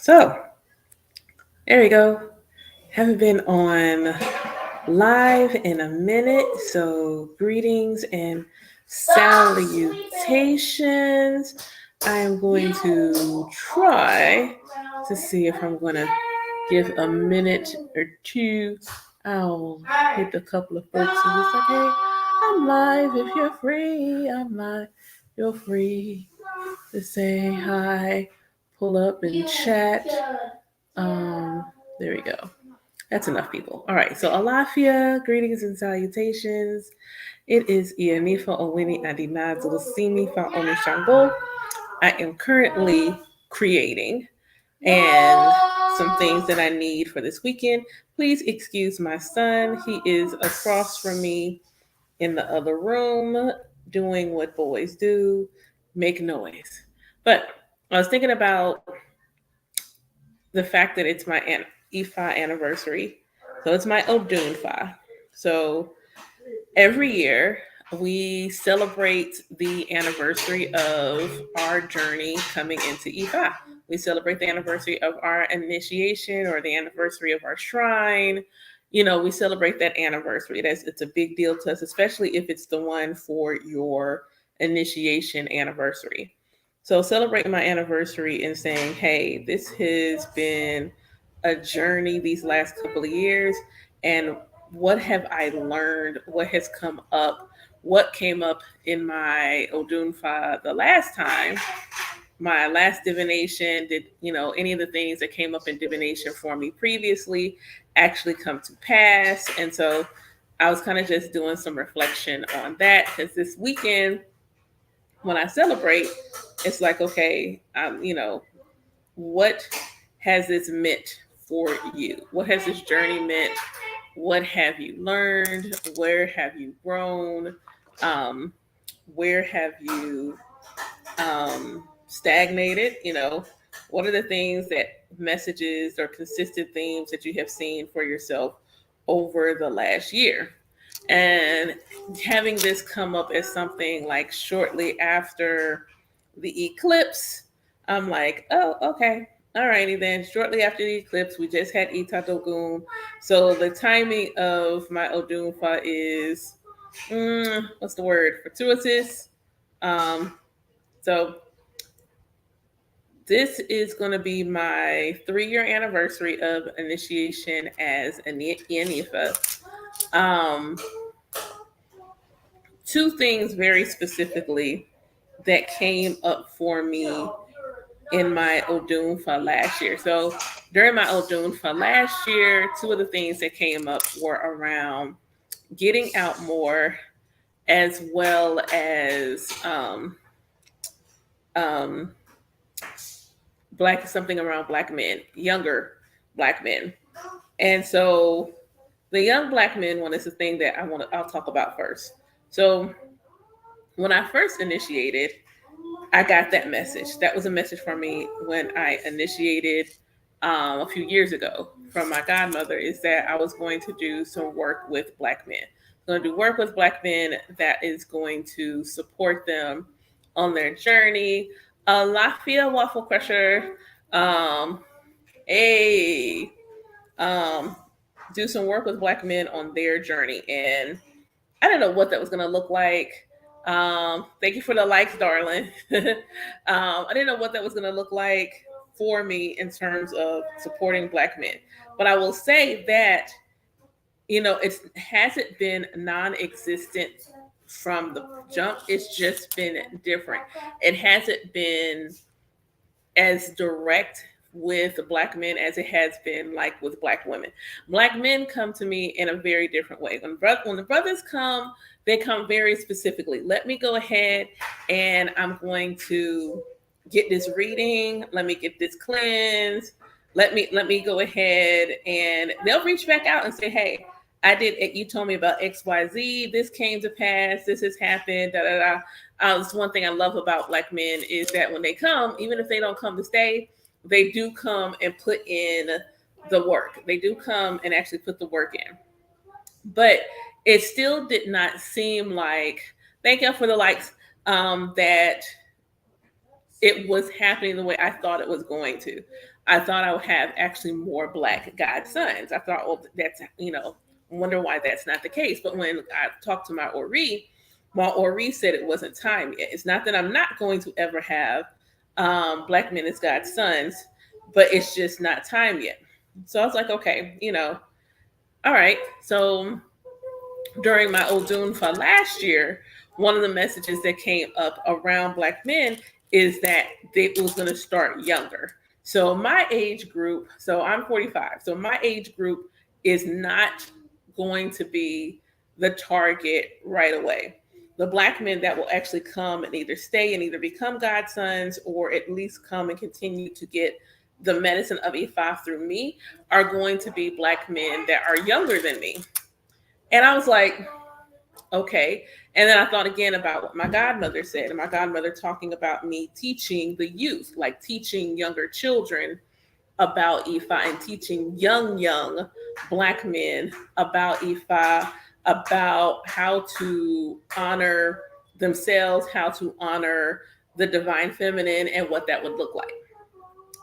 So there we go. Haven't been on live in a minute. So greetings and salutations. I am going to try to see if I'm going to give a minute or two. I'll hit a couple of folks and just like, hey, I'm live. If you're free, I'm live. You're free to say hi, pull up and chat. Um, there we go. That's enough people. All right. So Alafia, greetings and salutations. It is Ianifa Owini Adinaz Lusimi Fa Onishango. I am currently creating and some things that I need for this weekend. Please excuse my son. He is across from me in the other room doing what boys do, make noise. But I was thinking about the fact that it's my Ifa anniversary. So it's my Odunfa. So every year we celebrate the anniversary of our journey coming into Ifa. We celebrate the anniversary of our initiation or the anniversary of our shrine. We celebrate that anniversary. It's a big deal to us, especially if it's the one for your initiation anniversary. So celebrating my anniversary and saying, hey, this has been a journey these last couple of years. And what have I learned? What has come up? What came up in my Odunfa the last time? My last divination, did any of the things that came up in divination for me previously actually come to pass? And so I was kind of just doing some reflection on that because this weekend when I celebrate, it's like, okay, what has this meant for you? What has this journey meant? What have you learned? Where have you grown? Um, where have you stagnated? What are the things that messages or consistent themes that you have seen for yourself over the last year? And having this come up as something like shortly after the eclipse, I'm like, oh, okay. All righty then. Shortly after the eclipse, we just had Ita Dogun. So the timing of my Odunfa is, what's the word? Fortuitous. Um, so this is going to be my 3-year anniversary of initiation as an Ianifa. Um, Two things very specifically that came up for me in my Odunfa last year. So during my Odunfa last year, two of the things that came up were around getting out more, as well as um, something around black men, younger black men. And so the young black men one is the thing that I'll talk about first. So when I first initiated, I got that message. That was a message for me when I initiated a few years ago from my godmother, is that I was going to do some work with black men. I'm going to do work with black men that is going to support them on their journey. Lafia Waffle Crusher, um, a do some work with black men on their journey. And I didn't know what that was going to look like. Thank you for the likes, darling. I didn't know what that was going to look like for me in terms of supporting black men. But I will say that, it hasn't been non-existent from the jump. It's just been different. It hasn't been as direct with black men as it has been like with black women. Black men come to me in a very different way. When the brothers come, they come very specifically. Let me go ahead and I'm going to get this reading. Let me get this cleansed. Let me go ahead, and they'll reach back out and say, hey, I did it. You told me about XYZ. This came to pass. This has happened. Da da da. It's one thing I love about black men is that when they come, even if they don't come to stay, they do come and put in the work. They do come and actually put the work in. But it still did not seem like, thank you for the likes, that it was happening the way I thought it was going to. I thought I would have actually more black godsons. I thought, well, that's, wonder why that's not the case. But when I talked to my Ori said it wasn't time yet. It's not that I'm not going to ever have black men as godsons, but it's just not time yet. So I was like, okay, all right. So during my Odunfa last year, one of the messages that came up around black men is that it was going to start younger. So my age group, so I'm 45. So my age group is not going to be the target right away. The black men that will actually come and either stay and either become godsons or at least come and continue to get the medicine of Ifa through me are going to be black men that are younger than me. And I was like, okay. And then I thought again about what my godmother said, and my godmother talking about me teaching the youth, like teaching younger children about Ifa and teaching young black men about Ifa, about how to honor themselves, how to honor the divine feminine, and what that would look like.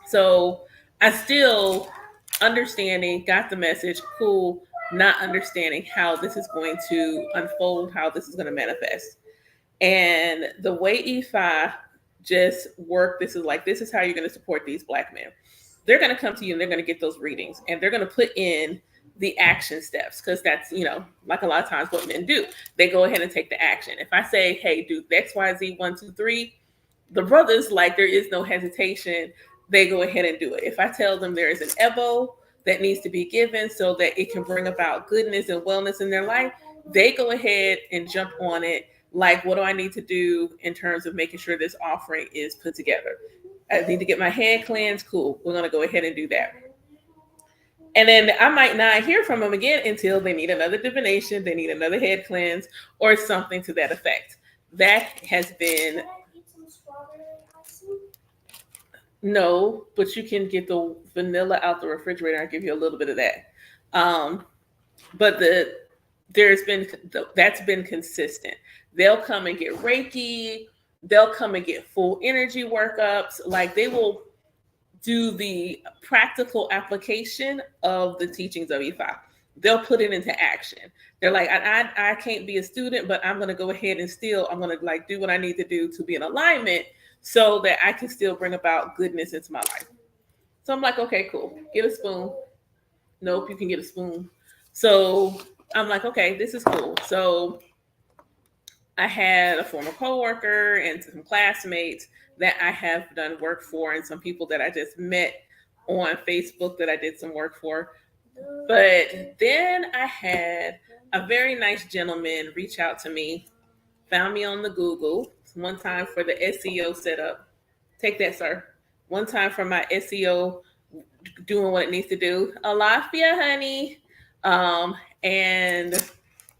So I still understanding, got the message, cool, not understanding how this is going to unfold, how this is going to manifest. And the way Ifa just work, this is how you're going to support these black men. They're going to come to you and they're going to get those readings and they're going to put in the action steps because that's, like a lot of times what men do. They go ahead and take the action. If I say, hey, do XYZ 1, 2, 3, the brothers, like there is no hesitation. They go ahead and do it. If I tell them there is an Ebo that needs to be given so that it can bring about goodness and wellness in their life, they go ahead and jump on it. Like, what do I need to do in terms of making sure this offering is put together? I need to get my head cleansed. Cool. We're going to go ahead and do that. And then I might not hear from them again until they need another divination, they need another head cleanse, or something to that effect. That has been... No, but you can get the vanilla out the refrigerator. I'll give you a little bit of that. But that's been consistent. They'll come and get Reiki. They'll come and get full energy workups. Like they will do the practical application of the teachings of Ifa. They'll put it into action. They're like, I can't be a student, but I'm going to go ahead and I'm going to like do what I need to do to be in alignment so that I can still bring about goodness into my life. So I'm like, okay, cool. Get a spoon. Nope, you can get a spoon. So I'm like, okay, this is cool. So I had a former coworker and some classmates that I have done work for and some people that I just met on Facebook that I did some work for. But then I had a very nice gentleman reach out to me, found me on the Google one time for the SEO setup. Take that, sir. One time for my SEO doing what it needs to do. Alafia, honey. And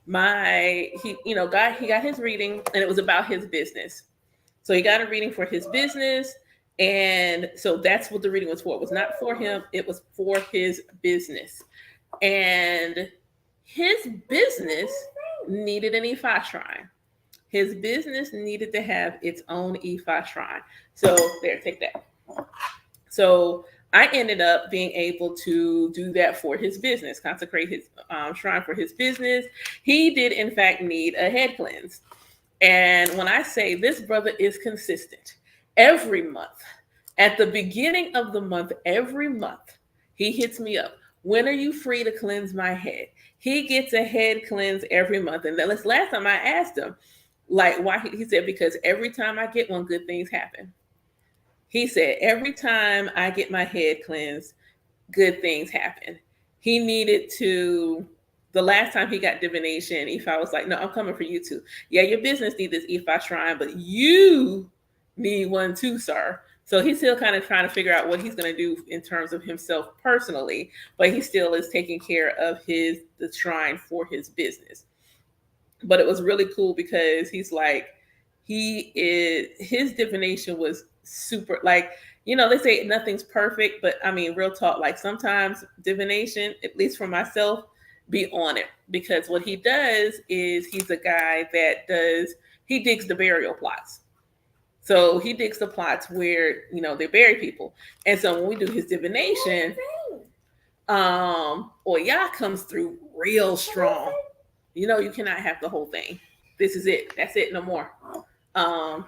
he got his reading and it was about his business. So he got a reading for his business. And so that's what the reading was for. It was not for him. It was for his business. And his business needed an Ifa shrine. His business needed to have its own Ifa shrine. So there, take that. So I ended up being able to do that for his business, consecrate his shrine for his business. He did, in fact, need a head cleanse. And when I say this brother is consistent, every month, at the beginning of the month, every month, he hits me up. When are you free to cleanse my head? He gets a head cleanse every month. And then last time I asked him, like, why? He said, because every time I get one, good things happen. He said, every time I get my head cleansed, good things happen. He needed to, the last time he got divination, Ifa was like, no, I'm coming for you too. Yeah, your business needs this Ifa shrine, but you need one too, sir. So he's still kind of trying to figure out what he's going to do in terms of himself personally, but he still is taking care of the shrine for his business. But it was really cool because he's like, his divination was super, like, they say nothing's perfect, but I mean, real talk, like sometimes divination, at least for myself, be on it. Because what he does is he's a guy that he digs the burial plots. So he digs the plots where, they bury people. And so when we do his divination, Oya comes through real strong. You cannot have the whole thing. This is it. That's it. No more. Um,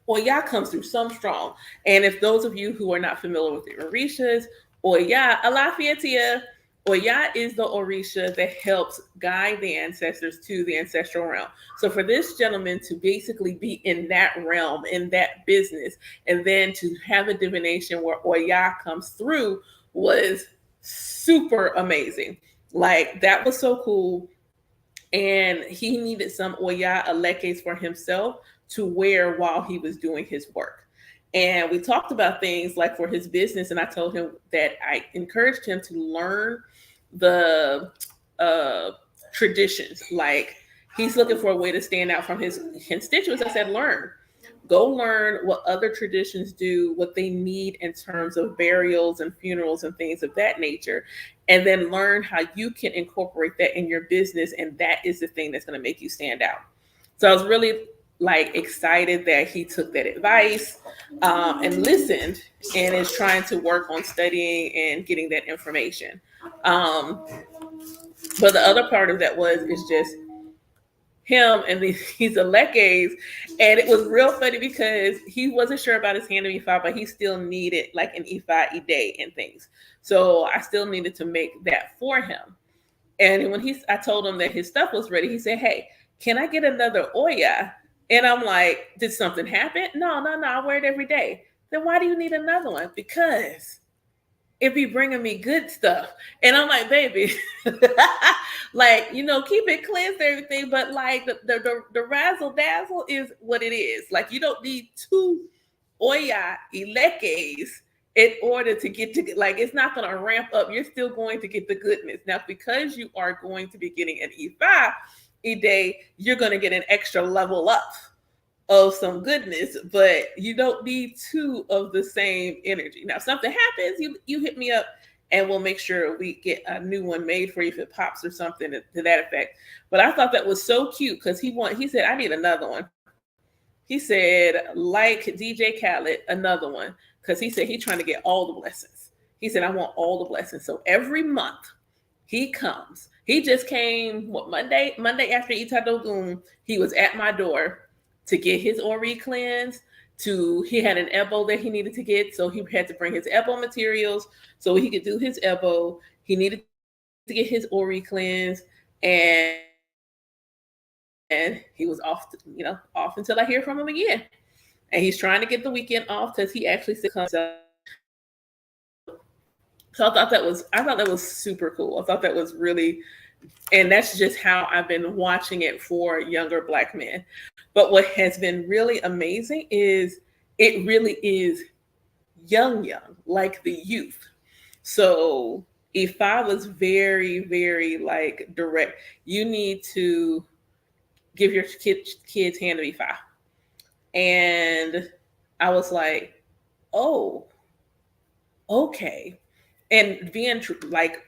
Oya comes through some strong. And if those of you who are not familiar with the Orishas, Oya, Alafiatia, Oya is the Orisha that helps guide the ancestors to the ancestral realm. So for this gentleman to basically be in that realm, in that business, and then to have a divination where Oya comes through was super amazing. Like, that was so cool. And he needed some Oya Alekes for himself to wear while he was doing his work. And we talked about things like for his business, and I told him that I encouraged him to learn the uh, traditions. Like, he's looking for a way to stand out from his constituents. I said, go learn what other traditions do, what they need in terms of burials and funerals and things of that nature, and then learn how you can incorporate that in your business. And that is the thing that's going to make you stand out. So I was really excited that he took that advice and listened, and is trying to work on studying and getting that information. But the other part of that is just him and these Alekes. And it was real funny because he wasn't sure about his hand of Ifa, but he still needed like an Ifa Ide and things. So I still needed to make that for him. And when I told him that his stuff was ready, he said, "Hey, can I get another Oya?" And I'm like, "Did something happen?" No, I wear it every day. Then why do you need another one? Because it be bringing me good stuff. And I'm like, baby, keep it cleansed, everything. But like the razzle dazzle is what it is. Like, you don't need two Oya Ilekes in order to get to, like, it's not going to ramp up. You're still going to get the goodness. Now, because you are going to be getting an E5 Ide, you're going to get an extra level up of some goodness, but you don't need two of the same energy. Now, if something happens, you hit me up and we'll make sure we get a new one made for you if it pops or something to that effect. But I thought that was so cute because he said, "I need another one." He said, like DJ Khaled, another one, because he said he's trying to get all the blessings. He said, "I want all the blessings." So every month he comes. He just came, Monday after Itadogun, he was at my door to get his Ori cleansed. He had an Ebo that he needed to get, so he had to bring his Ebo materials so he could do his Ebo. He needed to get his Ori cleansed, and he was off until I hear from him again. And he's trying to get the weekend off because he actually said comes so I thought that was super cool. I thought that was really, and that's just how I've been watching it for younger Black men. But what has been really amazing is it really is young, like the youth. So if I was very, very like direct, you need to give your kids hand to be 5. And I was like, oh, okay. And being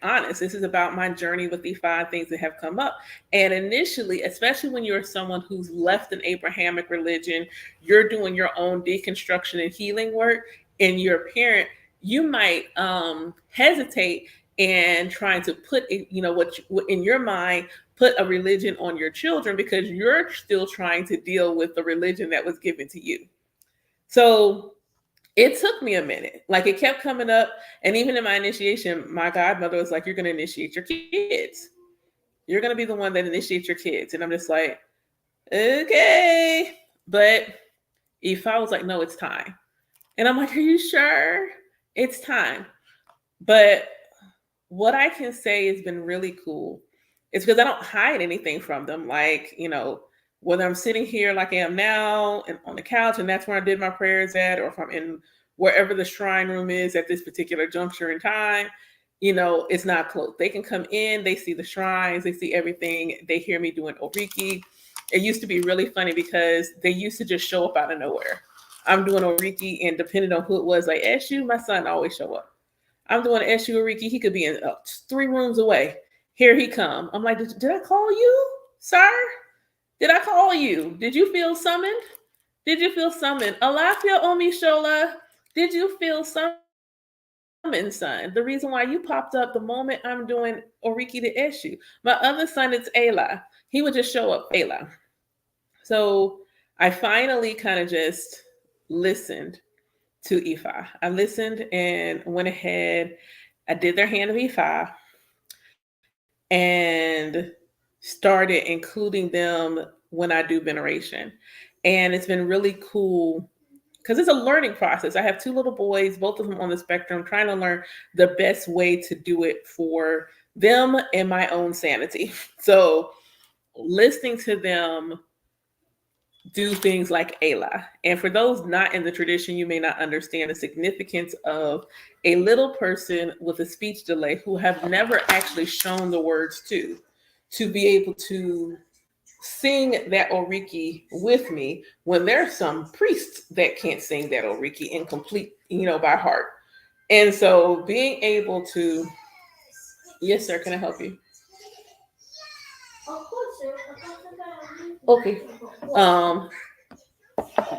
honest, this is about my journey with the 5 things that have come up. And initially, especially when you're someone who's left an Abrahamic religion, you're doing your own deconstruction and healing work, and you're a parent, you might hesitate and trying to put what in your mind, put a religion on your children because you're still trying to deal with the religion that was given to you. So it took me a minute. Like, it kept coming up. And even in my initiation, my godmother was like, "You're going to initiate your kids. You're going to be the one that initiates your kids." And I'm just like, okay. But if I was like, "No, it's time." And I'm like, "Are you sure it's time?" But what I can say has been really cool is because I don't hide anything from them. Like, whether I'm sitting here like I am now and on the couch, and that's where I did my prayers at, or if I'm in wherever the shrine room is at this particular juncture in time, it's not closed. They can come in, they see the shrines, they see everything, they hear me doing Oriki. It used to be really funny because they used to just show up out of nowhere. I'm doing Oriki, and depending on who it was, like Eshu, my son always show up. I'm doing Eshu Oriki, he could be in 3 rooms away. Here he come. I'm like, did I call you, sir? Did I call you? Did you feel summoned? Did you feel summoned? Alafia Omishola, did you feel summoned, son? The reason why you popped up the moment I'm doing Oriki the Eshu. My other son, it's Ayla. He would just show up, Ayla. So I finally kind of just listened to Ifa. I listened and went ahead. I did their hand of Ifa and started including them when I do veneration. And it's been really cool because it's a learning process. I have two little boys, both of them on the spectrum, trying to learn the best way to do it for them and my own sanity. So listening to them do things like Ayla. And for those not in the tradition, you may not understand the significance of a little person with a speech delay who have never actually shown the words to be able to sing that Oriki with me when there's some priests that can't sing that Oriki in complete, by heart. And so being able to, yes, sir, can I help you? Okay. Um,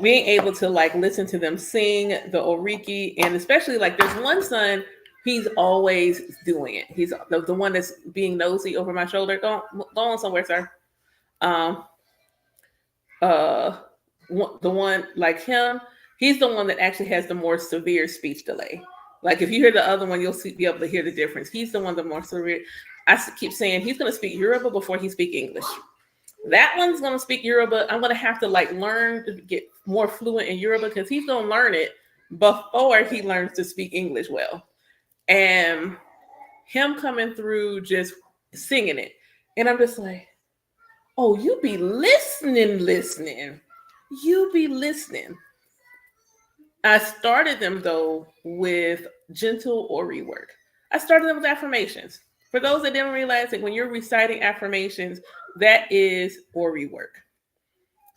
Being able to like listen to them sing the Oriki, and especially like there's one son, he's always doing it. He's the one that's being nosy over my shoulder. Go on somewhere, sir. Um, uh, the one like him, he's the one that actually has the more severe speech delay. Like if you hear the other one, you'll be able to hear the difference. He's the one the more severe. Keep saying he's going to speak Yoruba before he speak English. That one's going to speak Yoruba. I'm going to have to like learn to get more fluent in Yoruba because he's going to learn it before he learns to speak English well. And him coming through just singing it. And I'm just like, oh, you be listening. You be listening. I started them though with gentle Ori work. I started them with affirmations. For those that didn't realize that when you're reciting affirmations, that is Ori work.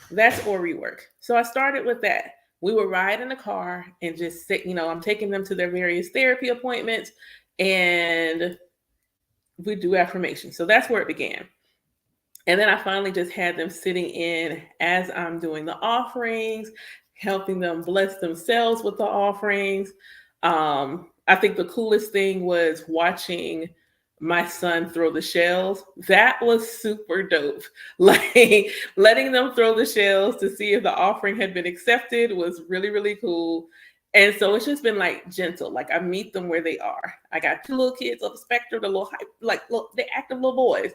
That's Ori work. So I started with that. We would ride in the car and just sit, I'm taking them to their various therapy appointments and we do affirmations. So that's where it began. And then I finally just had them sitting in as I'm doing the offerings, helping them bless themselves with the offerings. I think the coolest thing was watching my son throw the shells. That was super dope. Like letting them throw the shells to see if the offering had been accepted was really, really cool. And so it's just been like gentle. Like I meet them where they are. I got two little kids on the spectrum, the little the active little boys.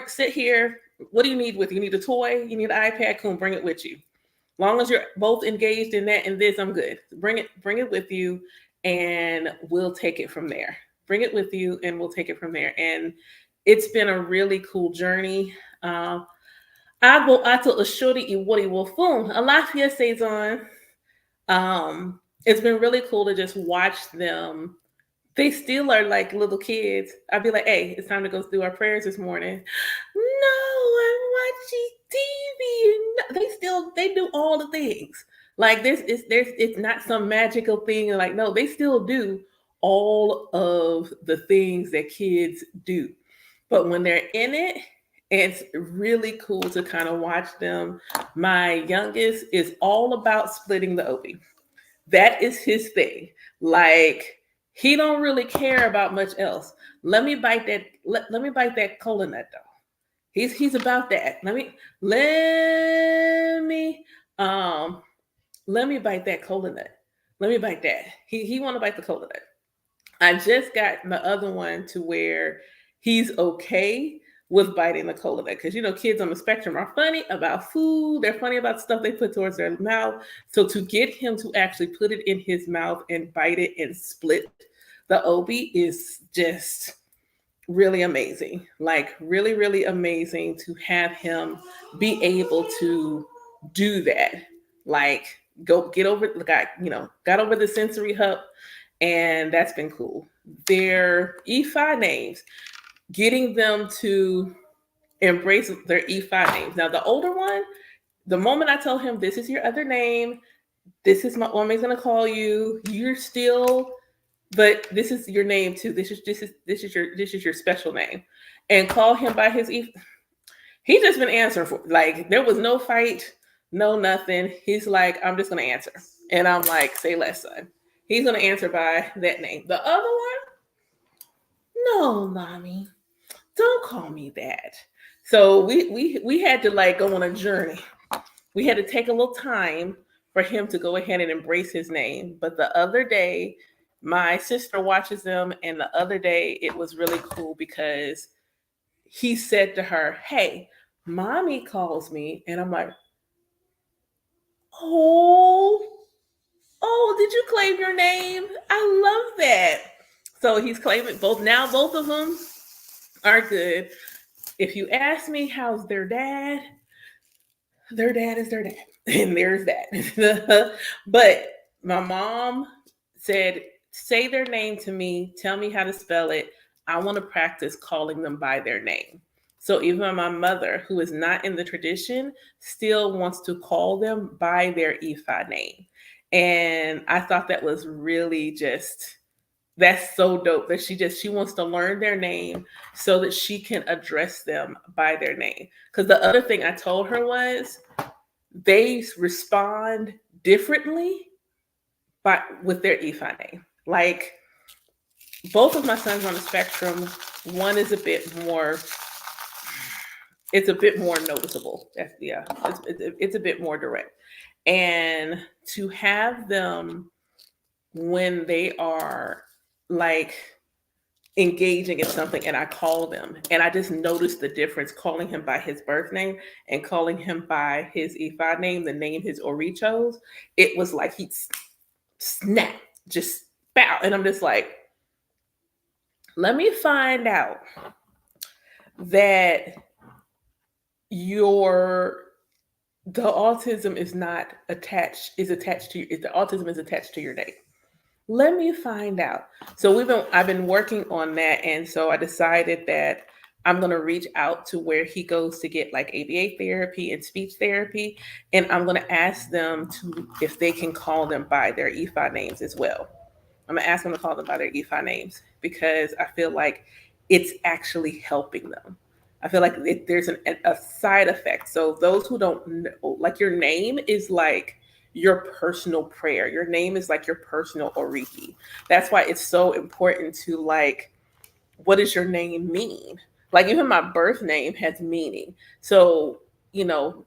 Sit here. What do you need with you? You need a toy? You need an iPad? Cool, bring it with you. Long as you're both engaged in that and this, I'm good. Bring it with you and we'll take it from there. Bring it with you and we'll take it from there. And it's been a really cool journey. Ato Ashori Iwori Wofun. Alafia says on. It's been really cool to just watch them. They still are like little kids. I'd be like, hey, it's time to go do our prayers this morning. No, I'm watching TV. No, they do all the things. Like it's not some magical thing. Like, no, they still do all of the things that kids do. But when they're in it, it's really cool to kind of watch them. My youngest is all about splitting the obi. That is his thing. Like, he don't really care about much else. Let me bite that. Let me bite that cola nut though. He's about that. Let me bite that cola nut. Let me bite that. He want to bite the cola nut. I just got my other one to where he's okay with biting the cola nut because kids on the spectrum are funny about food. They're funny about stuff they put towards their mouth. So to get him to actually put it in his mouth and bite it and split the obi is just really amazing. Like really, really amazing to have him be able to do that. Like got over the sensory hump, and that's been cool. Their E5 names, getting them to embrace their E5 names. Now the older one, the moment I tell him this is your other name, this is what I'm going to call you, you're still, but this is your name too. This is your special name, and call him by his E. He's just been answering for, like, there was no fight, No, nothing. He's like, I'm just going to answer. And I'm like, say less, son. He's going to answer by that name. The other one, no, mommy, don't call me that. So we had to like go on a journey. We had to take a little time for him to go ahead and embrace his name. But the other day, my sister watches them, and the other day it was really cool because he said to her, "Hey, mommy calls me," and I'm like, "Oh, oh, did you claim your name? I love that." So he's claiming both now. Both of them are good. If you ask me how's their dad is their dad. And there's that. But my mom said, say their name to me, tell me how to spell it. I want to practice calling them by their name. So even my mother, who is not in the tradition, still wants to call them by their Ifa name. And I thought that was really just that's so dope that she wants to learn their name so that she can address them by their name. Because the other thing I told her was they respond differently by with their Ifa name. Like both of my sons on the spectrum, one is a bit more. It's a bit more noticeable. Yeah, it's a bit more direct, and to have them when they are like engaging in something and I call them and I just noticed the difference calling him by his birth name and calling him by his Ifa name, the name his Ori chose. It was like he snap, just bow. And I'm just like, let me find out that your the autism is not attached is attached to the autism is attached to your name. Let me find out. So I've been working on that, and so I decided that I'm going to reach out to where he goes to get like ABA therapy and speech therapy, and I'm going to ask them to if they can call them by their Ifa names as well. I'm going to ask them to call them by their Ifa names because I feel like it's actually helping them. I feel like there's a side effect. So those who don't know, like your name is like your personal prayer. Your name is like your personal oriki. That's why it's so important to like, what does your name mean? Like even my birth name has meaning. So, you know,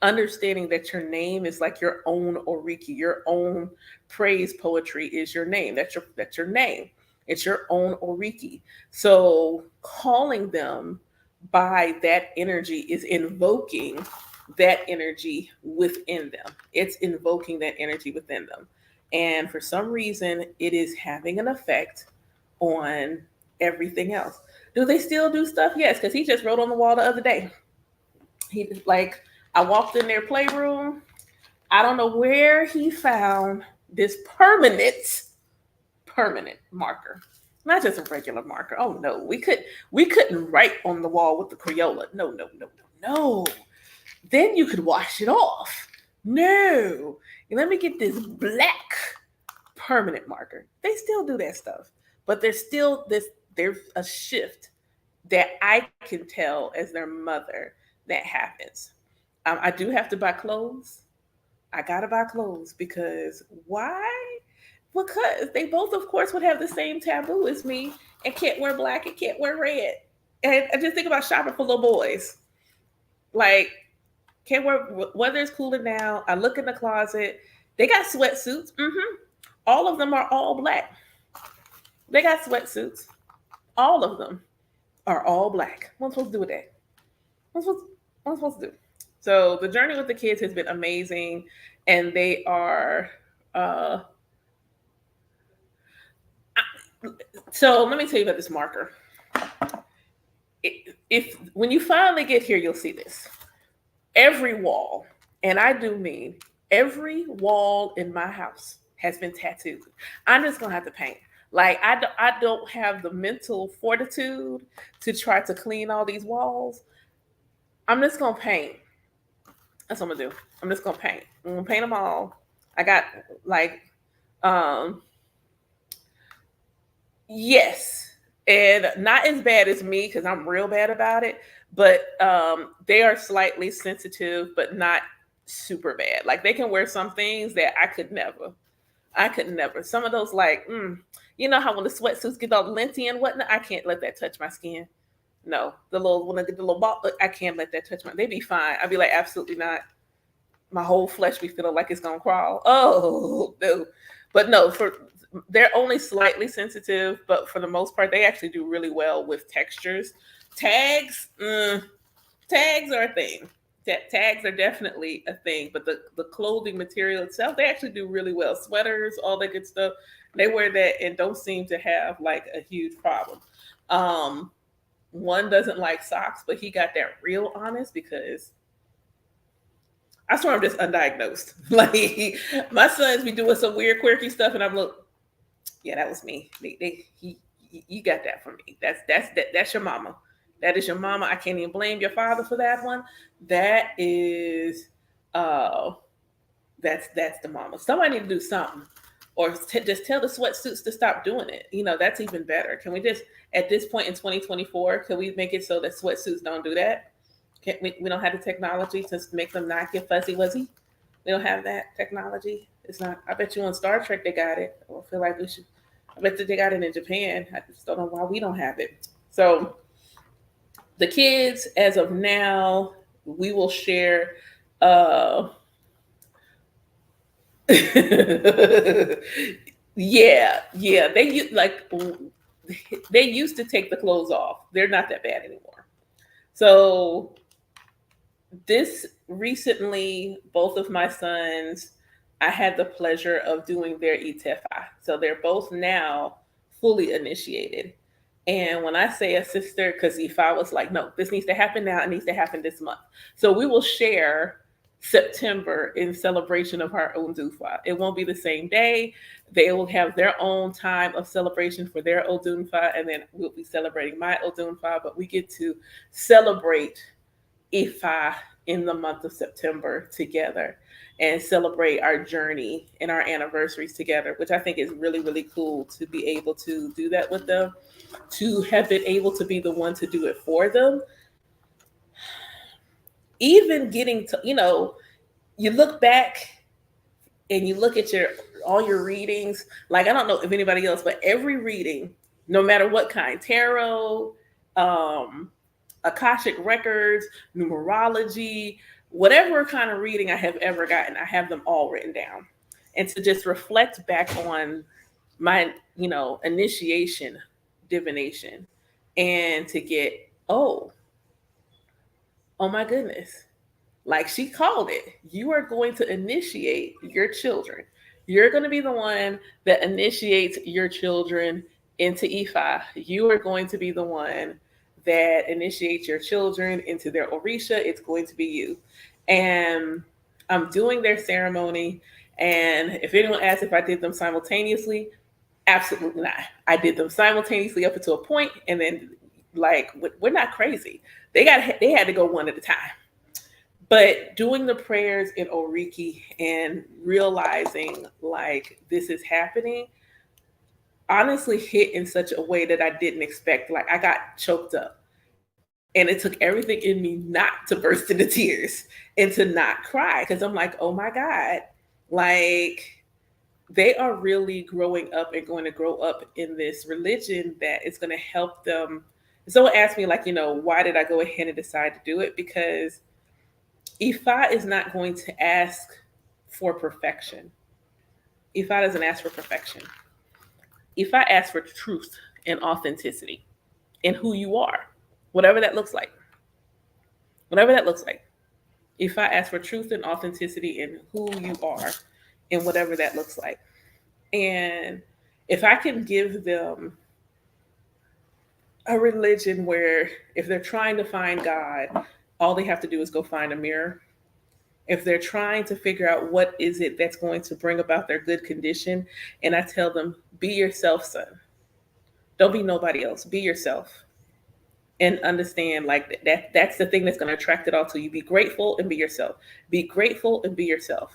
understanding that your name is like your own oriki, your own praise poetry is your name. That's your name. It's your own oriki. So calling them by that energy is invoking that energy within them. It's invoking that energy within them. And for some reason, it is having an effect on everything else. Do they still do stuff? Yes, because he just wrote on the wall the other day. He like I walked in their playroom. I don't know where he found this permanent marker. Not just a regular marker. Oh no, we couldn't write on the wall with the Crayola. No, no, no, no, no. Then you could wash it off. No. Let me get this black permanent marker. They still do that stuff. But there's a shift that I can tell as their mother that happens. I do have to buy clothes. I gotta buy clothes because why? Because they both, of course, would have the same taboo as me and can't wear black and can't wear red. And I just think about shopping for little boys. Like, can't wear weather is cooler now. I look in the closet. They got sweatsuits. All of them are all black. They got sweatsuits. All of them are all black. What am I supposed to do with that? What am I supposed to do? So the journey with the kids has been amazing, and they are. Uh, so let me tell you about this marker. If when you finally get here, you'll see this. Every wall, and I do mean every wall in my house has been tattooed. I'm just gonna have to paint. Like I don't have the mental fortitude to try to clean all these walls. I'm just gonna paint. That's what I'm gonna do. I'm just gonna paint. I'm gonna paint them all. I got like, um, yes, and not as bad as me because I'm real bad about it. But they are slightly sensitive, but not. super bad. Like they can wear some things that I could never. I could never. Some of those, like, you know how when the sweatsuits get all linty and whatnot, I can't let that touch my skin. No, the little when I get the little ball, I can't let that touch my. They be fine. I'd be like, absolutely not. My whole flesh be feeling like it's gonna crawl. Oh no, but no, for they're only slightly sensitive, but for the most part, they actually do really well with textures. Tags, tags are a thing. Tags are definitely a thing, but the clothing material itself, they actually do really well. Sweaters, all that good stuff, they wear that and don't seem to have like a huge problem. Um, One doesn't like socks, but he got that real honest because I swear I'm just undiagnosed. Like my sons be doing some weird, quirky stuff, and I'm like, yeah, that was me. You got that from me. That's your mama. That is your mama. I can't even blame your father for that one. That is, uh, that's the mama. Somebody need to do something, or just tell the sweatsuits to stop doing it. You know, that's even better. Can we just at this point in 2024, can we make it so that sweatsuits don't do that? We don't have the technology to make them not get fuzzy wuzzy. We don't have that technology. It's not. I bet you on Star Trek they got it. I feel like we should. I bet that they got it in Japan. I just don't know why we don't have it. So the kids, as of now, we will share. Uh, yeah. They used to take the clothes off. They're not that bad anymore. So this recently, both of my sons, I had the pleasure of doing their ETFI. So they're both now fully initiated. And when I say a sister, because if I was like, no, this needs to happen now, it needs to happen this month. So we will share September in celebration of our Odunfa. It won't be the same day. They will have their own time of celebration for their Odunfa, and then we'll be celebrating my Odunfa. But we get to celebrate Ifa in the month of September together and celebrate our journey and our anniversaries together, which I think is really, really cool to be able to do that with them, to have been able to be the one to do it for them. Even getting to, you look back and you look at your all your readings, like I don't know if anybody else, but every reading, no matter what kind, tarot, um, Akashic records, numerology, whatever kind of reading I have ever gotten, I have them all written down. And to just reflect back on my, initiation, divination, and to get, oh my goodness, like she called it, you are going to initiate your children. You're going to be the one that initiates your children into Ifa. You are going to be the one that initiates your children into their Orisha. It's going to be you. And I'm doing their ceremony. And if anyone asks if I did them simultaneously, absolutely not. I did them simultaneously up until a point, and then like we're not crazy. They had to go one at a time, but doing the prayers in Oriki and realizing like this is happening honestly hit in such a way that I didn't expect. Like I got choked up. And it took everything in me not to burst into tears and to not cry because I'm like, oh my God, like they are really growing up and going to grow up in this religion that is going to help them. Someone asked me, like, why did I go ahead and decide to do it? Because Ifa is not going to ask for perfection. Ifa doesn't ask for perfection. Ifa asks for truth and authenticity in who you are, whatever that looks like. Whatever that looks like. Ifa asks for truth and authenticity in who you are and whatever that looks like. And if I can give them a religion where if they're trying to find God, all they have to do is go find a mirror. If they're trying to figure out what is it that's going to bring about their good condition, and I tell them, be yourself, son. Don't be nobody else. Be yourself. And understand like that's the thing that's going to attract it all to you. Be grateful and be yourself. Be grateful and be yourself.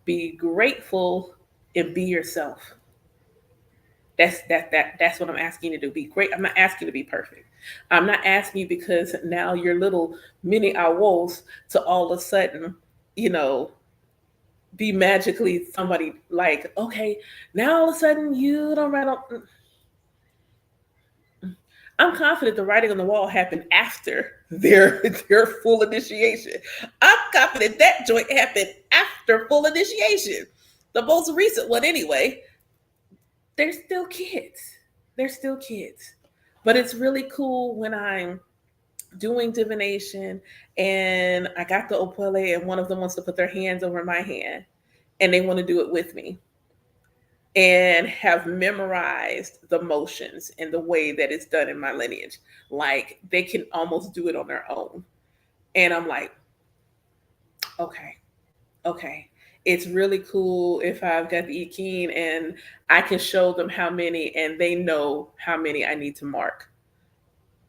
Be grateful and be yourself. That's what I'm asking you to do. Be great. I'm not asking you to be perfect. I'm not asking you because now you're little mini owls to all of a sudden you know, be magically somebody like, okay, now all of a sudden you don't write on. I'm confident the writing on the wall happened after their full initiation. I'm confident that joint happened after full initiation. The most recent one, anyway. They're still kids. They're still kids. But it's really cool when I'm doing divination and I got the opale and one of them wants to put their hands over my hand and they want to do it with me and have memorized the motions and the way that it's done in my lineage. Like they can almost do it on their own. And I'm like, okay, okay. It's really cool if I've got the Ikeen and I can show them how many and they know how many I need to mark.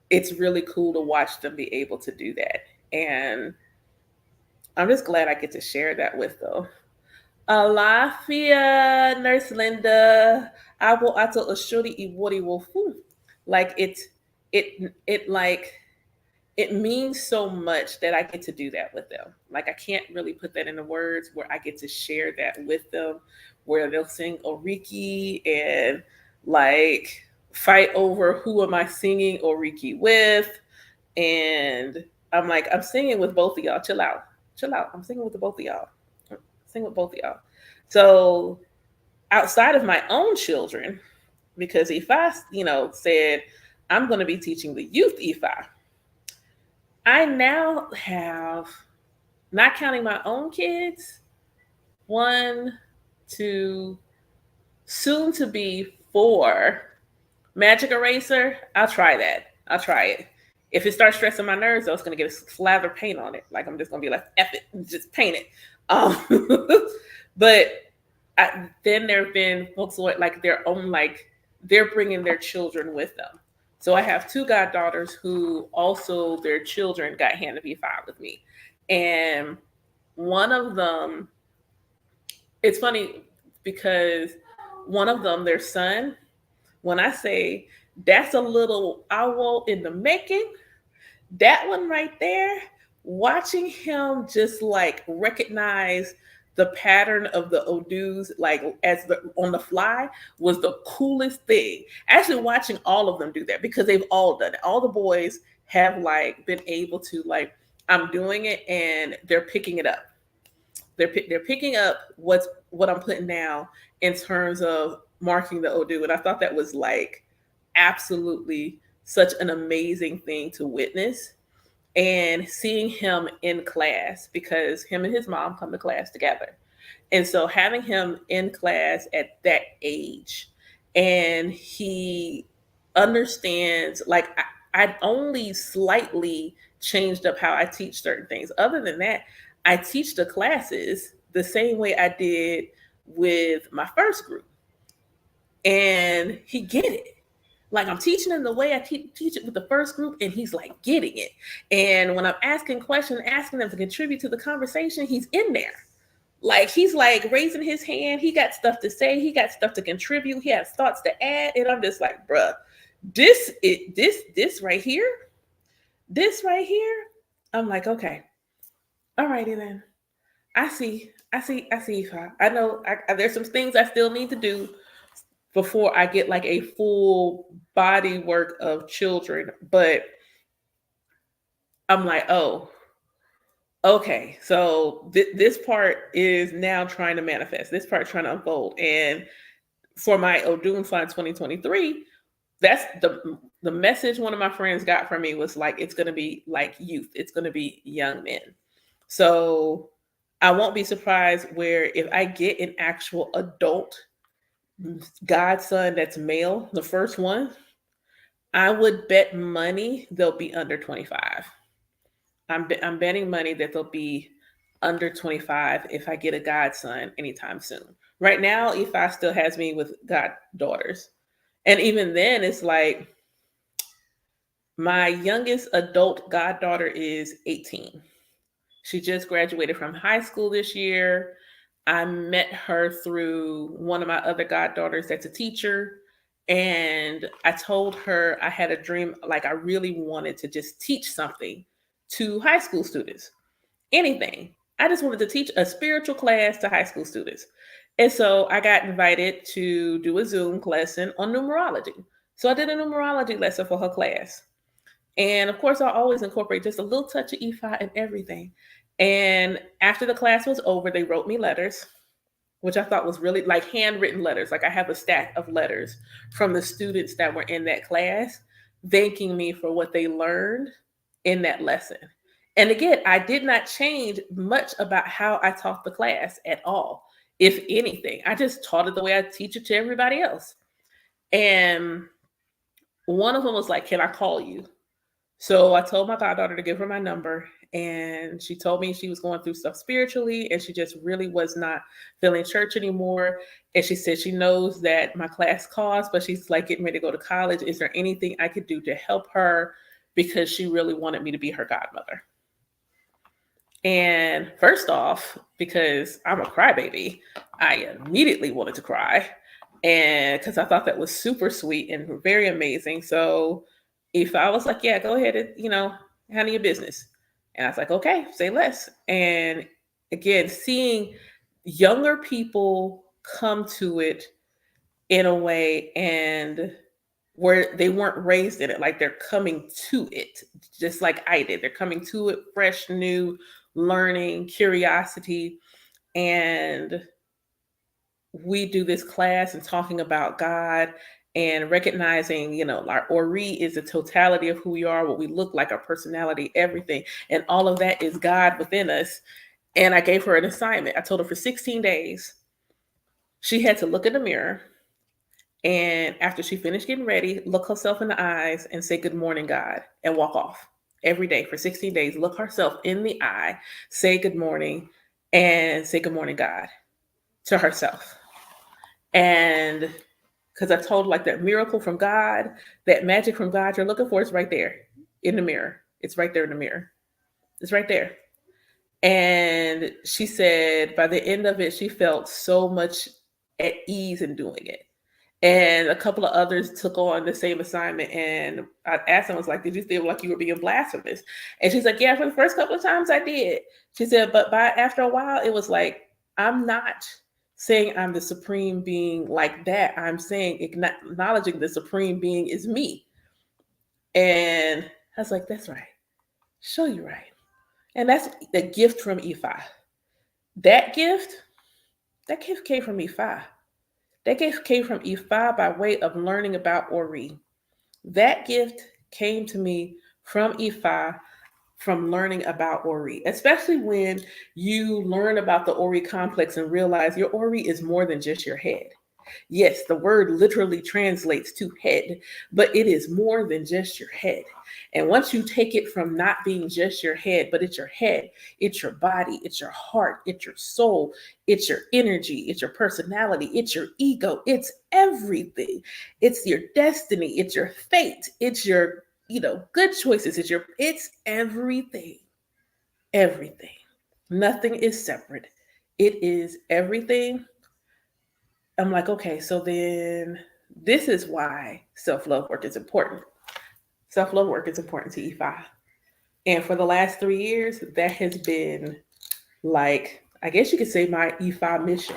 It's really cool to watch them be able to do that. And I'm just glad I get to share that with them. Alafia, Nurse Linda. Abo ato oshori iwori wofu. Like it like it means so much that I get to do that with them. Like I can't really put that into words where I get to share that with them, where they'll sing Oriki and like fight over who am I singing Oriki with. And I'm like, I'm singing with both of y'all. Chill out. Chill out. I'm singing with the both of y'all. Sing with both of y'all. So outside of my own children, because Ifa, said, I'm going to be teaching the youth Ifa. I now have, not counting my own kids, one, two, soon to be four. Magic eraser, I'll try that. I'll try it. If it starts stressing my nerves, I was going to get a slather of paint on it. Like I'm just going to be like, F it, just paint it. Um, but then there have been folks who are like their own, like they're bringing their children with them. So I have two goddaughters who also their children got hand to be filed with me. And one of them, it's funny because one of them, their son, when I say that's a little owl in the making, that one right there, watching him just like recognize the pattern of the Odus like as the on the fly was the coolest thing. Actually watching all of them do that because they've all done it. All the boys have like been able to like I'm doing it and they're picking it up. They're picking up what I'm putting down in terms of marking the Odu. And I thought that was like absolutely such an amazing thing to witness and seeing him in class because him and his mom come to class together. And so having him in class at that age and he understands, like, I've only slightly changed up how I teach certain things. Other than that, I teach the classes the same way I did with my first group. And he get it. Like I'm teaching him the way I teach it with the first group, and he's like getting it. And when I'm asking questions, asking them to contribute to the conversation, he's in there. Like he's like raising his hand. He got stuff to say. He got stuff to contribute. He has thoughts to add. And I'm just like, bruh, this right here, this right here. I'm like, okay, all righty then. I see. I know there's some things I still need to do before I get like a full body work of children. But I'm like, oh, okay. So this part is now trying to manifest. This part trying to unfold. And for my Odunfa 2023, that's the message one of my friends got from me was like, it's going to be like youth. It's going to be young men. So I won't be surprised where if I get an actual adult godson that's male, the first one, I would bet money they'll be under 25. I'm betting money that they'll be under 25 if I get a godson anytime soon. Right now, Ifa still has me with goddaughters. And even then, it's like my youngest adult goddaughter is 18. She just graduated from high school this year. I met her through one of my other goddaughters that's a teacher. And I told her I had a dream, like I really wanted to just teach something to high school students, anything. I just wanted to teach a spiritual class to high school students. And so I got invited to do a Zoom lesson on numerology. So I did a numerology lesson for her class. And of course, I always incorporate just a little touch of EFI and everything. And after the class was over, they wrote me letters, which I thought was really like handwritten letters. Like I have a stack of letters from the students that were in that class thanking me for what they learned in that lesson. And again, I did not change much about how I taught the class at all. If anything, I just taught it the way I teach it to everybody else. And one of them was like, "Can I call you?" So I told my goddaughter to give her my number, and she told me she was going through stuff spiritually and she just really was not feeling church anymore. And she said she knows that my class costs, but she's like getting ready to go to college. Is there anything I could do to help her? Because she really wanted me to be her godmother. And first off, because I'm a crybaby, I immediately wanted to cry. And because I thought that was super sweet and very amazing. So if I was like, yeah, go ahead and, handle your business. And I was like, okay, say less. And again, seeing younger people come to it in a way and where they weren't raised in it, like they're coming to it, just like I did. They're coming to it fresh, new, learning, curiosity. And we do this class and talking about God and recognizing, our Ori is the totality of who we are, what we look like, our personality, everything. And all of that is God within us. And I gave her an assignment. I told her for 16 days, she had to look in the mirror. And after she finished getting ready, look herself in the eyes and say, "Good morning, God," and walk off every day for 16 days. Look herself in the eye, say good morning, and say, "Good morning, God," to herself. And because I told like that miracle from God, that magic from God you're looking for is right there in the mirror. It's right there in the mirror. It's right there. And she said by the end of it, she felt so much at ease in doing it. And a couple of others took on the same assignment. And I asked them, I was like, "Did you feel like you were being blasphemous?" And she's like, "Yeah, for the first couple of times I did." She said, "But after a while, it was like, I'm not saying I'm the supreme being like that. I'm saying acknowledging the supreme being is me." And I was like, "That's right. Show you right." And that's the gift from Ifa. That gift, that gift came from Ifa. That gift came from Ifa by way of learning about Ori. That gift came to me from Ifa from learning about Ori, especially when you learn about the Ori complex and realize your Ori is more than just your head. Yes, the word literally translates to head, but it is more than just your head. And once you take it from not being just your head, but it's your head, it's your body, it's your heart, it's your soul, it's your energy, it's your personality, it's your ego, it's everything. It's your destiny, it's your fate, it's your, good choices, it's everything. Everything. Nothing is separate. It is everything. I'm like, okay, so then this is why self-love work is important. Self-love work is important to E5. And for the last 3 years, that has been like, I guess you could say my E5 mission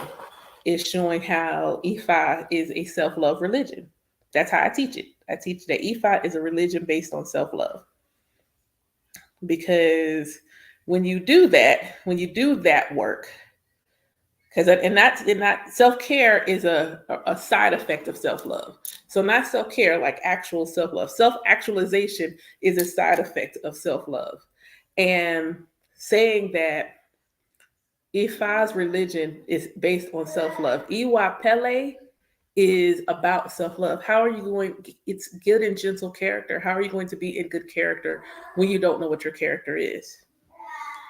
is showing how E5 is a self-love religion. That's how I teach it. I teach that E5 is a religion based on self-love. Because when you do that work, because and not self-care is a side effect of self-love. So not self-care like actual self-love. Self-actualization is a side effect of self-love. And saying that Ifa's religion is based on self-love. Iwa Pele is about self-love. How are you going? It's good and gentle character. How are you going to be in good character when you don't know what your character is?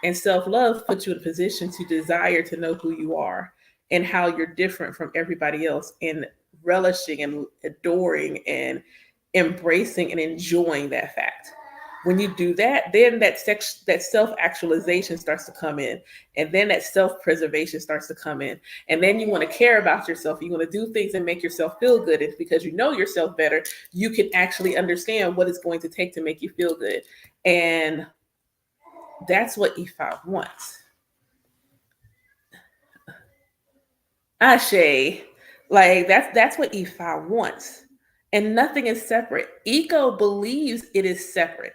And self-love puts you in a position to desire to know who you are and how you're different from everybody else, and relishing and adoring and embracing and enjoying that fact. When you do that, then that self-actualization starts to come in, and then that self-preservation starts to come in, and then you want to care about yourself. You want to do things and make yourself feel good. It's because you know yourself better. You can actually understand what it's going to take to make you feel good, and that's what E5 wants. Ashe. Like that's what Ifa wants. And nothing is separate. Ego believes it is separate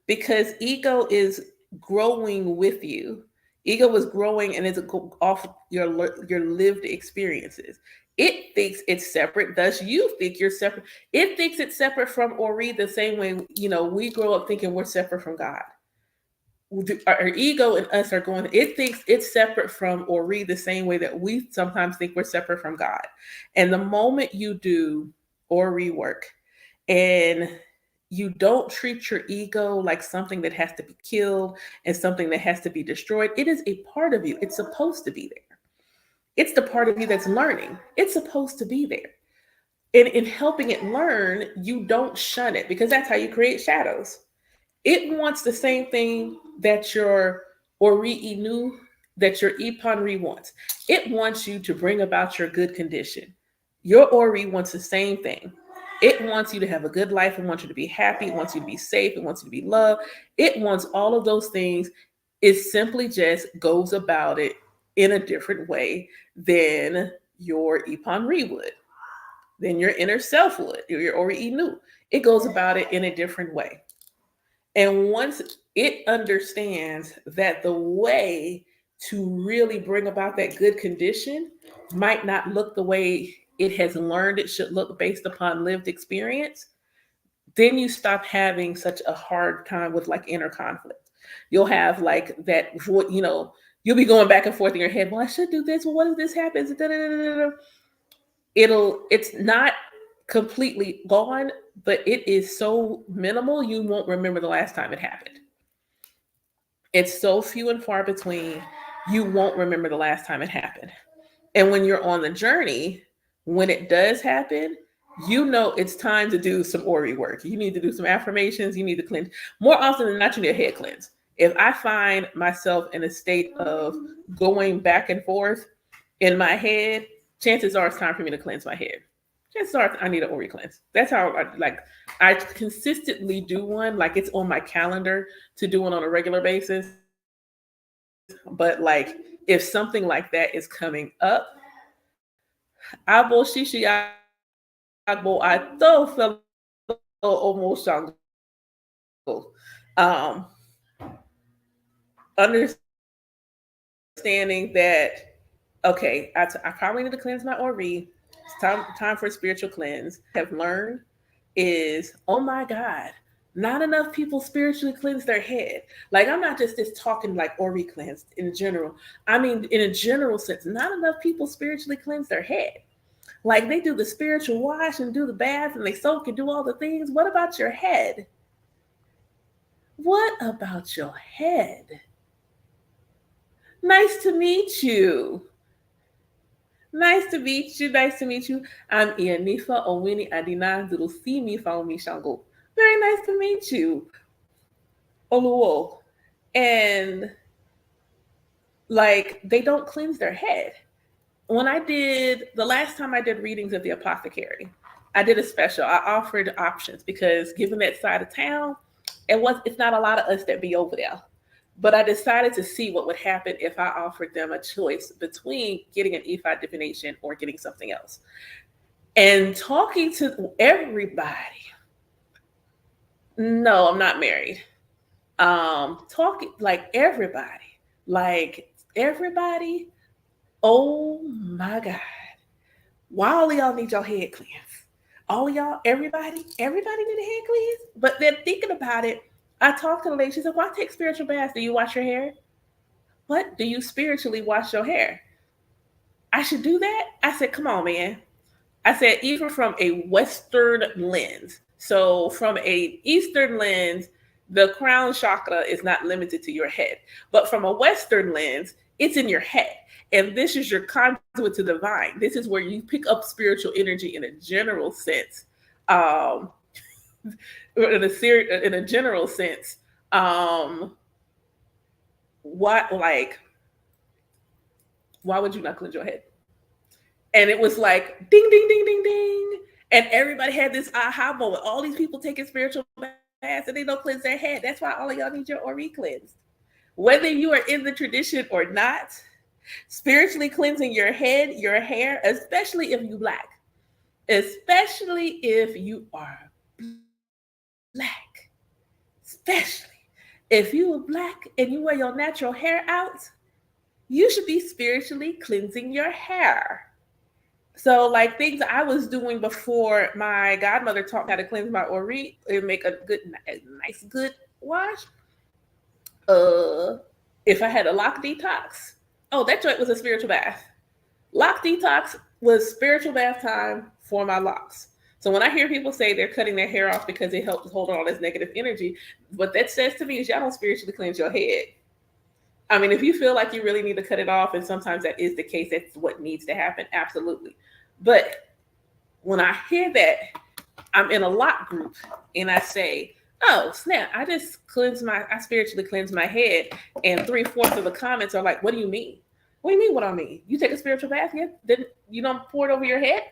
because ego is growing with you. Ego is growing and it's off your lived experiences. It thinks it's separate, thus you think you're separate. It thinks it's separate from Ori the same way, we grow up thinking we're separate from God. Our ego and us are going, it thinks it's separate from Ori the same way that we sometimes think we're separate from God. And the moment you do Ori work, and you don't treat your ego like something that has to be killed and something that has to be destroyed. It is a part of you. It's supposed to be there. It's the part of you that's learning. It's supposed to be there. And in helping it learn, you don't shun it because that's how you create shadows. It wants the same thing that your Ori Inu, that your Ipanri wants. It wants you to bring about your good condition. Your Ori wants the same thing. It wants you to have a good life. It wants you to be happy. It wants you to be safe. It wants you to be loved. It wants all of those things. It simply just goes about it in a different way than your Ipanri would, than your inner self would, your Ori Inu. It goes about it in a different way. And once it understands that the way to really bring about that good condition might not look the way it has learned it should look based upon lived experience, then you stop having such a hard time with like inner conflict. You'll have like that, you'll be going back and forth in your head. Well, I should do this. Well, what if this happens? It's not completely gone, but it is so minimal you won't remember the last time it happened. It's so few and far between, you won't remember the last time it happened. And when you're on the journey, when it does happen, it's time to do some Ori work. You need to do some affirmations. You need to cleanse. More often than not, you need a head cleanse. If I find myself in a state of going back and forth in my head, chances are it's time for me to cleanse my head. Chances are I need an Ori cleanse. That's how I consistently do one. Like it's on my calendar to do one on a regular basis. But like if something like that is coming up, abo shishi agbo ato fellow almost understanding that, okay, I probably need to cleanse my Ori. It's time for a spiritual cleanse. Have learned is, oh my God, not enough people spiritually cleanse their head. Like I'm not just talking like Ori cleansed in general. I mean, in a general sense, not enough people spiritually cleanse their head. Like they do the spiritual wash and do the bath and they soak and do all the things. What about your head? What about your head? Nice to meet you. Nice to meet you. Nice to meet you. I'm Ianifa Owini Adina Durusimi Faumi Shango. Very nice to meet you. Oluwo. And like they don't cleanse their head. When the last time I did readings of the apothecary, I did a special. I offered options because given that side of town, it's not a lot of us that be over there. But I decided to see what would happen if I offered them a choice between getting an Ifa divination or getting something else. And talking to everybody. No, I'm not married. Talking like everybody. Oh my God. Why all of y'all need your head cleansed? All of y'all, everybody need a head cleanse? But then thinking about it, I talked to the lady. She said, why take spiritual baths? Do you wash your hair? What? Do you spiritually wash your hair? I should do that? I said, come on, man. I said, even from a Western lens. So from a Eastern lens, the crown chakra is not limited to your head. But from a Western lens, it's in your head. And this is your conduit to the divine. This is where you pick up spiritual energy in a general sense. In a general sense. Why would you not cleanse your head? And it was like ding, ding, ding, ding, ding. And everybody had this aha moment. All these people taking spiritual baths and they don't cleanse their head. That's why all of y'all need your Ori cleansed. Whether you are in the tradition or not, Spiritually cleansing your head, your hair, especially if you black. Especially if you are black. Especially if you are black and you wear your natural hair out, you should be spiritually cleansing your hair. So, like things I was doing before my godmother taught me how to cleanse my ori and make a nice, good wash. Uh, if I had a lock detox, oh, that joint was a spiritual bath. Lock detox was spiritual bath time for my locks. So when I hear people say they're cutting their hair off because it helps hold on all this negative energy, what that says to me is y'all don't spiritually cleanse your head. I mean, if you feel like you really need to cut it off, and sometimes that is the case, that's what needs to happen, absolutely. But when I hear that, I'm in a lock group and I say, oh, snap, I spiritually cleanse my head. And 3/4 of the comments are like, what do you mean? What do you mean, what I mean? You take a spiritual bath, yeah? Then you don't pour it over your head?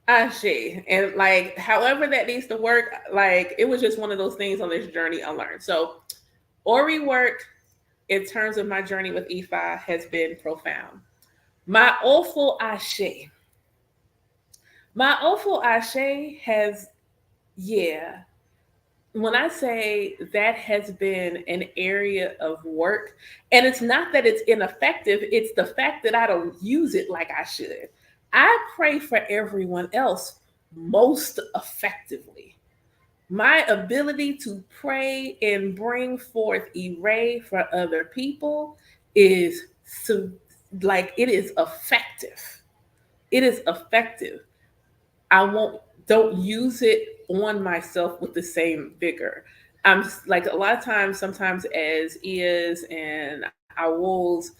I see. And like, however that needs to work, like, it was just one of those things on this journey I learned. So, Ori work in terms of my journey with Ifa has been profound. My awful Ashe. My awful Ashe has, yeah. When I say that has been an area of work, and it's not that it's ineffective, it's the fact that I don't use it like I should. I pray for everyone else most effectively. My ability to pray and bring forth array for other people is so, like, it is effective. It is effective. I won't don't use it on myself with the same vigor. I'm like a lot of times, sometimes as is and owls,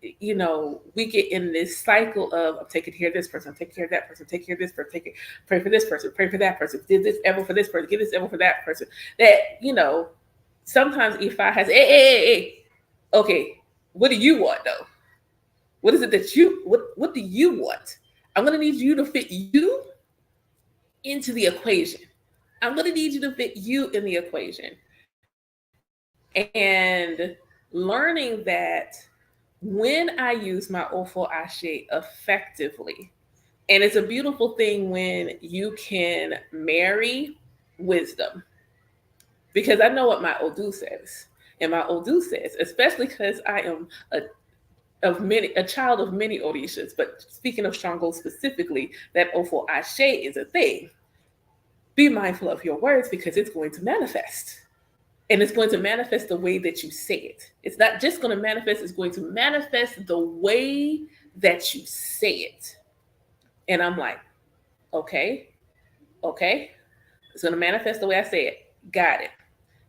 we get in this cycle of I'm taking care of this person, I'm taking care of that person, take care of this person, pray for this person, pray for that person, did this ever for this person, get this ever for that person. That sometimes if I has hey, okay, what do you want though? What is it that what do you want? I'm gonna need you to fit you into the equation. I'm going to need you to fit you in the equation. And learning that when I use my Ofo Ashe effectively, and it's a beautiful thing when you can marry wisdom. Because I know what my Odu says. And my Odu says, especially because I am a child of many Orishas, but speaking of Shango specifically, that Ofo Ashe is a thing. Be mindful of your words because it's going to manifest. And it's going to manifest the way that you say it. It's not just going to manifest, it's going to manifest the way that you say it. And I'm like, okay, okay. It's going to manifest the way I say it. Got it.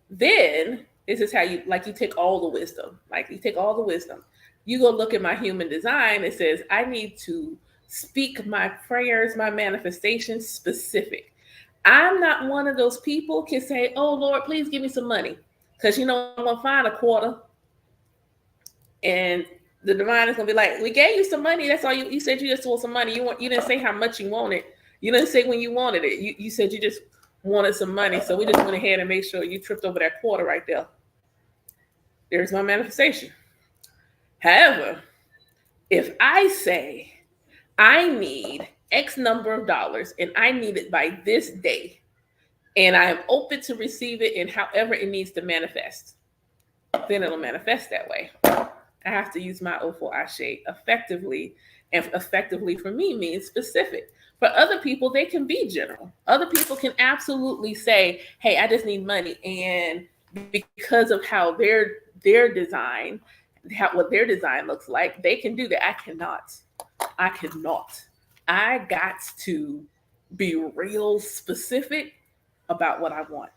Then this is how you take all the wisdom. Like you take all the wisdom. You go look at my human design. It says, I need to speak my prayers, my manifestations specific. I'm not one of those people can say, "Oh Lord, please give me some money," because I'm gonna find a quarter, and the divine is gonna be like, "We gave you some money. That's all you said. You just want some money. You didn't say how much you wanted. You didn't say when you wanted it. You said you just wanted some money. So we just went ahead and made sure you tripped over that quarter right there. There's my manifestation. However, if I say I need X number of dollars and I need it by this day, and I am open to receive it in however it needs to manifest, then it'll manifest that way. I have to use my Ofo Ashe effectively, and effectively for me means specific. For other people, they can be general. Other people can absolutely say, "Hey, I just need money," and because of how their design, what their design looks like, they can do that. I cannot. I cannot. I got to be real specific about what I want.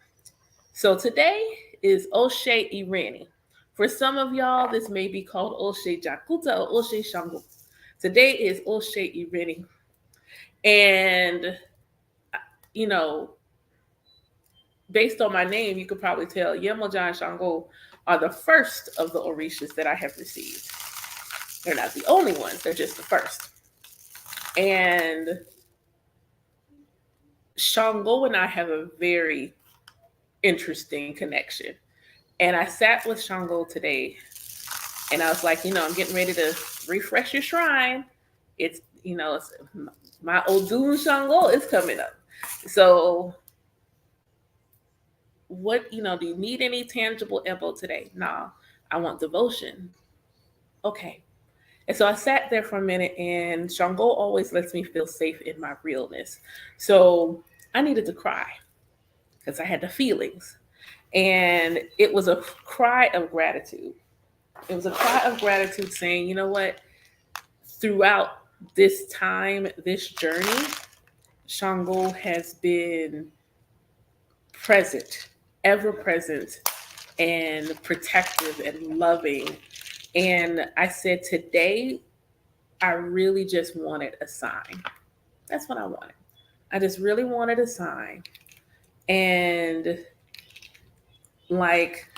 So today is Oshe Irani. For some of y'all, this may be called Oshe Jakuta or Oshe Shango. Today is Oshe Irani. And, you know, based on my name, you could probably tell Yemoja and Shango are the first of the Orishas that I have received. They're not the only ones, they're just the first. And Shango and I have a very interesting connection. And I sat with Shango today and I was like, I'm getting ready to refresh your shrine. It's my Odun Shango is coming up. So what, do you need any tangible info today? Nah, I want devotion. Okay. And so I sat there for a minute, and Shango always lets me feel safe in my realness. So I needed to cry because I had the feelings. And it was a cry of gratitude. It was a cry of gratitude saying, you know what? Throughout this time, this journey, Shango has been present, ever present, and protective and loving. And I said, today, I really just wanted a sign. That's what I wanted. I just really wanted a sign. And like,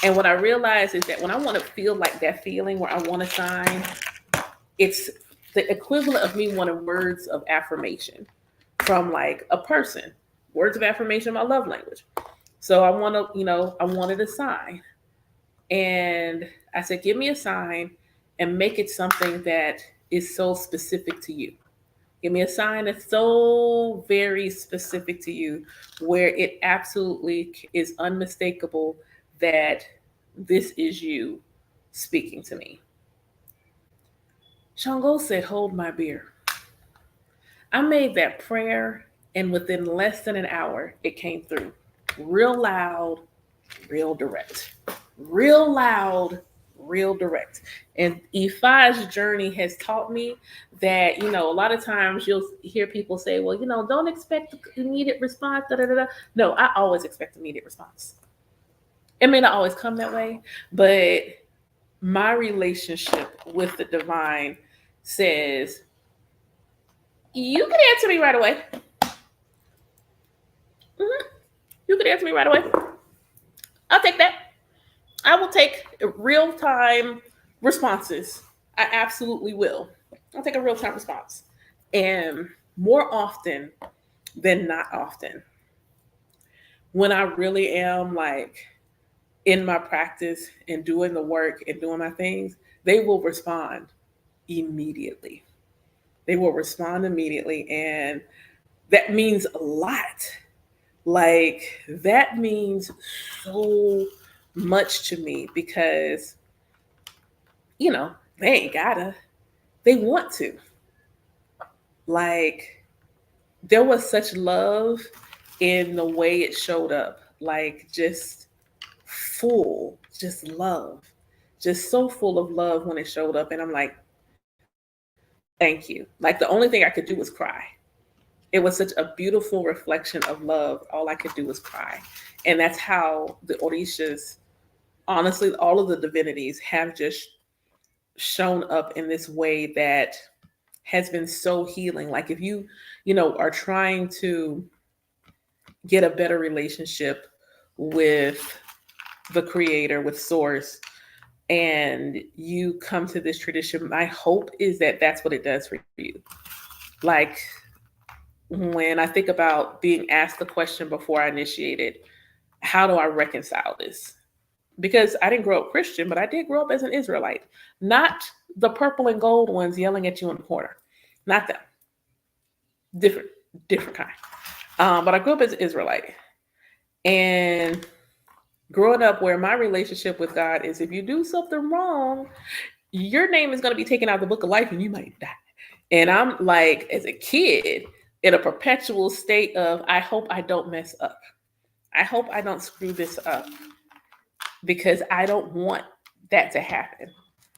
and what I realized is that when I want to feel like that feeling where I want a sign, it's the equivalent of me wanting words of affirmation from like a person. Words of affirmation, my love language. So I wanted a sign. And I said, give me a sign and make it something that is so specific to you. Give me a sign that's so very specific to you, where it absolutely is unmistakable that this is you speaking to me. Shango said, hold my beer. I made that prayer, and within less than an hour, it came through. Real loud, real direct. Real loud, real direct. And Ife's journey has taught me that, a lot of times you'll hear people say, well, don't expect immediate response. Da, da, da, da. No, I always expect immediate response. It may not always come that way, but my relationship with the divine says, you can answer me right away. Mm-hmm. You can answer me right away. I'll take that. I will take real time responses. I absolutely will. I'll take a real time response. And more often than not often, when I really am like in my practice and doing the work and doing my things, they will respond immediately. They will respond immediately. And that means a lot. Like, that means so much to me because, they ain't gotta, they want to. Like, there was such love in the way it showed up. Like, just full, just love, just so full of love when it showed up. And I'm like, thank you. Like, the only thing I could do was cry. It was such a beautiful reflection of love. All I could do was cry. And that's how the Orishas, honestly, all of the divinities have just shown up in this way that has been so healing. Like, if you are trying to get a better relationship with the creator, with source, and you come to this tradition, my hope is that that's what it does for you. Like, when I think about being asked the question before I initiated, how do I reconcile this? Because I didn't grow up Christian, but I did grow up as an Israelite. Not the purple and gold ones yelling at you in the corner. Not them. Different, different kind. But I grew up as an Israelite. And growing up where my relationship with God is, if you do something wrong, your name is going to be taken out of the book of life and you might die. And I'm like, as a kid, in a perpetual state of, I hope I don't mess up. I hope I don't screw this up because I don't want that to happen.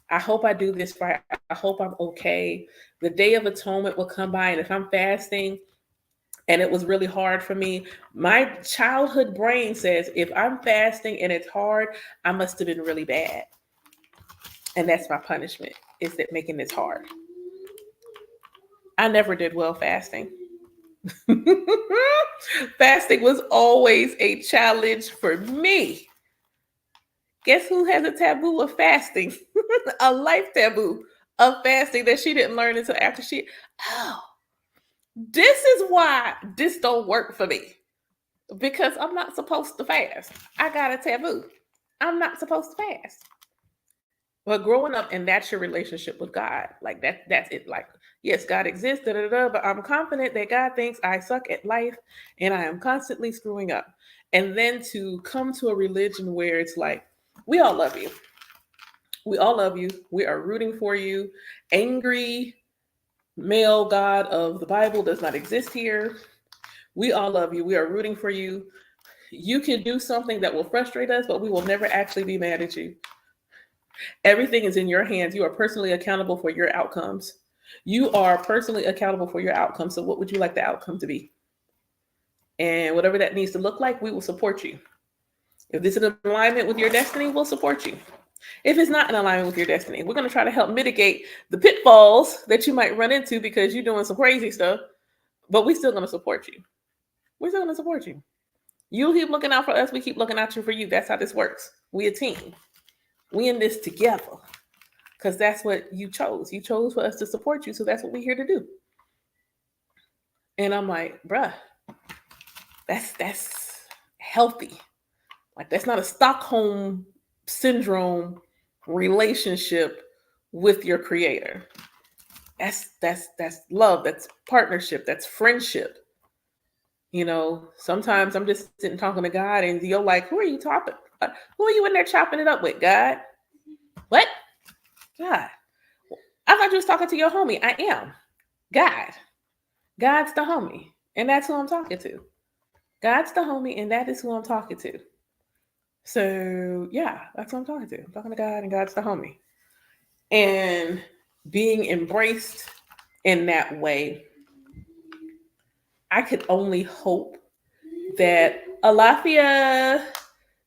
I hope I do this right. I hope I'm okay. The Day of Atonement will come by, and if I'm fasting and it was really hard for me, my childhood brain says, if I'm fasting and it's hard, I must have been really bad. And that's my punishment, is that making this hard. I never did well fasting. Fasting was always a challenge for me. Guess who has a taboo of fasting? A life taboo of fasting that she didn't learn until after oh, This is why this don't work for me. Because I'm not supposed to fast. I got a taboo. I'm not supposed to fast. But growing up, and that's your relationship with God. Like that's it. Like, yes, God exists, but I'm confident that God thinks I suck at life and I am constantly screwing up. And then to come to a religion where it's like, we all love you. We all love you. We are rooting for you. Angry male God of the Bible does not exist here. We all love you. We are rooting for you. You can do something that will frustrate us, but we will never actually be mad at you. Everything is in your hands. You are personally accountable for your outcomes. You are personally accountable for your outcomes. So, what would you like the outcome to be? And whatever that needs to look like, we will support you. If this is in alignment with your destiny, we'll support you. If it's not in alignment with your destiny, we're going to try to help mitigate the pitfalls that you might run into because you're doing some crazy stuff, but we're still going to support you. We're still going to support you. You keep looking out for us. We keep looking out for you. That's how this works. We a team. We in this together because that's what you chose. You chose for us to support you. So that's what we're here to do. And I'm like, bruh, that's healthy. Like that's not a Stockholm syndrome relationship with your creator. That's love, that's partnership, that's friendship. You know, sometimes I'm just sitting talking to God and you're like, who are you talking? Who are you in there chopping it up with, God? What? God. I thought you was talking to your homie. I am. God. God's the homie. And that's who I'm talking to. God's the homie, and that is who I'm talking to. So yeah, that's what I'm talking to. I'm talking to God, and God's the homie. And being embraced in that way, I could only hope that Alafia,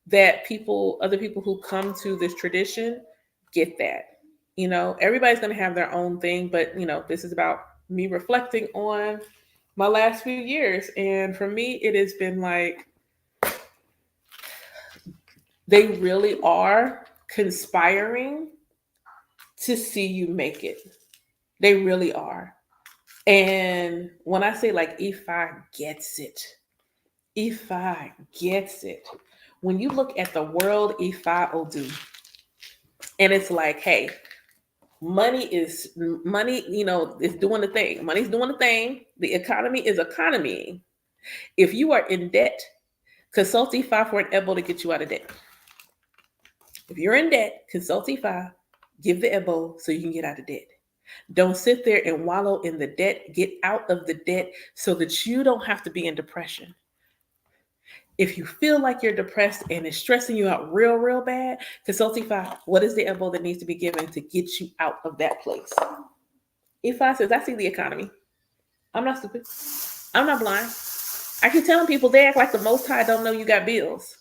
that people, other people who come to this tradition get that. You know, everybody's going to have their own thing, but, you know, this is about me reflecting on my last few years. And for me, it has been like, they really are conspiring to see you make it. They really are. And when I say like Ifa gets it, Ifa gets it. When you look at the world Ifa Odu, and it's like, hey, money, you know, is doing the thing. Money's doing the thing. The economy is economying. If you are in debt, consult Ifa for an ebo to get you out of debt. If you're in debt, consult Ifa, give the ebo so you can get out of debt. Don't sit there and wallow in the debt. Get out of the debt so that you don't have to be in depression. If you feel like you're depressed and it's stressing you out real, real bad, consult Ifa. What is the ebo that needs to be given to get you out of that place? Ifa says, I see the economy. I'm not stupid. I'm not blind. I keep telling people they act like the Most High don't know you got bills.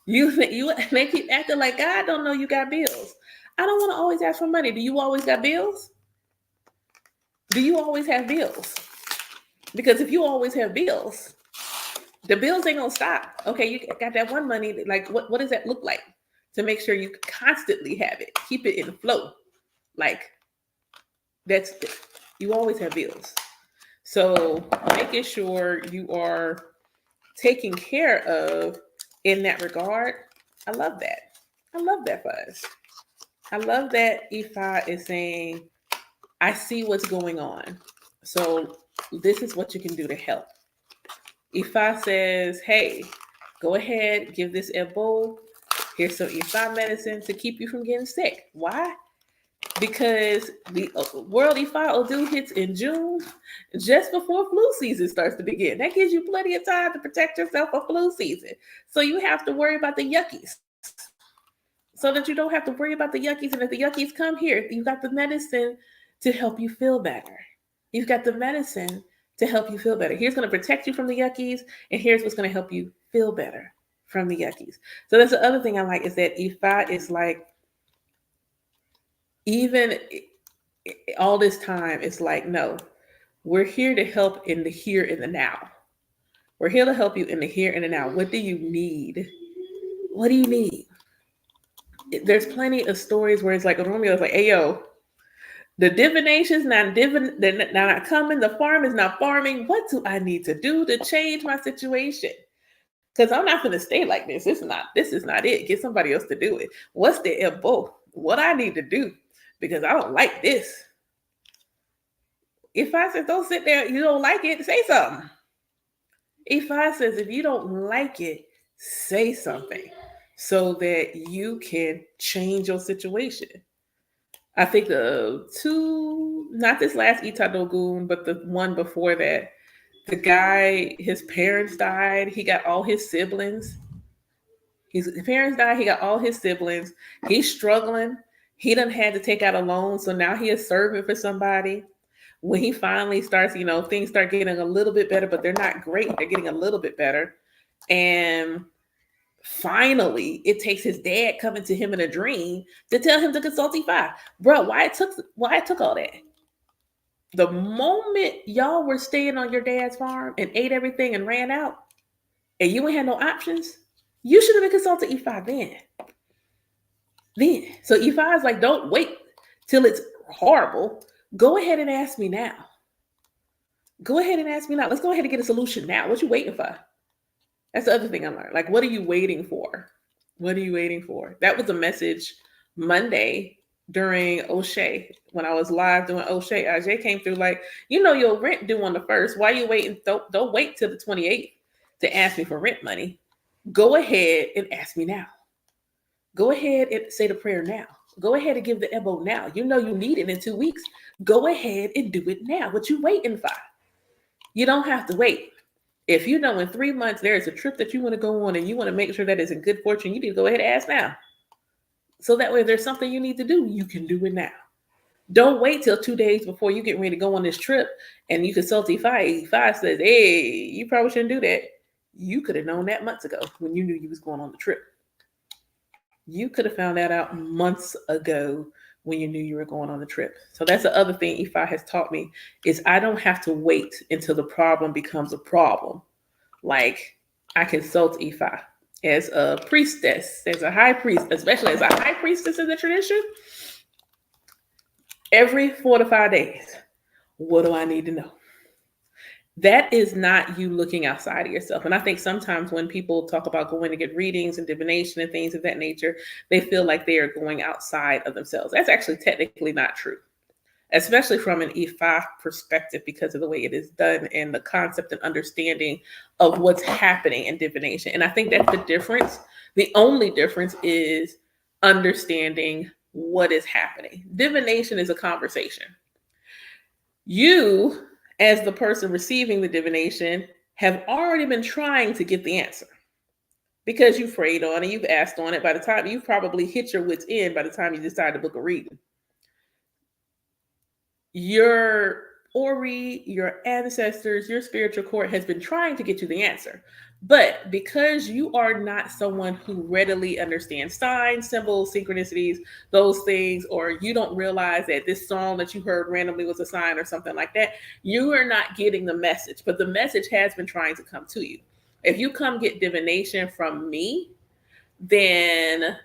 They keep acting like God don't know you got bills. I don't want to always ask for money. Do you always got bills? Do you always have bills? Because if you always have bills, the bills ain't gonna stop. Okay, you got that one money. Like, what does that look like to make sure you constantly have it, keep it in flow? Like, you always have bills. So making sure you are taken care of in that regard, I love that. I love that for us. I love that Ifa is saying, I see what's going on. So this is what you can do to help. Ifa says, hey, go ahead, give this ebo. Here's some Ifa medicine to keep you from getting sick. Why? Because the World Ifa Odu hits in June, just before flu season starts to begin. That gives you plenty of time to protect yourself for flu season. So you have to worry about the yuckies. So that you don't have to worry about the yuckies. And if the yuckies come here, you've got the medicine to help you feel better. You've got the medicine to help you feel better. Here's going to protect you from the yuckies, and here's what's going to help you feel better from the yuckies. So that's the other thing I like is that Ifa is like, even all this time, it's like, no, we're here to help in the here and the now. We're here to help you in the here and the now. What do you need? What do you need? There's plenty of stories where it's like, Romeo's like, hey, yo, The divination's they're not coming. The farm is not farming. What do I need to do to change my situation? Because I'm not going to stay like this. This is not it. Get somebody else to do it. What's the MO? What I need to do? Because I don't like this. If I said don't sit there, you don't like it, say something. If I says if you don't like it, say something so that you can change your situation. I think the two, not this last Itadogun, but the one before that, the guy, his parents died. He got all his siblings. His parents died. He got all his siblings. He's struggling. He done had to take out a loan, so now he is serving for somebody. When he finally starts, things start getting a little bit better, but they're not great. They're getting a little bit better, and finally, it takes his dad coming to him in a dream to tell him to consult E5. Bro, why it took all that? The moment y'all were staying on your dad's farm and ate everything and ran out, and you ain't had no options, you should have been consulting E5 then. So E5 is like, don't wait till it's horrible. Go ahead and ask me now. Go ahead and ask me now. Let's go ahead and get a solution now. What you waiting for? That's the other thing I learned. Like, what are you waiting for? What are you waiting for? That was a message Monday during O'Shea. When I was live doing O'Shea, Ajay came through like, your rent due on the 1st. Why are you waiting? Don't wait till the 28th to ask me for rent money. Go ahead and ask me now. Go ahead and say the prayer now. Go ahead and give the ebo now. You know you need it in 2 weeks. Go ahead and do it now. What you waiting for? You don't have to wait. If you know in 3 months there is a trip that you want to go on and you want to make sure that is in good fortune, you need to go ahead and ask now. So that way if there's something you need to do, you can do it now. Don't wait till 2 days before you get ready to go on this trip and you consult E5. E5 says, hey, you probably shouldn't do that. You could have known that months ago when you knew you was going on the trip. You could have found that out months ago when you knew you were going on the trip. So that's the other thing E5 has taught me is I don't have to wait until the problem becomes a problem. Like I consult E5 as a priestess, as a high priest, especially as a high priestess in the tradition. Every 4 to 5 days, what do I need to know? That is not you looking outside of yourself. And I think sometimes when people talk about going to get readings and divination and things of that nature, they feel like they are going outside of themselves. That's actually technically not true, especially from an E5 perspective because of the way it is done and the concept and understanding of what's happening in divination. And I think that's the difference. The only difference is understanding what is happening. Divination is a conversation. You, as the person receiving the divination, have already been trying to get the answer because you've prayed on it, you've asked on it. By the time you've probably hit your wits end by the time you decide to book a reading. Your Ori, your ancestors, your spiritual court has been trying to get you the answer. But because you are not someone who readily understands signs, symbols, synchronicities, those things, or you don't realize that this song that you heard randomly was a sign or something like that, you are not getting the message. But the message has been trying to come to you. If you come get divination from me, then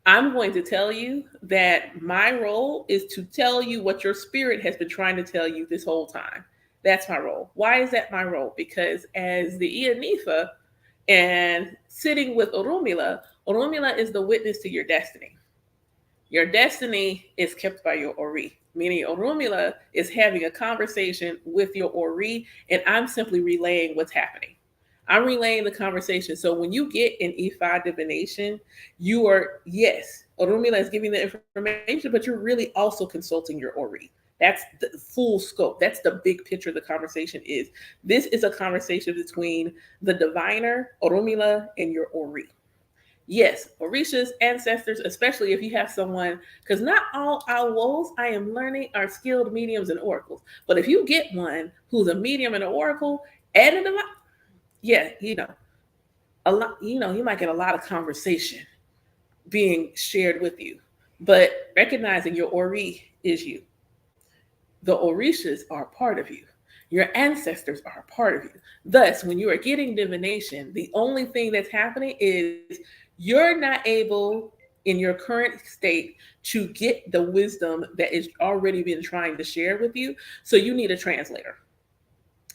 I'm going to tell you that my role is to tell you what your spirit has been trying to tell you this whole time. That's my role. Why is that my role? Because as the Ianifa and sitting with Oromila, Oromila is the witness to your destiny. Your destiny is kept by your Ori, meaning Oromila is having a conversation with your Ori, and I'm simply relaying what's happening. I'm relaying the conversation. So when you get an E5 divination, you are, yes, Oromila is giving the information, but you're really also consulting your Ori. That's the full scope. That's the big picture of the conversation is. This is a conversation between the diviner, Oromila, and your Ori. Yes, Orishas, ancestors, especially if you have someone, because not all owls I am learning are skilled mediums and oracles. But if you get one who's a medium and an oracle and a divine, yeah, a lot, you might get a lot of conversation being shared with you. But recognizing your Ori is you. The Orishas are a part of you. Your ancestors are a part of you. Thus, when you are getting divination, the only thing that's happening is you're not able in your current state to get the wisdom that is already been trying to share with you. So you need a translator.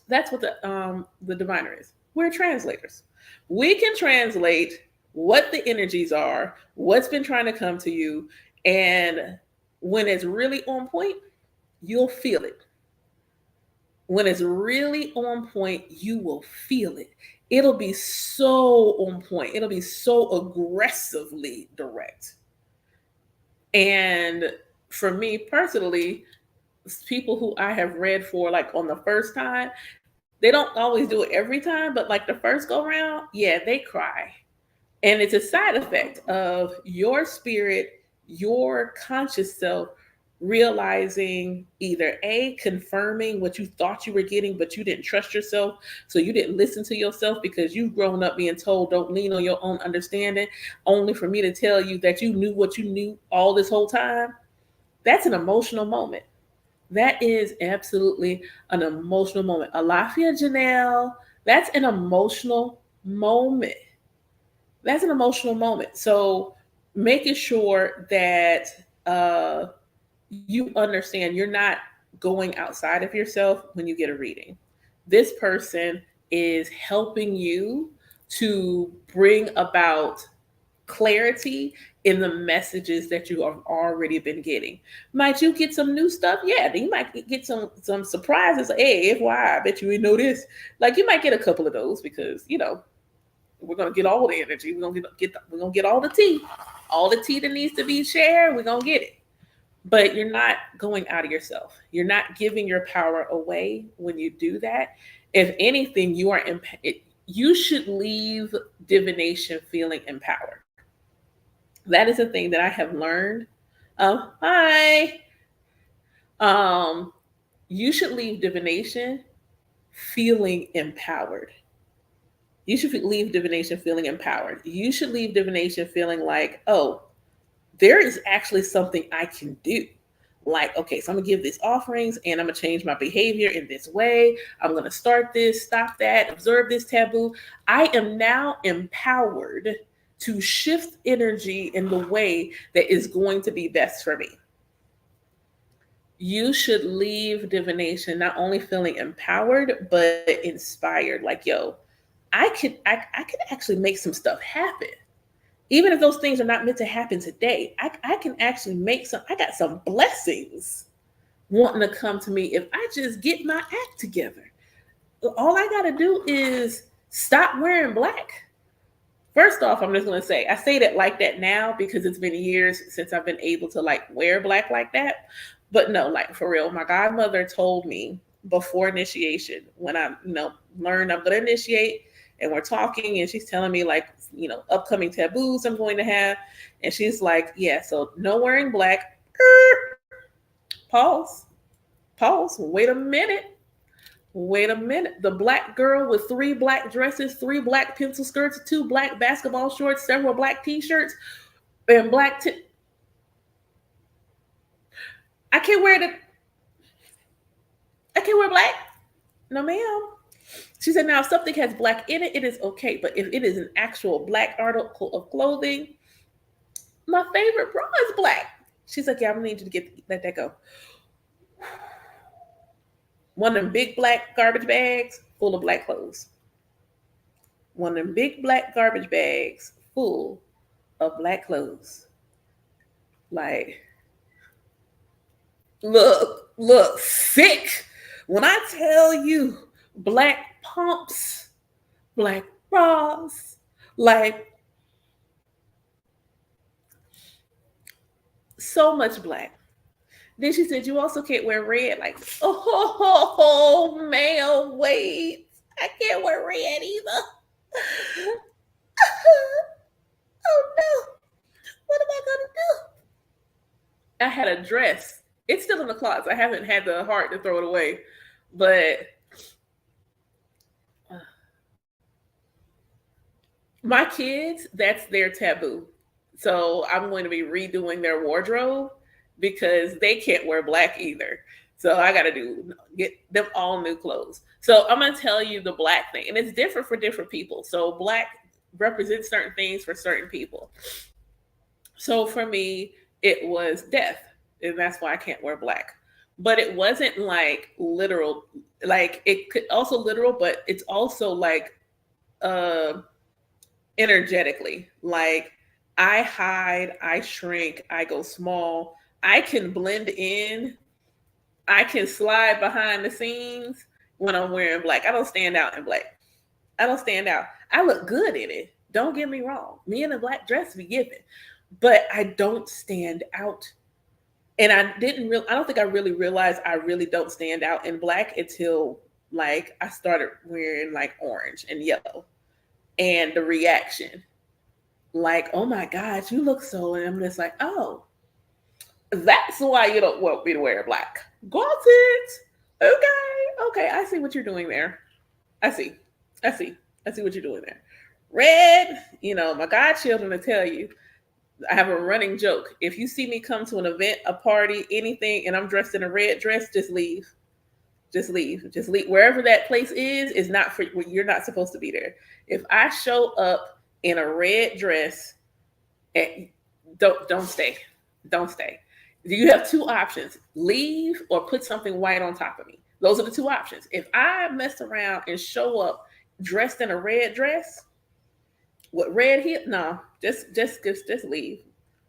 That's what the diviner is. We're translators. We can translate what the energies are, what's been trying to come to you, and when it's really on point, you'll feel it. When it's really on point, you will feel it. It'll be so on point. It'll be so aggressively direct. And for me personally, people who I have read for like on the first time, they don't always do it every time, but like the first go round, yeah, they cry. And it's a side effect of your spirit, your conscious self realizing either A, confirming what you thought you were getting, but you didn't trust yourself. So you didn't listen to yourself because you've grown up being told don't lean on your own understanding, only for me to tell you that you knew what you knew all this whole time. That's an emotional moment. That is absolutely an emotional moment. Alafia Janelle, that's an emotional moment. That's an emotional moment. So making sure that you understand you're not going outside of yourself when you get a reading. This person is helping you to bring about clarity in the messages that you have already been getting. Might you get some new stuff? Yeah, you might get some surprises. Hey, FYI, I bet you didn't know this. Like you might get a couple of those because we're gonna get all the energy. We're gonna get all the tea that needs to be shared. We're gonna get it. But you're not going out of yourself. You're not giving your power away when you do that. If anything, you should leave divination feeling empowered. That is a thing that I have learned. Hi. Um, you should leave divination feeling empowered. You should leave divination feeling empowered. You should leave divination feeling like, oh, there is actually something I can do. Like, okay, so I'm gonna give these offerings and I'm gonna change my behavior in this way. I'm gonna start this, stop that, observe this taboo. I am now empowered to shift energy in the way that is going to be best for me. You should leave divination not only feeling empowered, but inspired. Like, yo, I could actually make some stuff happen even if those things are not meant to happen today. I can actually make some, I got some blessings wanting to come to me if I just get my act together. All I got to do is stop wearing black. First off, I'm just going to say, I say that like that now because it's been years since I've been able to like wear black like that. But no, like for real, my godmother told me before initiation when I, learned I'm going to initiate and we're talking and she's telling me like, upcoming taboos I'm going to have. And she's like, yeah, so no wearing black. Pause. Pause. Wait a minute. Wait a minute. The black girl with 3 black dresses, 3 black pencil skirts, 2 black basketball shorts, several black t-shirts, and I can't wear black. No, ma'am. She said, now if something has black in it, it is okay. But if it is an actual black article of clothing, my favorite bra is black. She's like, yeah, I'm gonna need you to let that go. One of them big black garbage bags full of black clothes. One of them big black garbage bags full of black clothes. Like, look, sick. When I tell you black pumps, black bras, like so much black. Then she said, you also can't wear red. Like, oh, ma'am, wait. I can't wear red either. Oh, no. What am I going to do? I had a dress. It's still in the closet. I haven't had the heart to throw it away. But my kids, that's their taboo. So I'm going to be redoing their wardrobe because they can't wear black either. So I got to get them all new clothes. So I'm going to tell you the black thing. And it's different for different people. So black represents certain things for certain people. So for me, it was death, and that's why I can't wear black. But it wasn't like literal, like it could also literal, but it's also like uh energetically. Like I hide, I shrink, I go small. I can blend in, I can slide behind the scenes when I'm wearing black. I don't stand out in black. I don't stand out. I look good in it. Don't get me wrong. Me in a black dress be giving, but I don't stand out. And I don't think I really realized I really don't stand out in black until like I started wearing like orange and yellow, and the reaction, like, oh my God, you look so, and I'm just like, oh, that's why you don't want me to wear black. Got it. Okay. Okay. I see what you're doing there. I see. I see. I see what you're doing there. Red, my godchildren will tell you, I have a running joke. If you see me come to an event, a party, anything, and I'm dressed in a red dress, just leave. Just leave. Just leave. Wherever that place is not for you. You're not supposed to be there. If I show up in a red dress, and don't stay. Don't stay. You have two options: leave or put something white on top of me. Those are the two options. If I mess around and show up dressed in a red dress with red hip, no, just leave,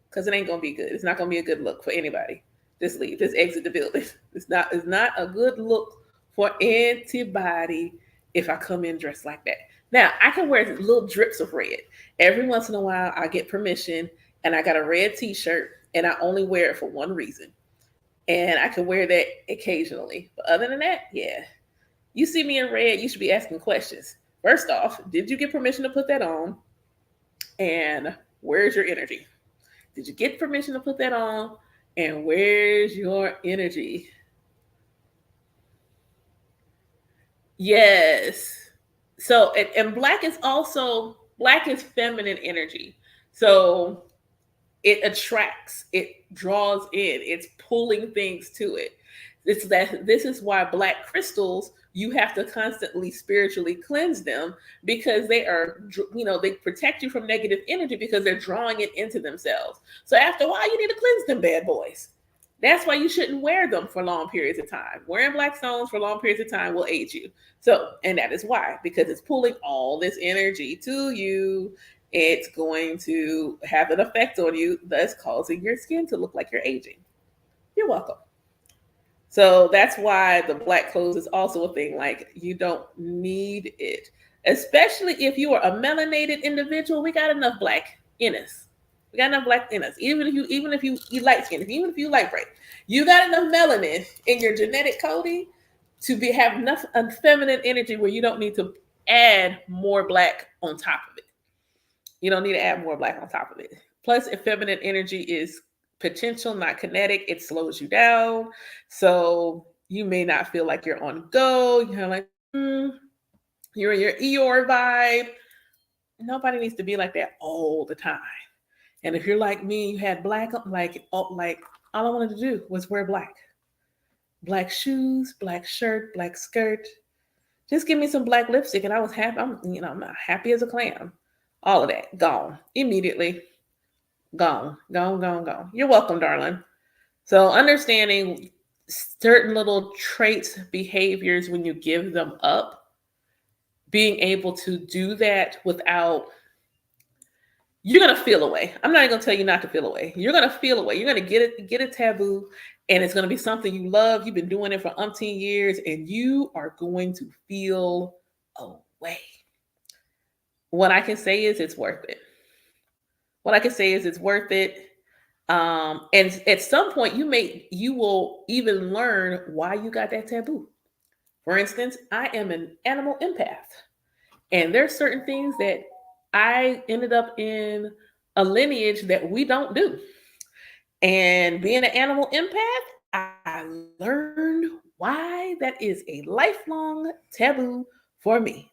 because it ain't gonna be good. It's not gonna be a good look for anybody. Just leave. Just exit the building. It's not a good look for anybody if I come in dressed like that. Now I can wear little drips of red. Every once in a while I get permission and I got a red t-shirt and I only wear it for one reason. And I can wear that occasionally. But other than that, yeah. You see me in red, you should be asking questions. First off, did you get permission to put that on? And where's your energy? Did you get permission to put that on? And where's your energy? Yes. So, and black is feminine energy. So it attracts, it draws in, it's pulling things to it. This is why black crystals, you have to constantly spiritually cleanse them, because they protect you from negative energy because they're drawing it into themselves. So after a while, you need to cleanse them bad boys. That's why you shouldn't wear them for long periods of time. Wearing black stones for long periods of time will age you. So, and that is why, because it's pulling all this energy to you. It's going to have an effect on you, thus causing your skin to look like you're aging. You're welcome. So that's why the black clothes is also a thing. Like, you don't need it, especially if you are a melanated individual. We got enough black in us. We got enough black in us. Even if you light skin, even if you light bright, you got enough melanin in your genetic coding to have enough feminine energy where you don't need to add more black on top of it. You don't need to add more black on top of it. Plus, if feminine energy is potential, not kinetic, it slows you down. So you may not feel like you're on go. You're like, you're in your Eeyore vibe. Nobody needs to be like that all the time. And if you're like me, you had black, like all I wanted to do was wear black. Black shoes, black shirt, black skirt. Just give me some black lipstick and I was happy. I'm happy as a clam. All of that gone immediately. Gone, gone, gone, gone. You're welcome, darling. So understanding certain little traits, behaviors, when you give them up, being able to do that without, you're gonna feel away. I'm not even gonna tell you not to feel away. You're gonna feel away. You're gonna get a taboo, and it's gonna be something you love. You've been doing it for umpteen years, and you are going to feel away. What I can say is it's worth it. What I can say is it's worth it. And at some point, you will even learn why you got that taboo. For instance, I am an animal empath, and there's certain things that I ended up in a lineage that we don't do. And being an animal empath, I learned why that is a lifelong taboo for me.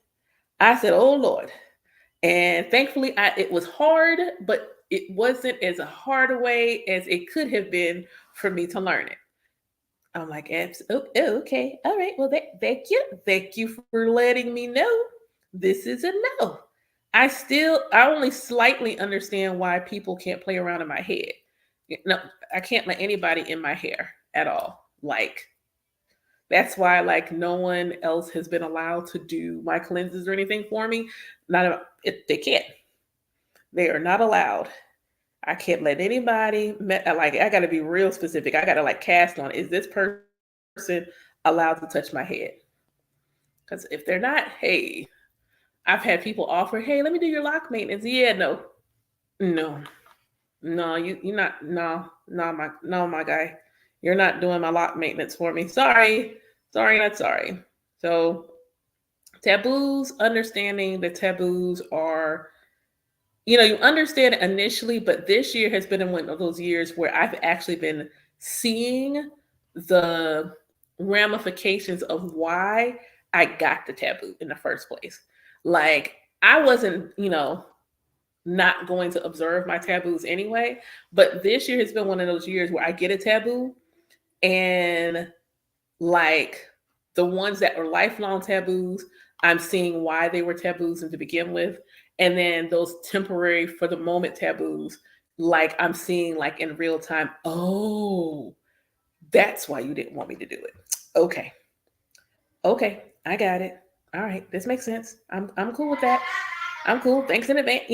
I said, "Oh Lord." And thankfully, it was hard, but it wasn't as hard a way as it could have been for me to learn it. I'm like, okay, all right. Well, thank you for letting me know this is a no. I only slightly understand why people can't play around in my head. No, I can't let anybody in my hair at all. Like, that's why, like, no one else has been allowed to do my cleanses or anything for me. They can't. They are not allowed. I can't let anybody. Like, I got to be real specific. I got to like cast on, is this person allowed to touch my head? Because if they're not, hey, I've had people offer, hey, let me do your lock maintenance. Yeah, no, no, you're not. No, my guy, you're not doing my lock maintenance for me. Sorry, not sorry. So taboos, understanding the taboos are, you understand it initially, but this year has been one of those years where I've actually been seeing the ramifications of why I got the taboo in the first place. Like, I wasn't, not going to observe my taboos anyway, but this year has been one of those years where I get a taboo, and like the ones that are lifelong taboos, I'm seeing why they were taboos and to begin with. And then those temporary for the moment taboos, like I'm seeing like in real time, oh, that's why you didn't want me to do it. Okay. Okay. I got it. All right. This makes sense. I'm cool with that. I'm cool. Thanks in advance.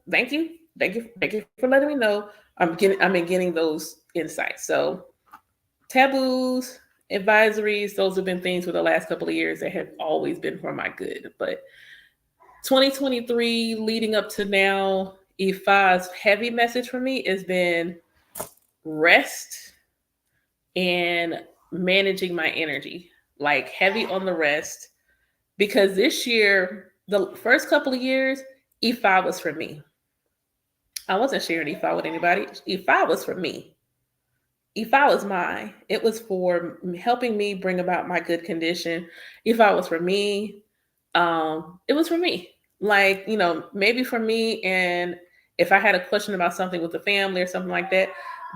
Thank you. Thank you for letting me know. I'm getting those insights. So taboos, advisories, those have been things for the last couple of years that have always been for my good. But 2023 leading up to now, Ifa's heavy message for me has been rest and managing my energy, like heavy on the rest. Because this year, the first couple of years, E5 was for me. I wasn't sharing E5 with anybody. E5 was for me. If I was mine, it was for helping me bring about my good condition. If I was for me, it was for me. Like, maybe for me, and if I had a question about something with the family or something like that,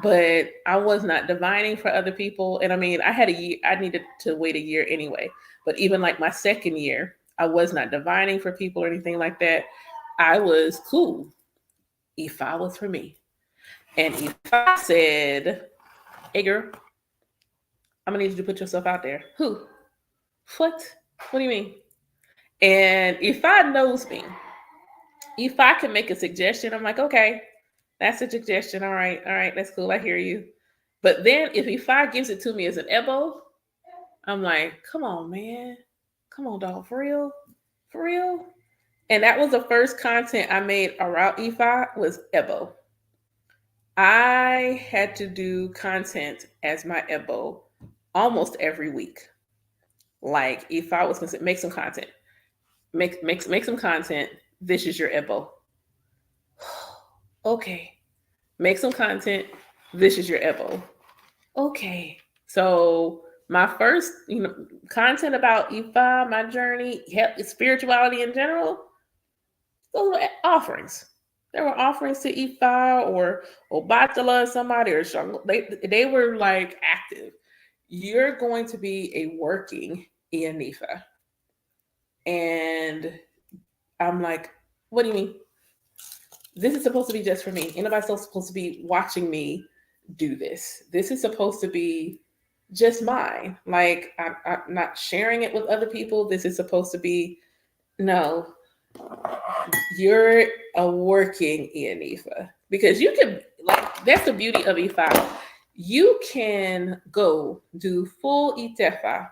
but I was not divining for other people. And I mean, I had a year, I needed to wait a year anyway. But even like my second year, I was not divining for people or anything like that. I was cool. If I was for me. And if I said, hey girl, I'm gonna need you to put yourself out there. Who? What? What do you mean? And if I knows me, if I can make a suggestion, I'm like, okay, that's a suggestion. All right, that's cool. I hear you. But then if I gives it to me as an ebo, I'm like, come on, man. Come on, dog. For real? For real? And that was the first content I made around Ifa was ebo. I had to do content as my ebo almost every week. Like if I was going to make some content, make some content. This is your ebo. Okay. Make some content. This is your ebo. Okay. So my first, content about Ifa, my journey, spirituality in general, those were offerings. There were offerings to Ifa or Obatala, somebody or Shango. They were like active. You're going to be a working Ianifa. And I'm like, what do you mean? This is supposed to be just for me. Ain't nobody else supposed to be watching me do this. This is supposed to be just mine. Like, I'm not sharing it with other people. This is supposed to be, no, you're a working Ianifa. Because you can, like, that's the beauty of Ifa. You can go do full Itefa,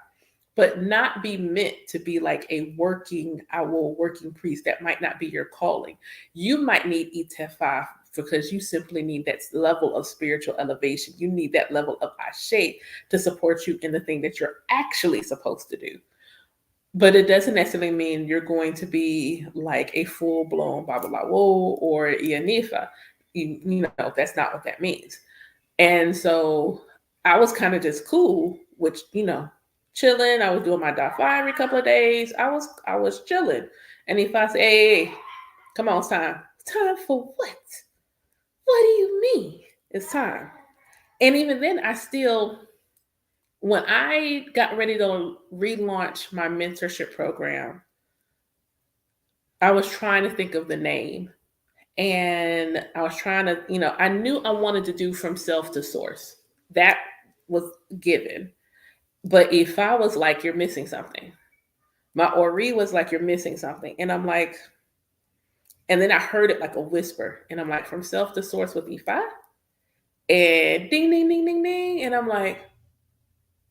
but not be meant to be like a working owl, working priest. That might not be your calling. You might need Itefa because you simply need that level of spiritual elevation. You need that level of ashe to support you in the thing that you're actually supposed to do. But it doesn't necessarily mean you're going to be like a full blown Babalawo or Ianifa. You know, that's not what that means. And so I was kind of just cool, which, chilling. I was doing my Dafa every couple of days. I was chilling. And if I say, hey, come on, it's time. Time for what? What do you mean? It's time. And even then, when I got ready to relaunch my mentorship program, I was trying to think of the name, and I was trying to, I knew I wanted to do from self to source. That was given. But if I was like, you're missing something, my Ori was like, you're missing something. And I'm like, and then I heard it like a whisper. And I'm like, from self to source with Ifa? And ding, ding, ding, ding, ding. And I'm like,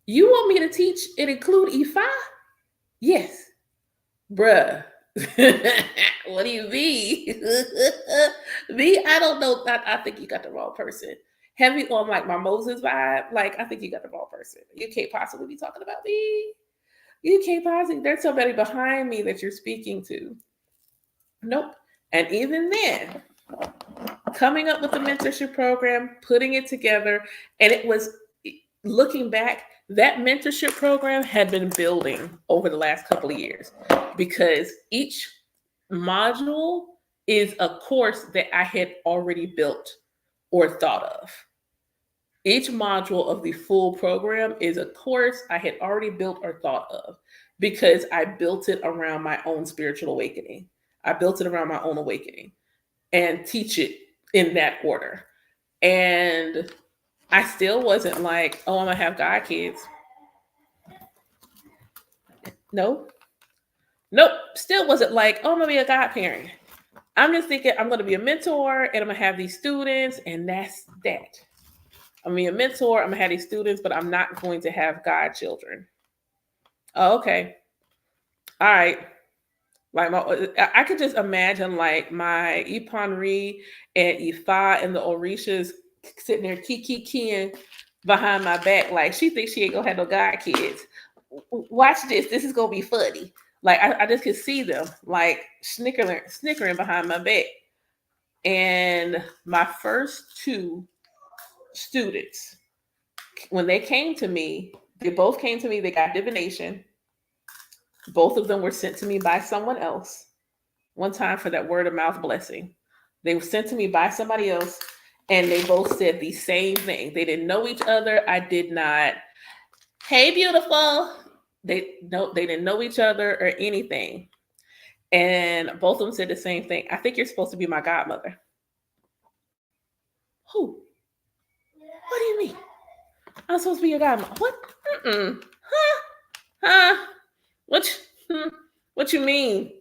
you want me to teach and include Ifa? Yes. Bruh. What do you mean? Me, I don't know. I think you got the wrong person. Heavy on like my Moses vibe. Like, I think you got the wrong person. You can't possibly be talking about me. You can't possibly. There's somebody behind me that you're speaking to. Nope. And even then, coming up with the mentorship program, putting it together, and it was, looking back, that mentorship program had been building over the last couple of years, because each module is a course that I had already built or thought of. Each module of the full program is a course I had already built or thought of, because I built it around my own spiritual awakening. I built it around my own awakening and teach it in that order. And I still wasn't like, oh, I'm gonna have God kids. No, nope. Still wasn't like, oh, I'm gonna be a godparent. I'm just thinking I'm gonna be a mentor and I'm gonna have these students, and that's that. I'm gonna be a mentor, I'm gonna have these students, but I'm not going to have godchildren. Oh, okay. All right. Like I could just imagine like my Ipanri and Ifa and the Orishas sitting there kikiing behind my back, like she thinks she ain't gonna have no god kids. Watch this. This is gonna be funny. Like I just could see them like snickering behind my back. And my first two students, when they came to me, they both came to me. They got divination. Both of them were sent to me by someone else. One time for that word of mouth blessing. They were sent to me by somebody else, and they both said the same thing. They didn't know each other. I did not. Hey, beautiful. They didn't know each other or anything. And both of them said the same thing. I think you're supposed to be my godmother. Who? What do you mean? I'm supposed to be your godmother. What? Mm-mm. Huh? Huh? What? What you mean?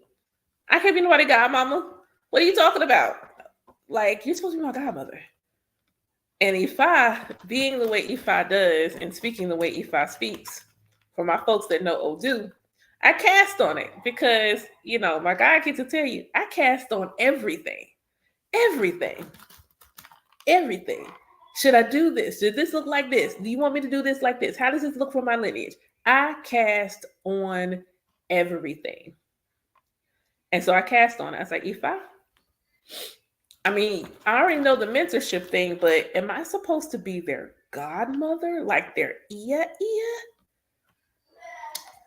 I can't be nobody godmama. What are you talking about? Like, you're supposed to be my godmother. And Ifa, being the way Ifa does and speaking the way Ifa speaks, for my folks that know Odu, I cast on it because, my God gets to tell you, I cast on everything. Everything. Everything. Should I do this? Should this look like this? Do you want me to do this like this? How does this look for my lineage? I cast on everything. And so I cast on it. I was like, Ifa, I mean, I already know the mentorship thing, but am I supposed to be their godmother? Like their Ia?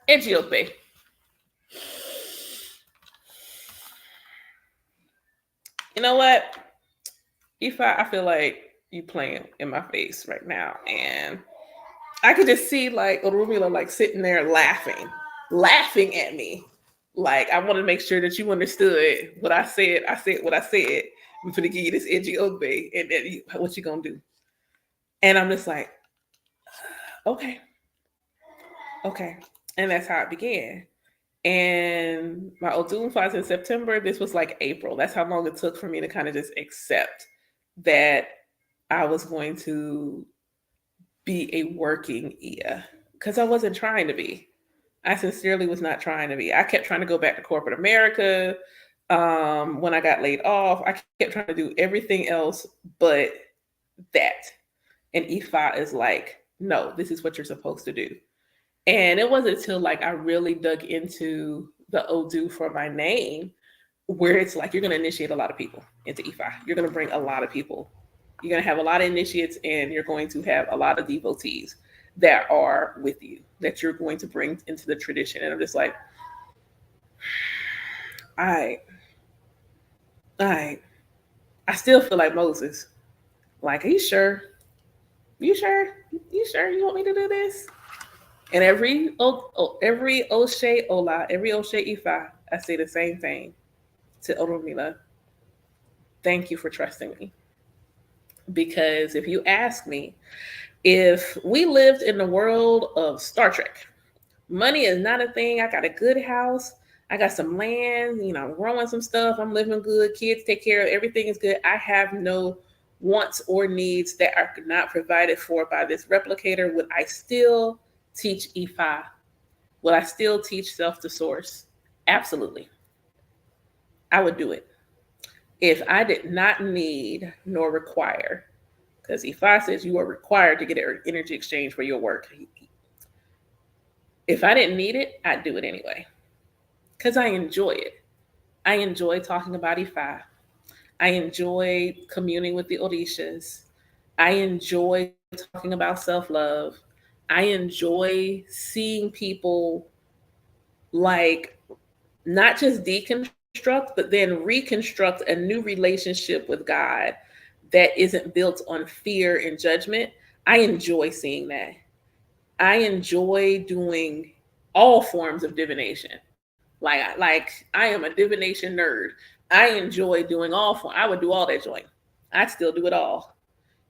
Ethiopia. You know what? I feel like you playing in my face right now. And I could just see like Orumila like sitting there laughing at me. Like I want to make sure that you understood what I said. I said what I said. I'm going to give you this edgy Ogbe, and then what you gonna do? And I'm just like, okay. And that's how it began. And my Odunfa in September. This was like April. That's how long it took for me to kind of just accept that I was going to be a working Ia, because I wasn't trying to be. I sincerely was not trying to be. I kept trying to go back to corporate America. When I got laid off, I kept trying to do everything else but that. And Ifa is like, no, this is what you're supposed to do. And it wasn't until like I really dug into the Odu for my name, where it's like you're going to initiate a lot of people into Ifa. You're going to bring a lot of people. You're going to have a lot of initiates, and you're going to have a lot of devotees that are with you, that you're going to bring into the tradition. And I'm just like, all right. I still feel like Moses. Like, are you sure? You sure? You sure you want me to do this? And every Oshe Ola, every Oshe Ifa, I say the same thing. to Odunfa, thank you for trusting me. Because if you ask me, if we lived in the world of Star Trek, money is not a thing. I got a good house. I got some land, I'm growing some stuff. I'm living good. Kids take care of everything is good. I have no wants or needs that are not provided for by this replicator. Would I still teach EFI? Would I still teach self to source? Absolutely. I would do it if I did not need nor require. Because EFI says you are required to get an energy exchange for your work. If I didn't need it, I'd do it anyway. Because I enjoy it. I enjoy talking about EFI. I enjoy communing with the Orishas. I enjoy talking about self-love. I enjoy seeing people like not just deconstruct, but then reconstruct a new relationship with God that isn't built on fear and judgment. I enjoy seeing that. I enjoy doing all forms of divination. Like I am a divination nerd. I enjoy doing all forms. I would do all that joint. I'd still do it all.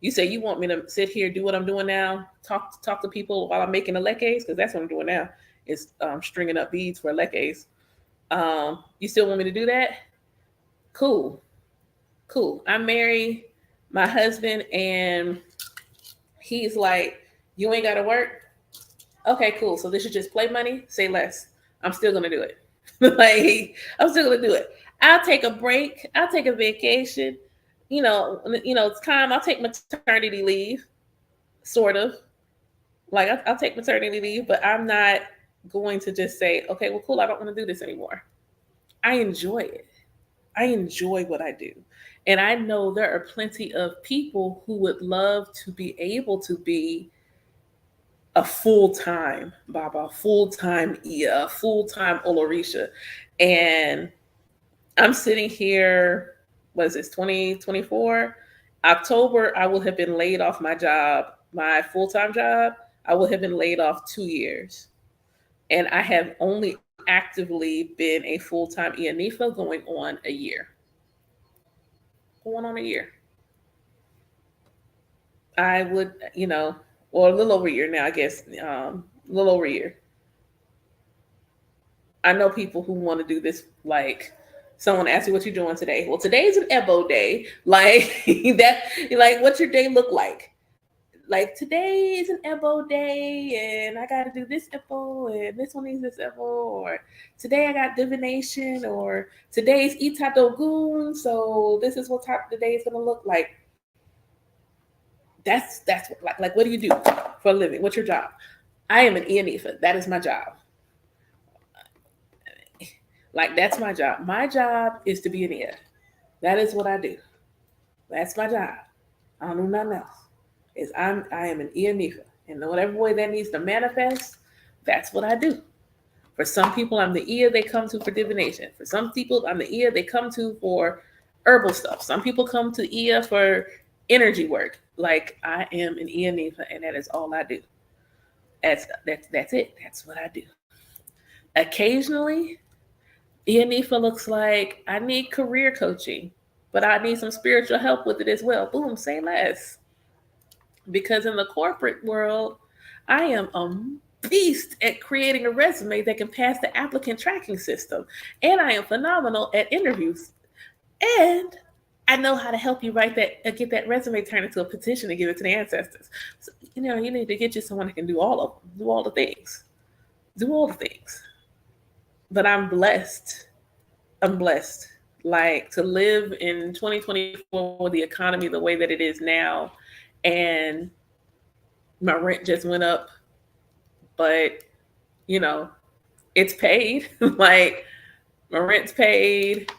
You say you want me to sit here do what I'm doing now, talk to people while I'm making leques, because that's what I'm doing now. Is stringing up beads for leques. You still want me to do that? Cool, cool. I'm married, my husband, and he's like, you ain't got to work. Okay, cool. So this is just play money. Say less. I'm still gonna do it. Like I'm still gonna do it. I'll take a break. I'll take a vacation. It's time. I'll take maternity leave, sort of. Like I'll take maternity leave, but I'm not going to just say, okay, well, cool. I don't want to do this anymore. I enjoy it. I enjoy what I do. And I know there are plenty of people who would love to be able to be a full-time Baba, full-time Ia, full-time Olorisha. And I'm sitting here, what is this, 2024? October, I will have been laid off my job, my full-time job. I will have been laid off 2 years. And I have only actively been a full-time Ianifa going on a year. Going on a year. I would, or a little over a year now, I guess, a little over a year. I know people who want to do this, like someone asks you what you're doing today. Well, today's an Ebo day. Like that, like what's your day look like? Like today is an Ebo day and I gotta do this Ebo and this one needs this Ebo, or today I got divination, or today's Itadogun, so this is what the day is gonna look like. That's what, like what do you do for a living? What's your job? I am an Ianifa. That is my job. Like that's my job. My job is to be an Ia. That is what I do. That's my job. I don't do nothing else. I am an Ianifa. And whatever way that needs to manifest, that's what I do. For some people, I'm the Ia they come to for divination. For some people, I'm the Ia they come to for herbal stuff. Some people come to Ia for energy work. Like I am an Ianifa, and that is all I do. That's it. That's what I do. Occasionally, Ianifa looks like I need career coaching, but I need some spiritual help with it as well. Boom, say less. Because in the corporate world, I am a beast at creating a resume that can pass the applicant tracking system. And I am phenomenal at interviews. And I know how to help you write that, get that resume turned into a petition and give it to the ancestors. So, you need to get you someone that can do all of them, do all the things. Do all the things. But I'm blessed. I'm blessed. Like to live in 2024 with the economy the way that it is now, and my rent just went up, but it's paid. Like my rent's paid.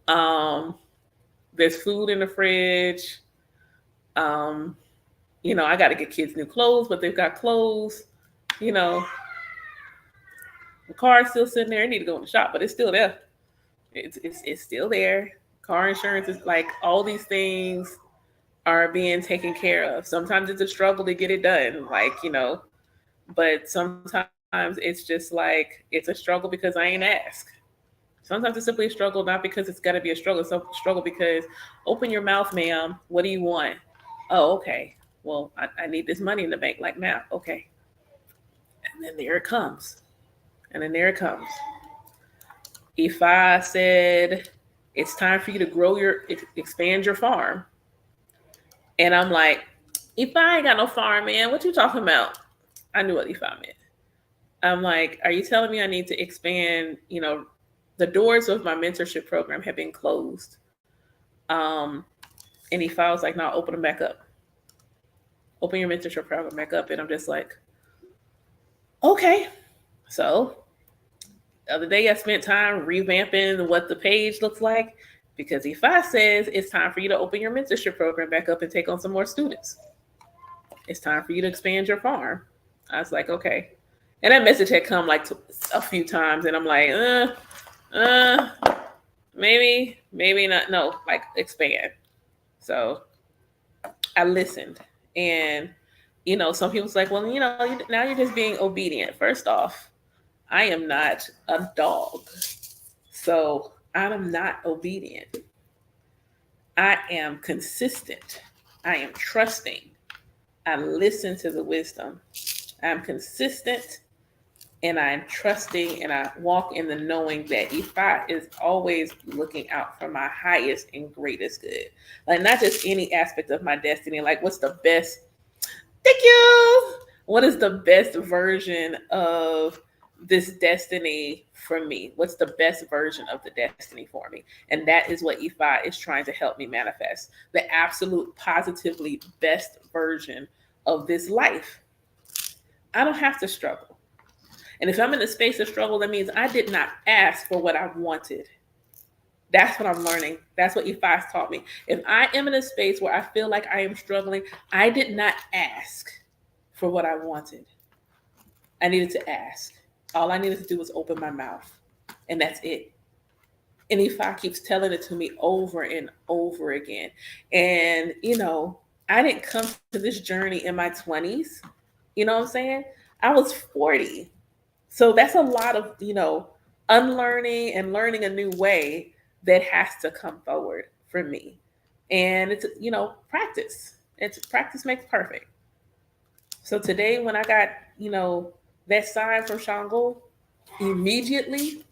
There's food in the fridge. I got to get kids new clothes, but they've got clothes. The car's still sitting there. I need to go in the shop, but it's still there. It's still there. Car insurance is like all these things are being taken care of. Sometimes it's a struggle to get it done, but sometimes it's just like it's a struggle because I ain't asked. Sometimes it's simply a struggle, not because it's got to be a struggle. It's a struggle because open your mouth, ma'am. What do you want? Oh, okay. Well, I need this money in the bank, like ma'am. Okay. And then there it comes. And then there it comes. If I said it's time for you to expand your farm, and I'm like, if I ain't got no farm, man, what you talking about? I knew what if I meant. I'm like, are you telling me I need to expand? The doors of my mentorship program have been closed. And if I was like, no, open them back up. Open your mentorship program back up. And I'm just like, okay. So the other day I spent time revamping what the page looks like, because if I says it's time for you to open your mentorship program back up and take on some more students, it's time for you to expand your farm. I was like, okay. And that message had come like a few times, and I'm like, maybe not. No, like expand. So I listened, and some people's like, well, now you're just being obedient. First off, I am not a dog, so I'm not obedient. I am consistent. I am trusting. I listen to the wisdom. I'm consistent, and I'm trusting, and I walk in the knowing that Ifa is always looking out for my highest and greatest good. Like, not just any aspect of my destiny. Like, what's the best? Thank you. What is the best version of this destiny for me? What's the best version of the destiny for me? And that is what Ifa is trying to help me manifest. The absolute positively best version of this life. I don't have to struggle. And if I'm in a space of struggle, that means I did not ask for what I wanted. That's what I'm learning. That's what Ifa taught me. If I am in a space where I feel like I am struggling, I did not ask for what I wanted. I needed to ask. All I needed to do was open my mouth. And that's it. And Ifa keeps telling it to me over and over again. And, I didn't come to this journey in my 20s. You know what I'm saying? I was 40. So that's a lot of, unlearning and learning a new way that has to come forward for me. And it's, practice. It's practice makes perfect. So today when I got, that sign from Shango, immediately,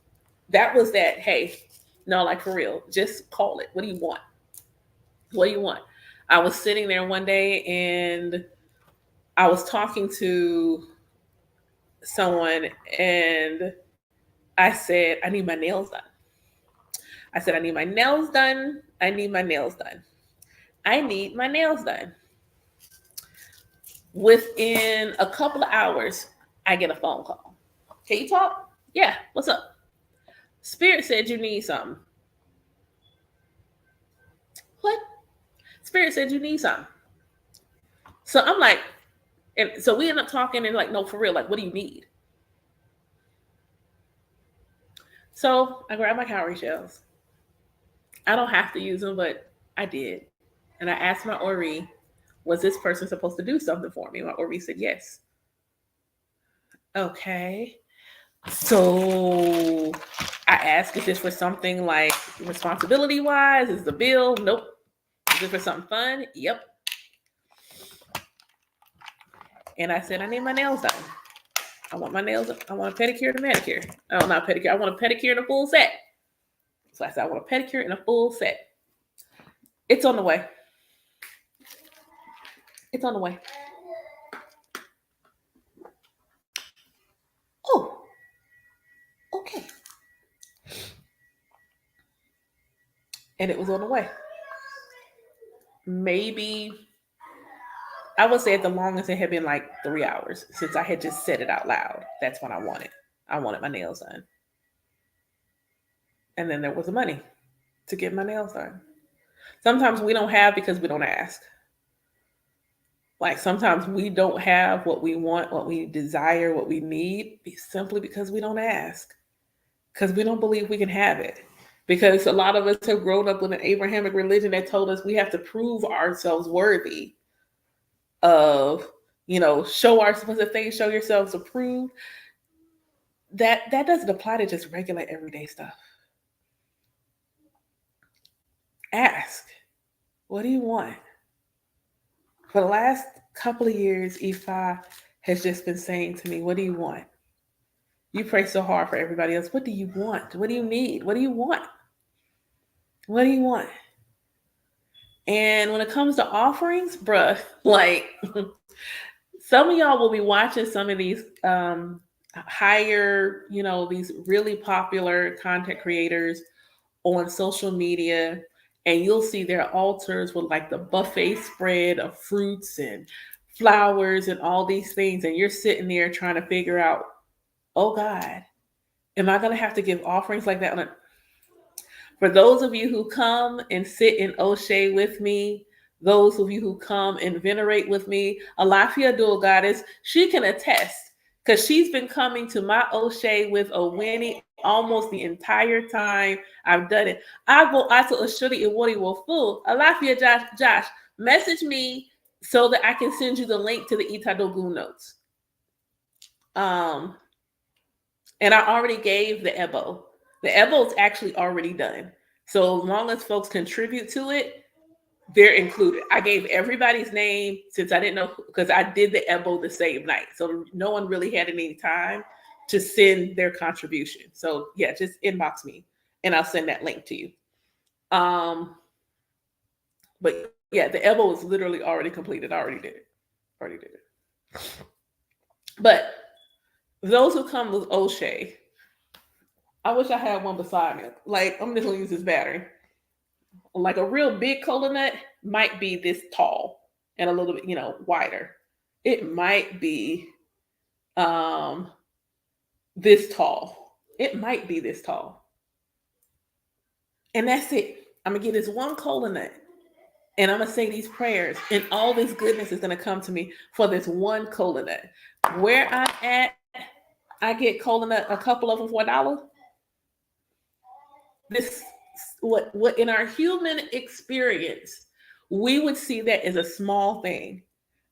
that was that, hey, no, like for real, just call it. What do you want? What do you want? I was sitting there one day and I was talking to someone, and I said, I need my nails done. I said, I need my nails done. I need my nails done. I need my nails done. Within a couple of hours, I get a phone call. Can you talk? Yeah, what's up? Spirit said you need something. What? Spirit said you need something. So I'm like, and so we end up talking, and like, no, for real, like, what do you need? So I grabbed my cowrie shells. I don't have to use them, but I did. And I asked my Ori, was this person supposed to do something for me? My Ori said yes. Okay. So I asked, is this for something like responsibility wise? Is the bill? Nope. Is it for something fun? Yep. And I said, I need my nails done. I want my nails. I want a pedicure and a manicure. Oh, not pedicure. I want a pedicure and a full set. So I said, I want a pedicure and a full set. It's on the way. It's on the way. Oh, okay. And it was on the way. Maybe, I would say at the longest it had been like 3 hours since I had just said it out loud. That's what I wanted. I wanted my nails done. And then there was the money to get my nails done. Sometimes we don't have because we don't ask. Like sometimes we don't have what we want, what we desire, what we need, simply because we don't ask. Because we don't believe we can have it. Because a lot of us have grown up with an Abrahamic religion that told us we have to prove ourselves worthy of, show ourselves the things, show yourselves approved. That doesn't apply to just regular everyday stuff. Ask, what do you want? For the last couple of years, Ifa has just been saying to me, what do you want? You pray so hard for everybody else. What do you want? What do you need? What do you want? What do you want? And when it comes to offerings, bruh, like some of y'all will be watching some of these higher, these really popular content creators on social media, and you'll see their altars with like the buffet spread of fruits and flowers and all these things. And you're sitting there trying to figure out, oh God, am I going to have to give offerings like that? For those of you who come and sit in O'Shea with me, those of you who come and venerate with me, Alafia Dual Goddess, she can attest because she's been coming to my O'Shea with a Winnie almost the entire time I've done it. I go out to Ashuri Iwori Wofu. Alafia Josh, message me so that I can send you the link to the Itadogu notes. And I already gave the Ebo. The Ebo is actually already done. So as long as folks contribute to it, they're included. I gave everybody's name since I didn't know, because I did the Ebo the same night. So no one really had any time to send their contribution. So yeah, just inbox me and I'll send that link to you. But yeah, the Ebo is literally already completed. I already did it. But those who come with O'Shea, I wish I had one beside me. Like, I'm just gonna use this battery. Like a real big cola nut might be this tall and a little bit, wider. It might be this tall. It might be this tall. And that's it. I'm gonna get this one cola nut and I'm gonna say these prayers, and all this goodness is gonna come to me for this one cola nut. Where I'm at, I get cola nut, a couple of them for $1. This what in our human experience, we would see that as a small thing.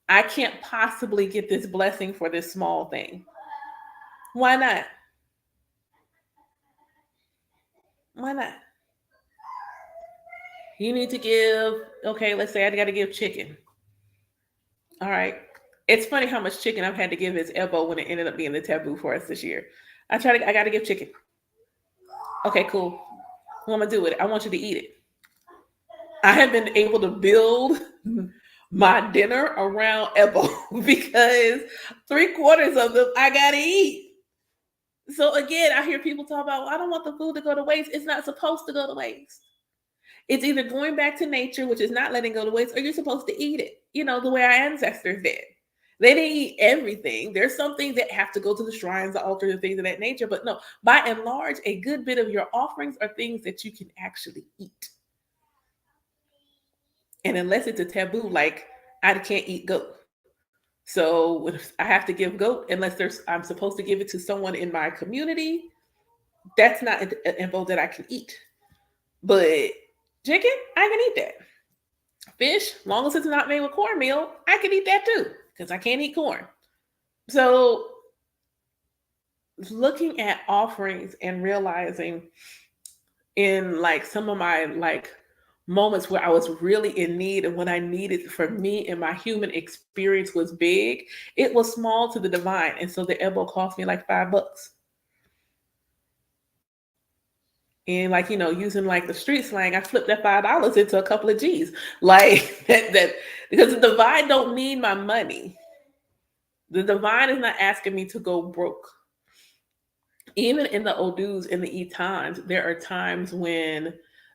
I can't possibly get this blessing for this small thing. Why not? Why not? You need to give, okay, let's say I got to give chicken. All right. It's funny how much chicken I've had to give as Ebo when it ended up being the taboo for us this year. I got to give chicken. Okay, cool. What am I gonna do with it? I want you to eat it. I have been able to build my dinner around Ebo because 3/4 of them I gotta eat. So again, I hear people talk about, well, I don't want the food to go to waste. It's not supposed to go to waste. It's either going back to nature, which is not letting go to waste, or you're supposed to eat it, the way our ancestors did. They didn't eat everything. There's some things that have to go to the shrines, the altars, and things of that nature. But no, by and large, a good bit of your offerings are things that you can actually eat. And unless it's a taboo, like I can't eat goat. So if I have to give goat, unless I'm supposed to give it to someone in my community, that's not an info that I can eat. But chicken, I can eat that. Fish, long as it's not made with cornmeal, I can eat that too, because I can't eat corn. So looking at offerings and realizing in like some of my like moments where I was really in need and what I needed for me and my human experience was big, it was small to the divine. And so the elbow cost me like $5. And like, using like the street slang, I flipped that $5 into a couple of G's. Like that because the divine don't need my money. The divine is not asking me to go broke. Even in the Odus and the Etans, there are times when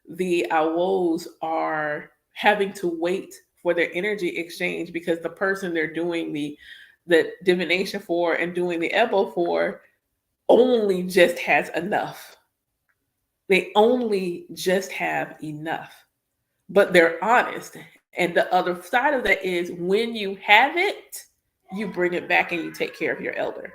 the Awos are having to wait for their energy exchange because the person they're doing the divination for and doing the Ebo for only just has enough. They only just have enough, but they're honest. And the other side of that is when you have it, you bring it back and you take care of your elder.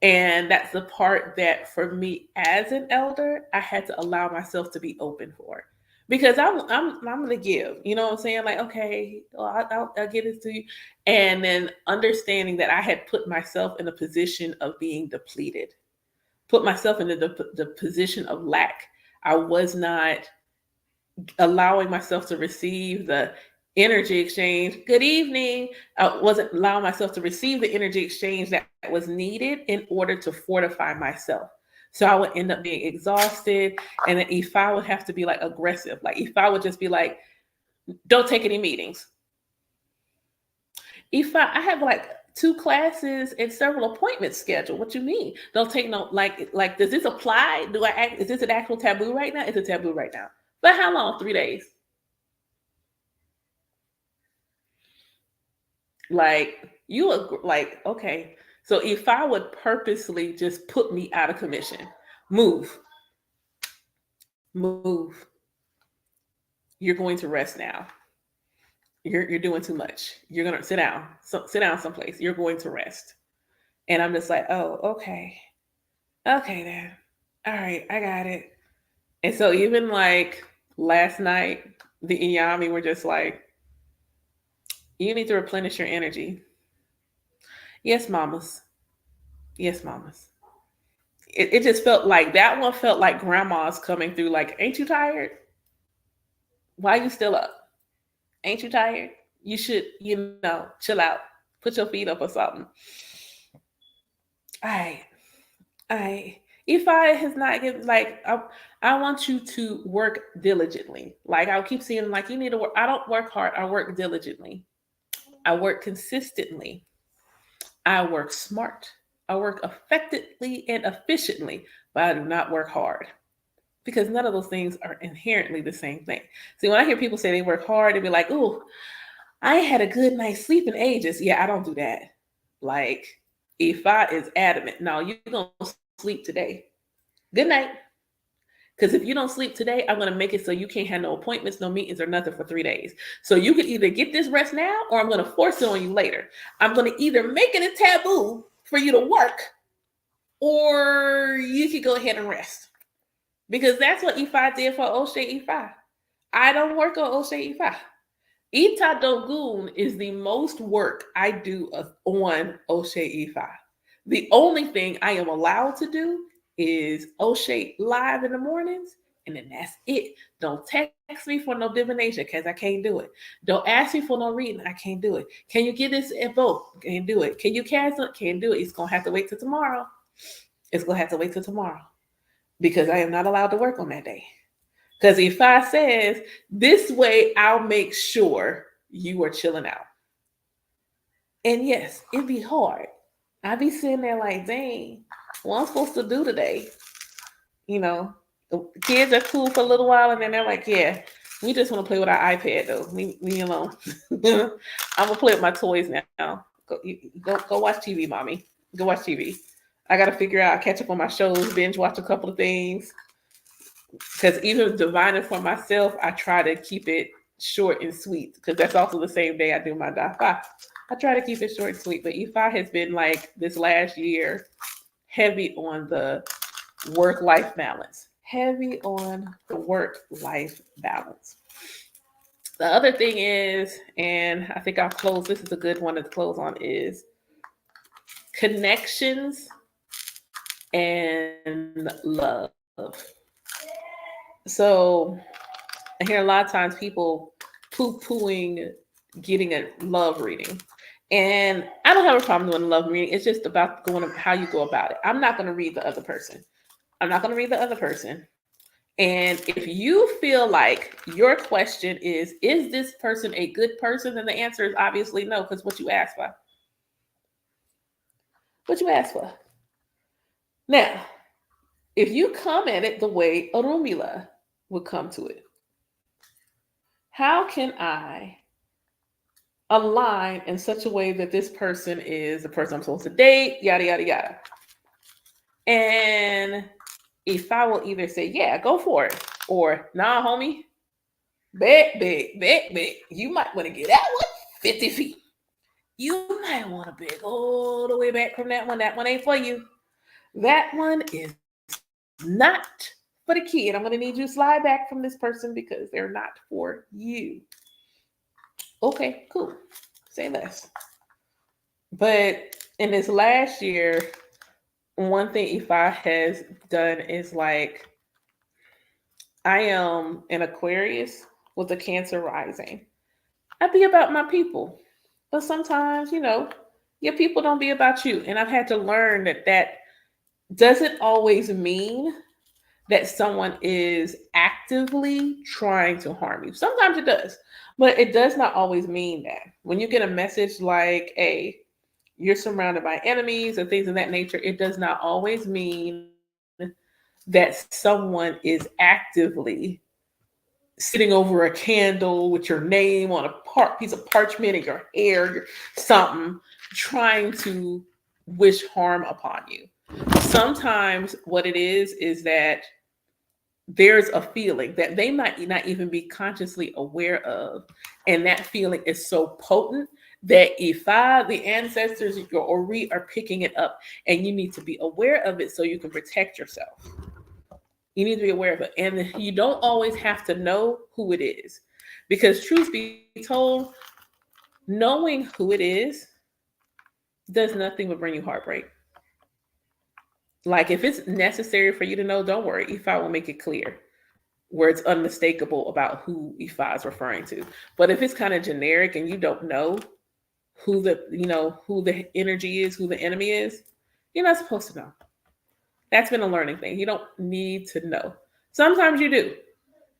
And that's the part that for me as an elder, I had to allow myself to be open for. Because I'm gonna give, you know what I'm saying? Like, okay, well, I'll get it to you, and then understanding that I had put myself in a position of being depleted, put myself in the position of lack. I was not allowing myself to receive the energy exchange. Good evening. I wasn't allowing myself to receive the energy exchange that was needed in order to fortify myself. So I would end up being exhausted. And then if I would have to be like aggressive, like if I would just be like, don't take any meetings. If I have like 2 classes and several appointments scheduled. What you mean? Don't take no like does this apply? Do I act is this an actual taboo right now? It's a taboo right now. But how long? 3 days. Like like okay. So if I would purposely just put me out of commission, move, move. You're going to rest now. You're doing too much. You're gonna sit down. So sit down someplace. You're going to rest. And I'm just like, oh, okay. Okay then. All right, I got it. And so even like last night, the Iyami were just like, you need to replenish your energy. Yes, mamas. Yes, mamas. It just felt like that one felt like grandma's coming through. Like, ain't you tired? Why are you still up? Ain't you tired? You should, chill out. Put your feet up or something. All right. If I has not given like I want you to work diligently. Like I'll keep seeing like you need to work. I don't work hard. I work diligently. I work consistently. I work smart. I work effectively and efficiently, but I do not work hard because none of those things are inherently the same thing. See, when I hear people say they work hard, they be like, "Oh, I had a good night's sleep in ages." Yeah, I don't do that. Like if I is adamant, no, you're gonna sleep today. Good night. Because if you don't sleep today, I'm going to make it so you can't have no appointments, no meetings, or nothing for 3 days. So you can either get this rest now or I'm going to force it on you later. I'm going to either make it a taboo for you to work or you can go ahead and rest. Because that's what Ifa did for Oshe Ifa. I don't work on Oshe Ifa. Ita Dogun is the most work I do on Oshe Ifa. The only thing I am allowed to do is Oshe live in the mornings, and then that's it. Don't text me for no divination because I can't do it. Don't ask me for no reading. I can't do it. Can you get this info? Can't do it. Can you cancel it? Can't do it. It's gonna have to wait till tomorrow. It's gonna have to wait till tomorrow because I am not allowed to work on that day. Because if I says this way, I'll make sure you are chilling out. And yes, it'd be hard. I'd be sitting there like, dang, what I'm supposed to do today? You know, the kids are cool for a little while and then they're like, yeah, we just want to play with our iPad though. Leave me alone. I'm gonna play with my toys now. Go watch TV, mommy. Go watch TV. I gotta figure out, catch up on my shows, binge watch a couple of things. Because even divining for myself, I try to keep it short and sweet. Because that's also the same day I do my dafa. I try to keep it short and sweet. But Ifa has been like this last year heavy on the work-life balance. Heavy on the work-life balance. The other thing is, and I think I'll close, this is a good one to close on, is connections and love. So I hear a lot of times people poo-pooing getting a love reading. And I don't have a problem doing a love reading. It's just about going how you go about it. I'm not going to read the other person. I'm not going to read the other person. And if you feel like your question is this person a good person? Then the answer is obviously no, because what you asked for. What you asked for. Now, if you come at it the way Orunmila would come to it, how can I align in such a way that this person is the person I'm supposed to date, yada, yada, yada. And if I will either say, yeah, go for it, or nah, homie, bet, you might want to get that one 50 feet. You might want to beg all the way back from that one. That one ain't for you. That one is not for the kid. I'm going to need you to slide back from this person because they're not for you. Okay, cool. Say less. But in this last year, one thing Ifa has done is like, I am an Aquarius with a Cancer rising. I be about my people, but sometimes, your people don't be about you. And I've had to learn that doesn't always mean that someone is actively trying to harm you. Sometimes it does, but it does not always mean that. When you get a message like, hey, you're surrounded by enemies and things of that nature, it does not always mean that someone is actively sitting over a candle with your name on a piece of parchment in your hair, something, trying to wish harm upon you. Sometimes what it is that there's a feeling that they might not even be consciously aware of. And that feeling is so potent that if the ancestors, your Ori, are picking it up, and you need to be aware of it so you can protect yourself. You need to be aware of it. And you don't always have to know who it is. Because truth be told, knowing who it is does nothing but bring you heartbreak. Like if it's necessary for you to know, don't worry. Ifa will make it clear where it's unmistakable about who Ifa is referring to. But if it's kind of generic and you don't know who the energy is, who the enemy is, you're not supposed to know. That's been a learning thing. You don't need to know. Sometimes you do.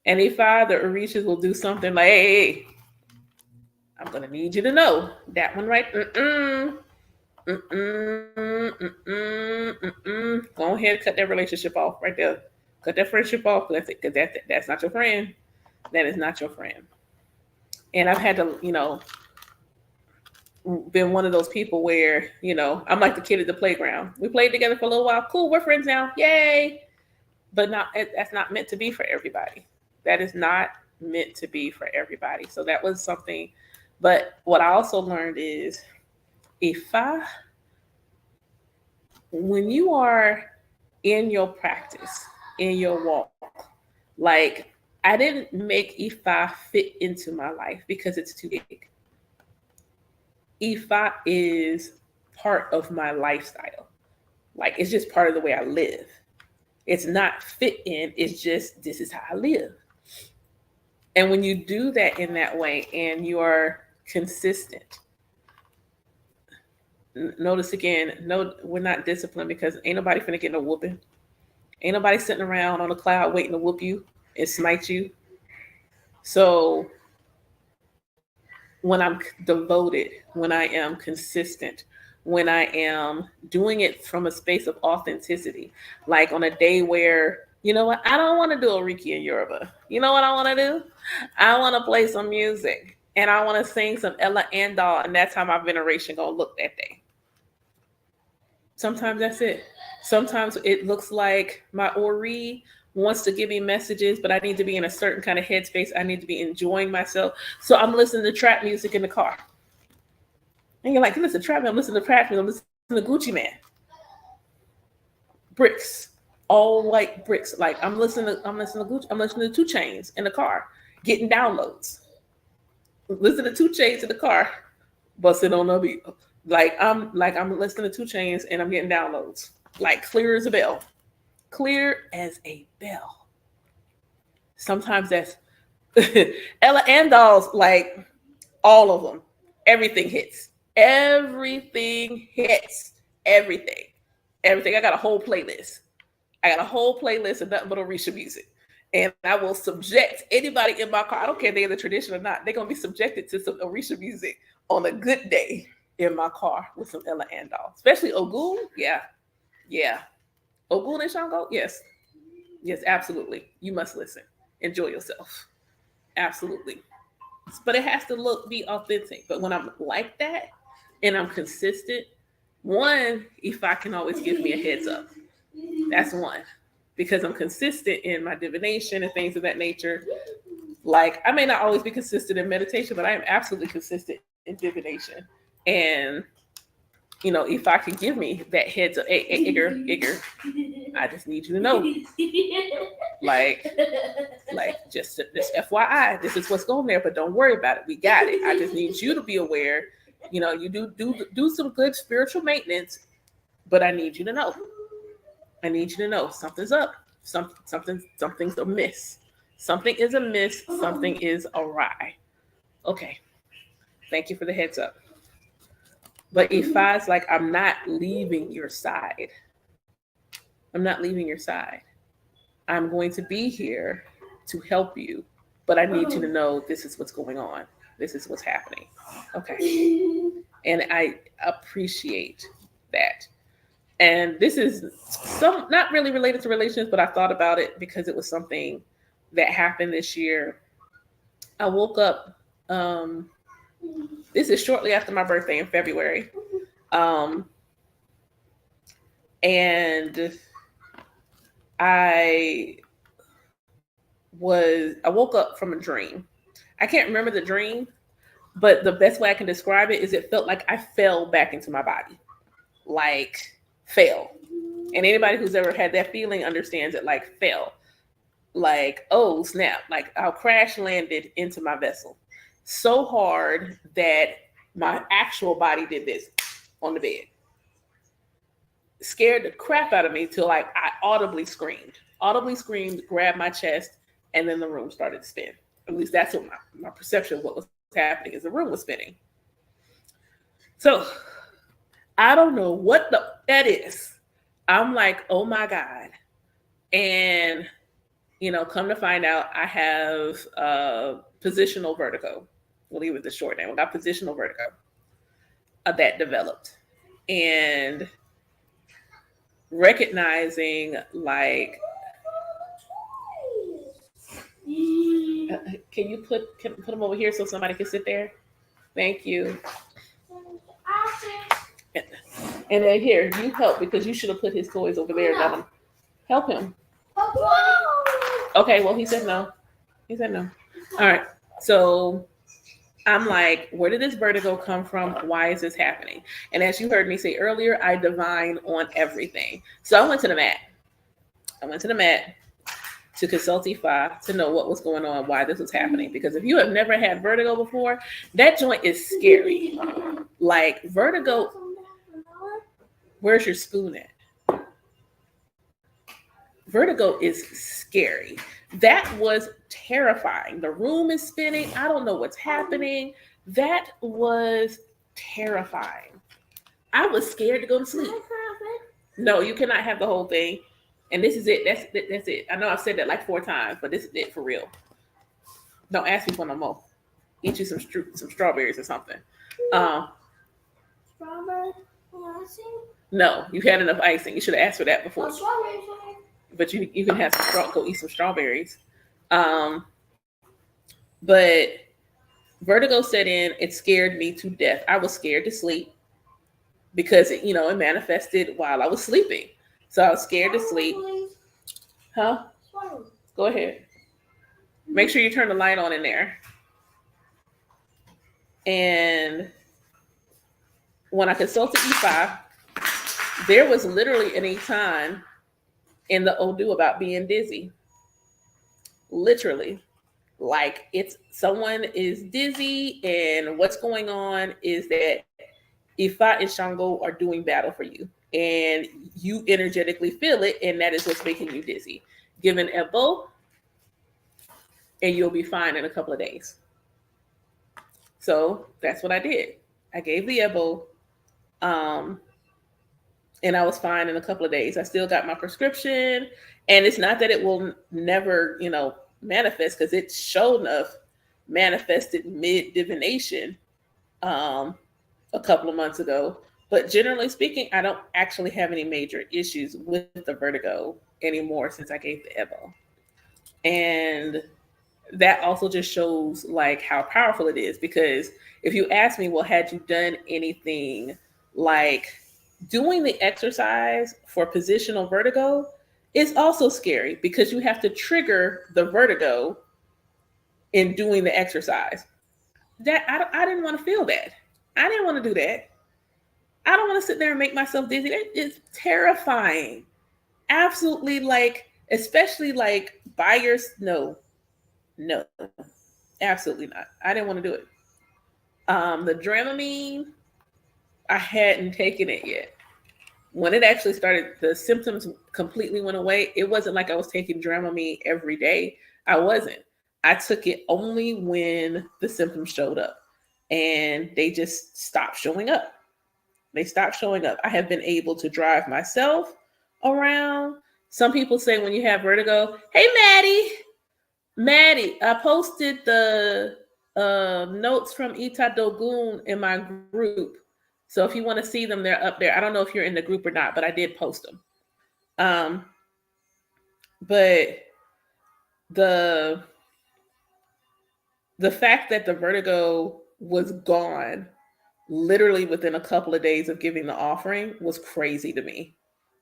And Ifa, the Orishas will do something like, hey, I'm gonna need you to know that one right. Go ahead, cut that relationship off right there. Cut that friendship off. Because that's not your friend. That is not your friend. And I've had to, been one of those people where, I'm like the kid at the playground. We played together for a little while. Cool, we're friends now. Yay. But that's not meant to be for everybody. That is not meant to be for everybody. So that was something. But what I also learned is when you are in your practice, in your walk, like I didn't make Ifa fit into my life because it's too big. Ifa is part of my lifestyle. Like it's just part of the way I live. It's not fit in, it's just this is how I live. And when you do that in that way and you are consistent, notice again, no, we're not disciplined because ain't nobody finna get no whooping. Ain't nobody sitting around on a cloud waiting to whoop you and smite you. So when I'm devoted, when I am consistent, when I am doing it from a space of authenticity, like on a day where, you know what, I don't want to do a Riki and Yoruba. You know what I want to do? I want to play some music and I want to sing some Ella Andal, and that's how my veneration gonna look that day. Sometimes that's it. Sometimes it looks like my Ori wants to give me messages, but I need to be in a certain kind of headspace. I need to be enjoying myself. So I'm listening to trap music in the car. And you're like, listen to trap music, I'm listening to trap music, I'm listening to Gucci Man. Bricks. All white bricks. Like I'm listening to Gucci, I'm listening to 2 Chains in the car, getting downloads. Listen to 2 Chains in the car, busting on the beat. I'm listening to 2 Chains and I'm getting downloads. Like clear as a bell. Clear as a bell. Sometimes that's Ella Andal's, like all of them. Everything hits. Everything hits. Everything. Everything. I got a whole playlist. Of nothing but Orisha music. And I will subject anybody in my car. I don't care if they're in the tradition or not. They're going to be subjected to some Orisha music on a good day in my car with some Ella Andal. Especially Ogun. Yeah. Yeah. Ogun and Shango? Yes. Yes, absolutely. You must listen. Enjoy yourself. Absolutely. But it has to be authentic. But when I'm like that and I'm consistent, one, if I can always give me a heads up. That's one. Because I'm consistent in my divination and things of that nature. Like I may not always be consistent in meditation, but I am absolutely consistent in divination. And if I can give me that heads up, hey, Igor, I just need you to know. Like just FYI, this is what's going there, but don't worry about it. We got it. I just need you to be aware. You do some good spiritual maintenance, but I need you to know. I need you to know something's up. Something's amiss. Something is amiss, something is awry. Okay, thank you for the heads up. But Ifa's like, I'm not leaving your side. I'm not leaving your side. I'm going to be here to help you, but I need you to know this is what's going on. This is what's happening. Okay. And I appreciate that. And this is not really related to relations, but I thought about it because it was something that happened this year. I woke up. Um, this is shortly after my birthday in February, um, and I I woke up from a dream. I can't remember the dream, but the best way I can describe it is it felt like I fell back into my body, like fell. And anybody who's ever had that feeling understands it, like fell, like oh snap, like I crash landed into my vessel so hard that my actual body did this on the bed. Scared the crap out of me till like I audibly screamed, grabbed my chest, and then the room started to spin. At least that's what my perception of what was happening is the room was spinning. So I don't know what that is. I'm like, oh my God. And, come to find out I have positional vertigo. We'll leave it the short name. I got positional vertigo that developed. And recognizing like, can you put them over here so somebody can sit there? Thank you. And then here, you help because you should have put his toys over there. Devin. Help him. Okay, well, he said no. All right. So I'm like, where did this vertigo come from? Why is this happening? And as you heard me say earlier, I divine on everything. So I went to the mat. To consult Ifa to know what was going on, why this was happening. Because if you have never had vertigo before, that joint is scary. Like vertigo, where's your spoon at? Vertigo is scary. That was terrifying. The room is spinning. I don't know what's happening. That was terrifying. I was scared to go to sleep. No, you cannot have the whole thing. And this is it. That's it. I know I've said that like 4 times, but this is it for real. Don't ask me for no more. Eat you some strawberries or something. Strawberry icing? No, you had enough icing. You should have asked for that before. Strawberries. But you can have go eat some strawberries. But vertigo set in. It scared me to death. I was scared to sleep because it manifested while I was sleeping. So I was scared to sleep. Huh? Go ahead. Make sure you turn the light on in there. And when I consulted E5, there was literally any time in the Odu about being dizzy. Literally. Like someone is dizzy, and what's going on is that Ifa and Shango are doing battle for you. And you energetically feel it, and that is what's making you dizzy. Give an Ebo, and you'll be fine in a couple of days. So that's what I did. I gave the Ebo, and I was fine in a couple of days. I still got my prescription, and it's not that it will never, manifest, because it sure enough manifested mid-divination a couple of months ago. But generally speaking, I don't actually have any major issues with the vertigo anymore since I gave the Ebo. And that also just shows like how powerful it is, because if you ask me, well, had you done anything like doing the exercise for positional vertigo, is also scary because you have to trigger the vertigo in doing the exercise. That I didn't want to feel that. I didn't want to do that. I don't want to sit there and make myself dizzy. It's terrifying. Absolutely, like, especially like no, absolutely not. I didn't want to do it. The Dramamine, I hadn't taken it yet. When it actually started, the symptoms completely went away. It wasn't like I was taking Dramamine every day. I wasn't. I took it only when the symptoms showed up, and they just stopped showing up. They stopped showing up. I have been able to drive myself around. Some people say when you have vertigo, hey, Maddie, I posted the notes from Ita Dogun in my group. So if you want to see them, they're up there. I don't know if you're in the group or not, but I did post them. Um, but the the fact that the vertigo was gone literally within a couple of days of giving the offering was crazy to me.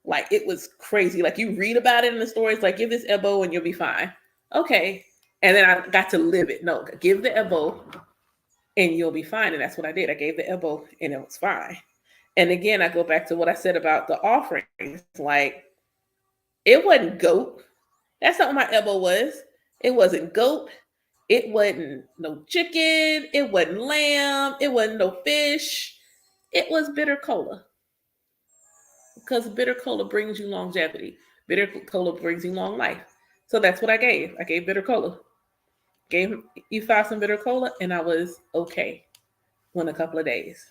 Like it was crazy. Like you read about it in the stories, like give this Ebo and you'll be fine. Okay. And then I got to live it. No, give the Ebo and you'll be fine. And that's what I did. I gave the Ebo and it was fine. And again, I go back to what I said about the offerings. Like it wasn't goat. That's not what my Ebo was. It wasn't goat. It wasn't no chicken. It wasn't lamb. It wasn't no fish. It was bitter cola, because bitter cola brings you longevity. Bitter cola brings you long life. So that's what I gave. I gave bitter cola. Gave E5 some bitter cola, and I was okay in a couple of days.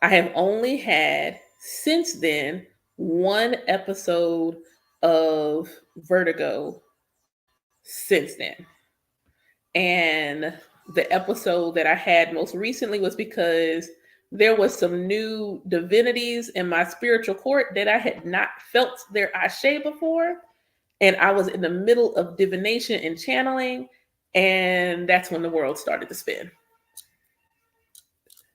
I have only had since then one episode of vertigo since then. And the episode that I had most recently was because there was some new divinities in my spiritual court that I had not felt their ashe before. And I was in the middle of divination and channeling. And that's when the world started to spin.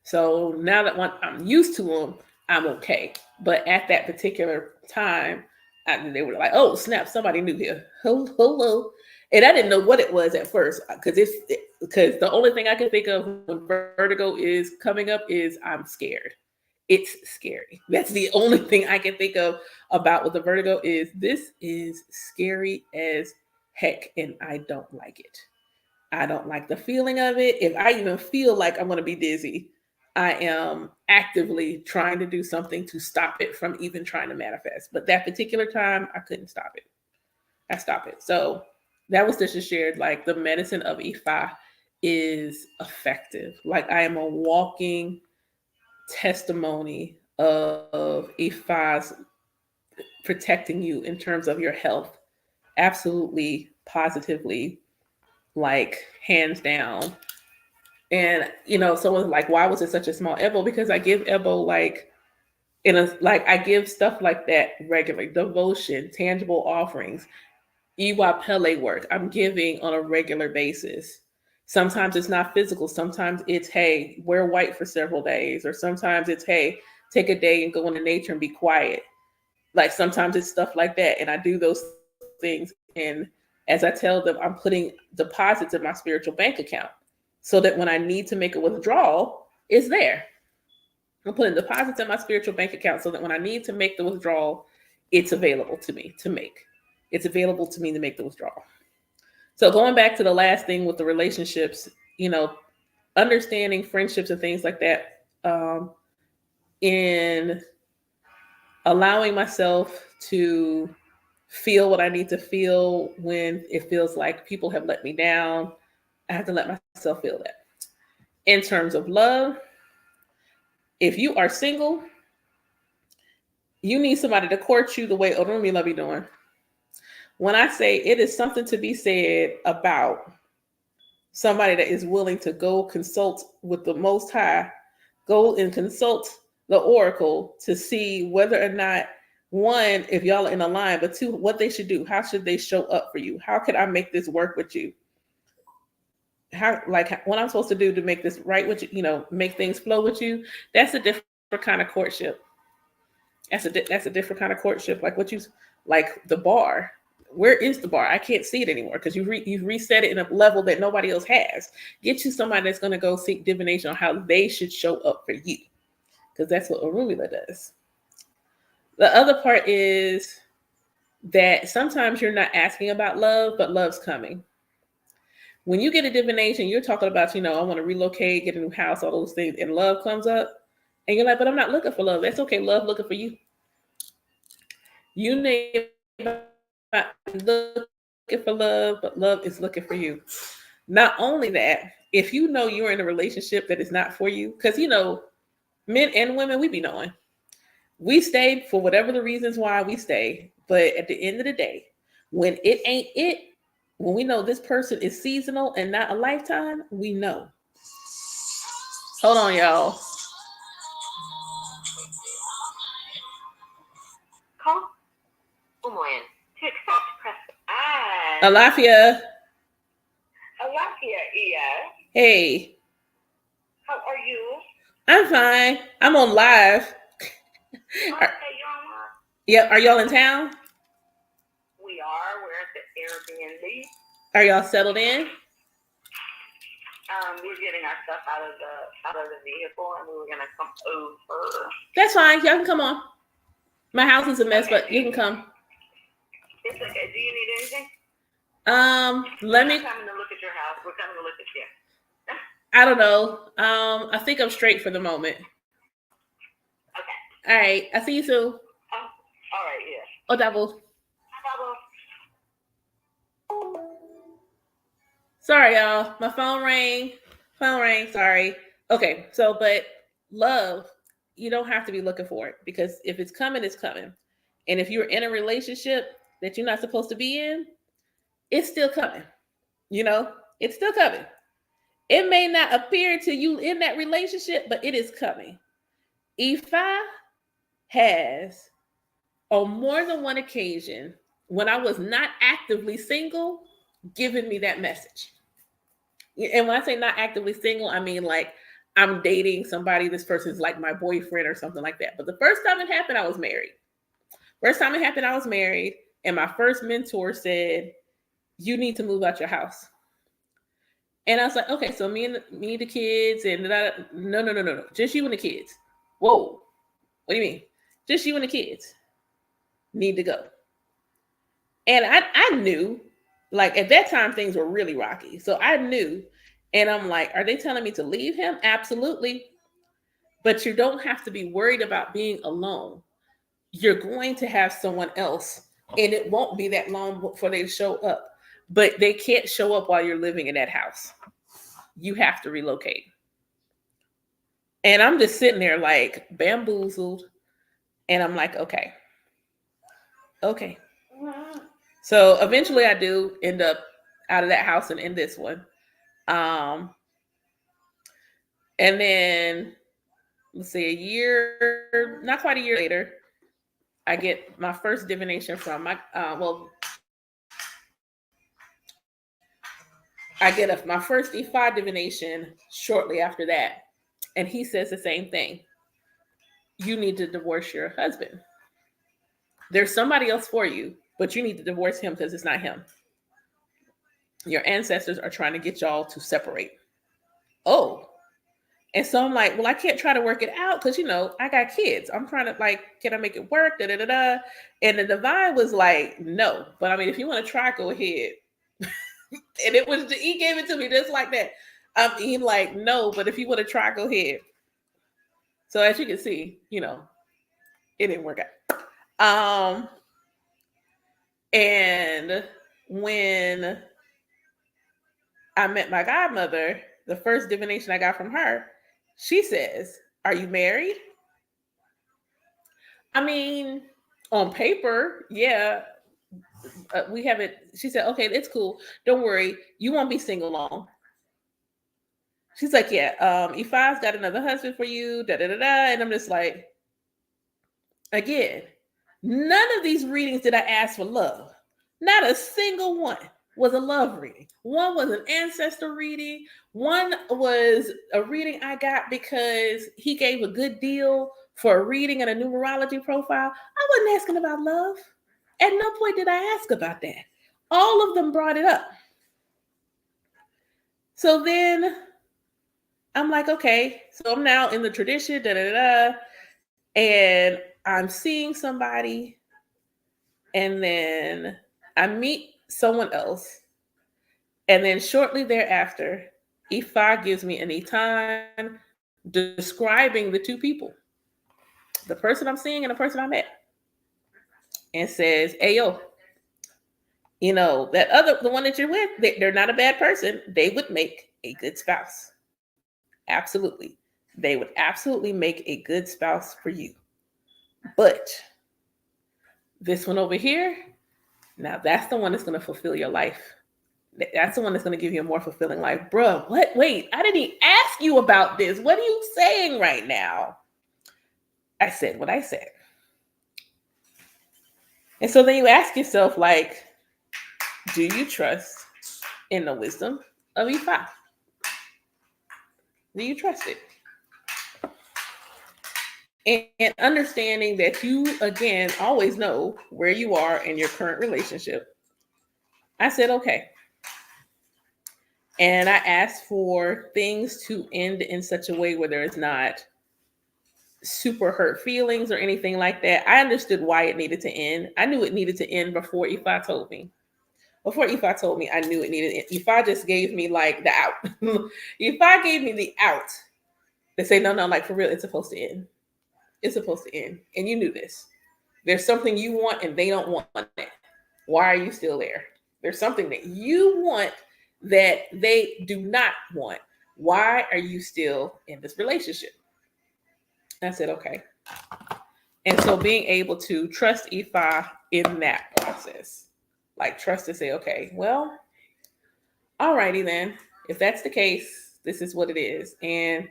So now that I'm used to them, I'm okay. But at that particular time, they were like, "Oh snap! Somebody new here." Hello, and I didn't know what it was at first because the only thing I can think of when vertigo is coming up is I'm scared. It's scary. That's the only thing I can think of about with the vertigo is this is scary as heck, and I don't like it. I don't like the feeling of it. If I even feel like I'm going to be dizzy, I am actively trying to do something to stop it from even trying to manifest. But that particular time, I couldn't stop it. I stopped it. So that was just shared. Like the medicine of Ifa is effective. Like I am a walking testimony of Ifa's protecting you in terms of your health. Absolutely, positively, like hands down. And someone's like, why was it such a small Ebo? Because I give Ebo I give stuff like that regularly. Devotion, tangible offerings, Iwa Pele work. I'm giving on a regular basis. Sometimes it's not physical. Sometimes it's, hey, wear white for several days. Or sometimes it's, hey, take a day and go into nature and be quiet. Like sometimes it's stuff like that. And I do those things. And as I tell them, I'm putting deposits in my spiritual bank account so that when I need to make a withdrawal, it's there. I'm putting deposits in my spiritual bank account so that when I need to make the withdrawal, it's available to me to make. It's available to me to make the withdrawal. So going back to the last thing with the relationships, understanding friendships and things like that, in allowing myself to feel what I need to feel when it feels like people have let me down. I have to let myself feel that. In terms of love, if you are single, you need somebody to court you the way Odunfa love you doing. When I say it is something to be said about somebody that is willing to go consult with the Most High, go and consult the oracle to see whether or not, one, if y'all are in a line, but two, what they should do. How should they show up for you? How can I make this work with you? How, like, what I'm supposed to do to make this right with you, make things flow with you. That's a different kind of courtship. That's a different kind of courtship. Like like the bar. Where is the bar? I can't see it anymore because you've reset it in a level that nobody else has. Get you somebody that's going to go seek divination on how they should show up for you, because that's what Arumila does. The other part is that sometimes you're not asking about love, but love's coming. When you get a divination, you're talking about, I want to relocate, get a new house, all those things, and love comes up, and you're like, but I'm not looking for love. That's okay. Love looking for you. You name looking for you. for love, but love is looking for you. Not only that, if you know you're in a relationship that is not for you, because men and women, we be knowing. We stay for whatever the reasons why we stay. But at the end of the day, when it ain't it, when we know this person is seasonal and not a lifetime, we know. Hold on, y'all. Call Umoyan. To accept, press I. Alafia. Alafia, yeah. Hey. How are you? I'm fine. I'm on live. Okay, you're on live. Yep. Are y'all in town? We are. We're at the Airbnb. Are y'all settled in? We're getting our stuff out of the vehicle, and we were gonna come over. That's fine. Y'all can come on. My house is a mess, okay, but you can come. It's okay. Do you need anything? Let me. We're coming to look at your house. We're coming to look at you. I don't know. I think I'm straight for the moment. Okay. All right. I'll see you soon. All right. Yeah. Oh, double. Sorry, y'all. My phone rang. Sorry. Okay. So, but love, you don't have to be looking for it, because if it's coming, it's coming. And if you're in a relationship that you're not supposed to be in, it's still coming. It's still coming. It may not appear to you in that relationship, but it is coming. Ifa has, on more than one occasion, when I was not actively single, given me that message. And when I say not actively single, I mean like I'm dating somebody, this person's like my boyfriend or something like that. But the first time it happened, I was married. And my first mentor said, you need to move out your house. And I was like, okay, so me, the kids, and no, just you and the kids. Whoa, what do you mean? Just you and the kids need to go. And I knew, like at that time, things were really rocky. So I knew, and I'm like, are they telling me to leave him? Absolutely. But you don't have to be worried about being alone. You're going to have someone else, and it won't be that long before they show up. But they can't show up while you're living in that house. You have to relocate. And I'm just sitting there like bamboozled. And I'm like, okay. So eventually I do end up out of that house and in this one. And then let's see, not quite a year later, I get my first divination from I get my first E5 divination shortly after that. And he says the same thing. You need to divorce your husband. There's somebody else for you, but you need to divorce him because it's not him. Your ancestors are trying to get y'all to separate. Oh. And so I'm like, well, I can't try to work it out because, I got kids. I'm trying to can I make it work? Da, da, da, da. And the divine was like, no. But I mean, if you want to try, go ahead. And he gave it to me just like that. He's like, no, but if you want to try, go ahead. So as you can see, it didn't work out. And when I met my godmother, the first divination I got from her, she says, are you married? I mean, on paper, yeah, we haven't. She said, okay, it's cool. Don't worry. You won't be single long. She's like, yeah, Ifa's got another husband for you, da da da da. And I'm just like, again, none of these readings did I ask for love. Not a single one was a love reading. One was an ancestor reading. One was a reading I got because he gave a good deal for a reading and a numerology profile. I wasn't asking about love. At no point did I ask about that. All of them brought it up. So then I'm like, okay, so I'm now in the tradition, da da da, and I'm seeing somebody, and then I meet someone else, and then shortly thereafter, Ifa gives me an Etan describing the two people, the person I'm seeing and the person I met, and says, hey yo, the one that you're with, they're not a bad person. They would make a good spouse. Absolutely. They would absolutely make a good spouse for you. But this one over here, now that's the one that's going to fulfill your life. That's the one that's going to give you a more fulfilling life. Bruh, what? Wait, I didn't even ask you about this. What are you saying right now? I said what I said. And so then you ask yourself, like, do you trust in the wisdom of Ifa? Do you trust it? And understanding that you, again, always know where you are in your current relationship. I said, okay. And I asked for things to end in such a way where there is not super hurt feelings or anything like that. I understood why it needed to end. I knew it needed to end before Ifa told me. Before Ifa told me, I knew it needed it. Ifa just gave me like the out. Ifa gave me the out. They say, no, like for real, it's supposed to end. It's supposed to end. And you knew this. There's something you want and they don't want it. Why are you still there? There's something that you want that they do not want. Why are you still in this relationship? I said, okay. And so being able to trust Ifa in that process, like trust to say, okay, well, alrighty then. If that's the case, this is what it is. And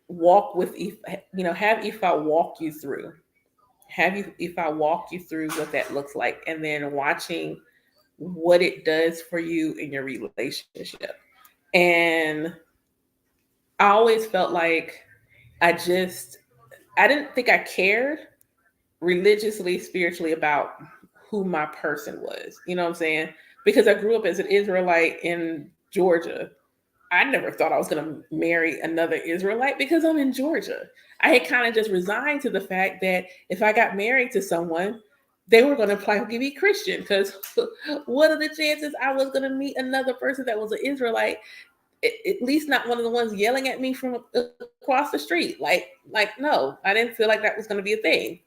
walk with Ifa, have Ifa walk you through. Ifa walk you through what that looks like, and then watching what it does for you in your relationship. And I always felt like I didn't think I cared religiously, spiritually about who my person was. You know what I'm saying? Because I grew up as an Israelite in Georgia. I never thought I was going to marry another Israelite because I'm in Georgia. I had kind of just resigned to the fact that if I got married to someone, they were going to probably be Christian, because what are the chances I was going to meet another person that was an Israelite? At least not one of the ones yelling at me from across the street. Like no, I didn't feel like that was going to be a thing.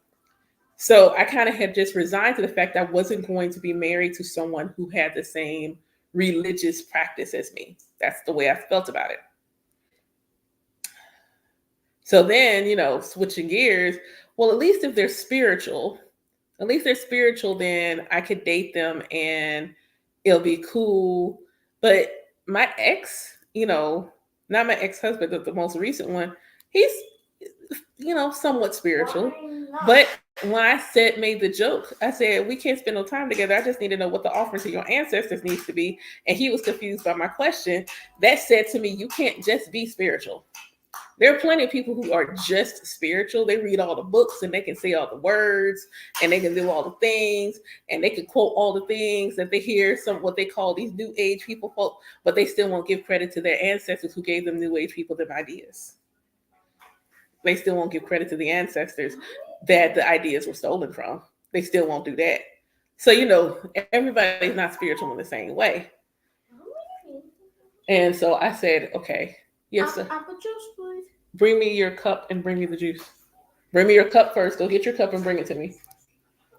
So I kind of had just resigned to the fact I wasn't going to be married to someone who had the same religious practice as me. That's the way I felt about it. So then, switching gears, well, at least they're spiritual, then I could date them and it'll be cool. But my ex, not my ex-husband, but the most recent one, he's, somewhat spiritual. But when I made the joke, I said, we can't spend no time together. I just need to know what the offering to your ancestors needs to be. And he was confused by my question. That said to me, you can't just be spiritual. There are plenty of people who are just spiritual. They read all the books and they can say all the words and they can do all the things and they can quote all the things that they hear what they call these new age people, but they still won't give credit to their ancestors who gave them new age people their ideas. They still won't give credit to the ancestors that the ideas were stolen from. They still won't do that. So, everybody's not spiritual in the same way. And so I said, okay, yes, sir. Apple juice, please. Bring me your cup and bring me the juice. Bring me your cup first. Go get your cup and bring it to me.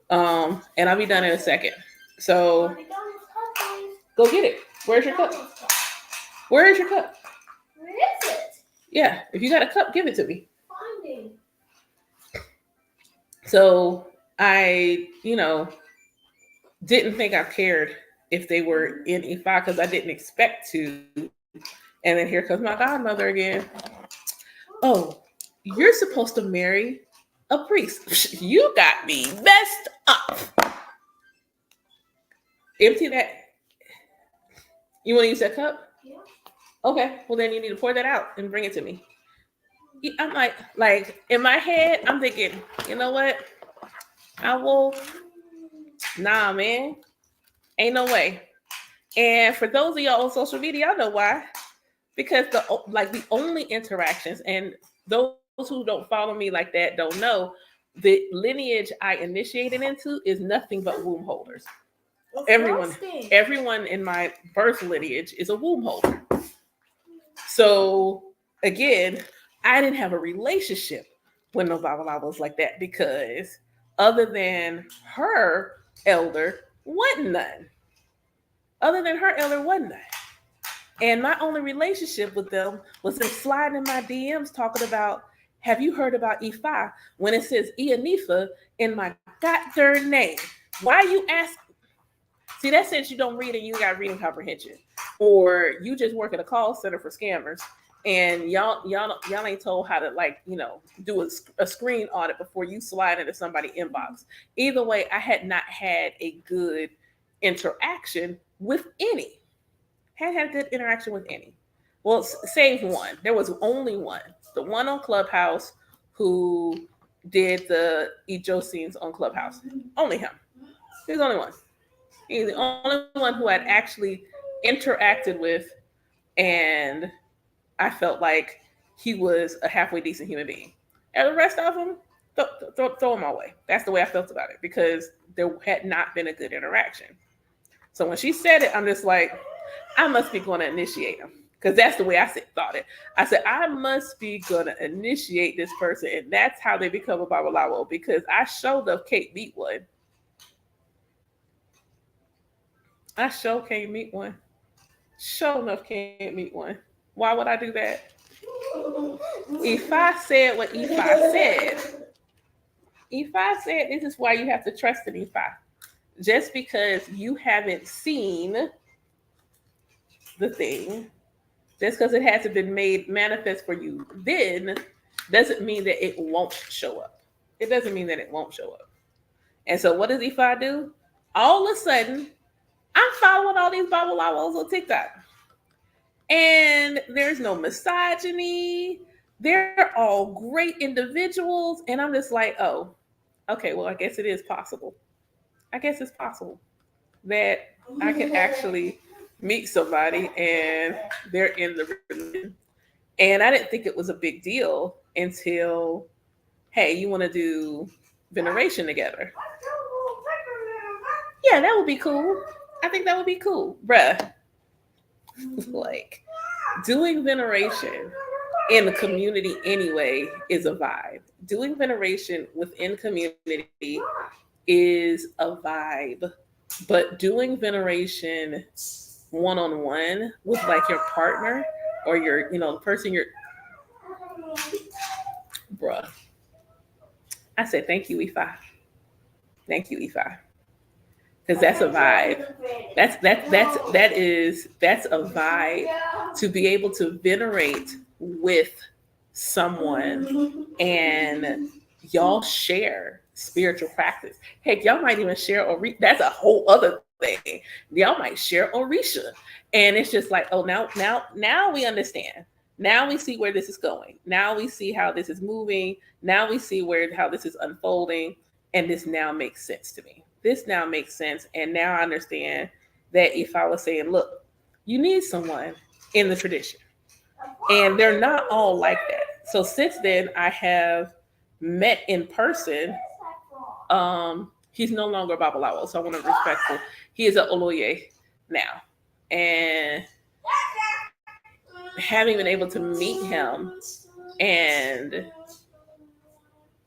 And I'll be done in a second. So go get it. Where's your cup? Where is your cup? Where is it? Yeah, if you got a cup, give it to me. Finding. So I, didn't think I cared if they were in Ifa because I didn't expect to. And then here comes my godmother again. Oh, you're supposed to marry a priest. You got me messed up. Empty that. You want to use that cup? Yeah. Okay, well then you need to pour that out and bring it to me. I'm like in my head, I'm thinking, you know what? I will. Nah, man, ain't no way. And for those of y'all on social media, y'all know why. Because the only interactions, and those who don't follow me like that don't know, the lineage I initiated into is nothing but womb holders. Everyone in my birth lineage is a womb holder. So again, I didn't have a relationship with no Babalabos like that because other than her elder, wasn't none. Other than her elder, wasn't I? And my only relationship with them was them sliding in my DMs talking about, have you heard about E5? When it says Ianifa in my goddamn name. Why you ask? See, that sense you don't read and you got reading comprehension. Or you just work at a call center for scammers and y'all ain't told how to do a screen audit before you slide into somebody's inbox. Either way, I had not had a good interaction with any. Hadn't had a good interaction with any. Well, save one. There was only one. The one on Clubhouse who did the Ejo scenes on Clubhouse. Only him. He's the only one. He's the only one who I'd actually interacted with, and I felt like he was a halfway decent human being. And the rest of them, throw them away. That's the way I felt about it because there had not been a good interaction. So when she said it, I'm just like, I must be going to initiate him because that's the way I thought it. I said, I must be going to initiate this person, and that's how they become a Babalawo because I showed up Kate meet one. I sure can't meet one. Sure enough can't meet one. Why would I do that? If I said what if I said this is why you have to trust in if I. Just because you haven't seen the thing, just because it hasn't been made manifest for you then, doesn't mean that it won't show up. It doesn't mean that it won't show up. And so what does Ifa do? All of a sudden, I'm following all these Babalawos on TikTok. And there's no misogyny. They're all great individuals. And I'm just like, oh, okay, well, I guess it is possible. I guess it's possible that I can actually meet somebody and they're in the religion. And I didn't think it was a big deal until, hey, you want to do veneration together? Yeah, that would be cool. I think that would be cool. Bruh, like doing veneration in the community anyway is a vibe. Doing veneration within community is a vibe. But doing veneration one-on-one with like your partner or your, the person you're, bruh. I said, thank you, Ifa. Thank you, Ifa. Because that's a vibe. That's a vibe to be able to venerate with someone and y'all share spiritual practice. Heck, y'all might even share that's a whole other thing. Y'all might share Orisha. And it's just like, oh, now we understand. Now we see where this is going. Now we see how this is moving. Now we see how this is unfolding. And this now makes sense to me. This now makes sense. And now I understand that if I was saying, look, you need someone in the tradition. And they're not all like that. So since then, I have met in person. He's no longer a Babalawo, so I want to be respectful. He is an Oloye now. And having been able to meet him and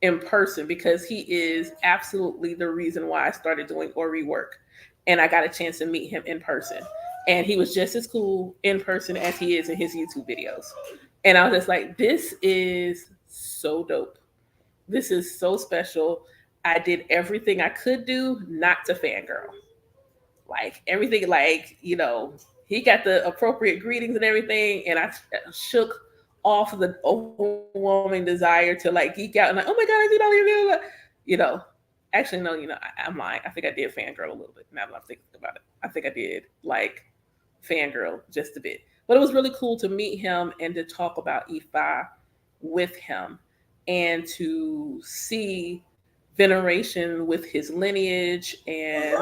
in person, because he is absolutely the reason why I started doing Ori work. And I got a chance to meet him in person. And he was just as cool in person as he is in his YouTube videos. And I was just like, this is so dope. This is so special. I did everything I could do not to fangirl. Like everything, he got the appropriate greetings and everything. And I shook off the overwhelming desire to like geek out and like, oh my God, I did all actually, no, I'm lying. I think I did fangirl a little bit now that I'm thinking about it. I think I did like fangirl just a bit. But it was really cool to meet him and to talk about Ifa with him and to see veneration with his lineage and,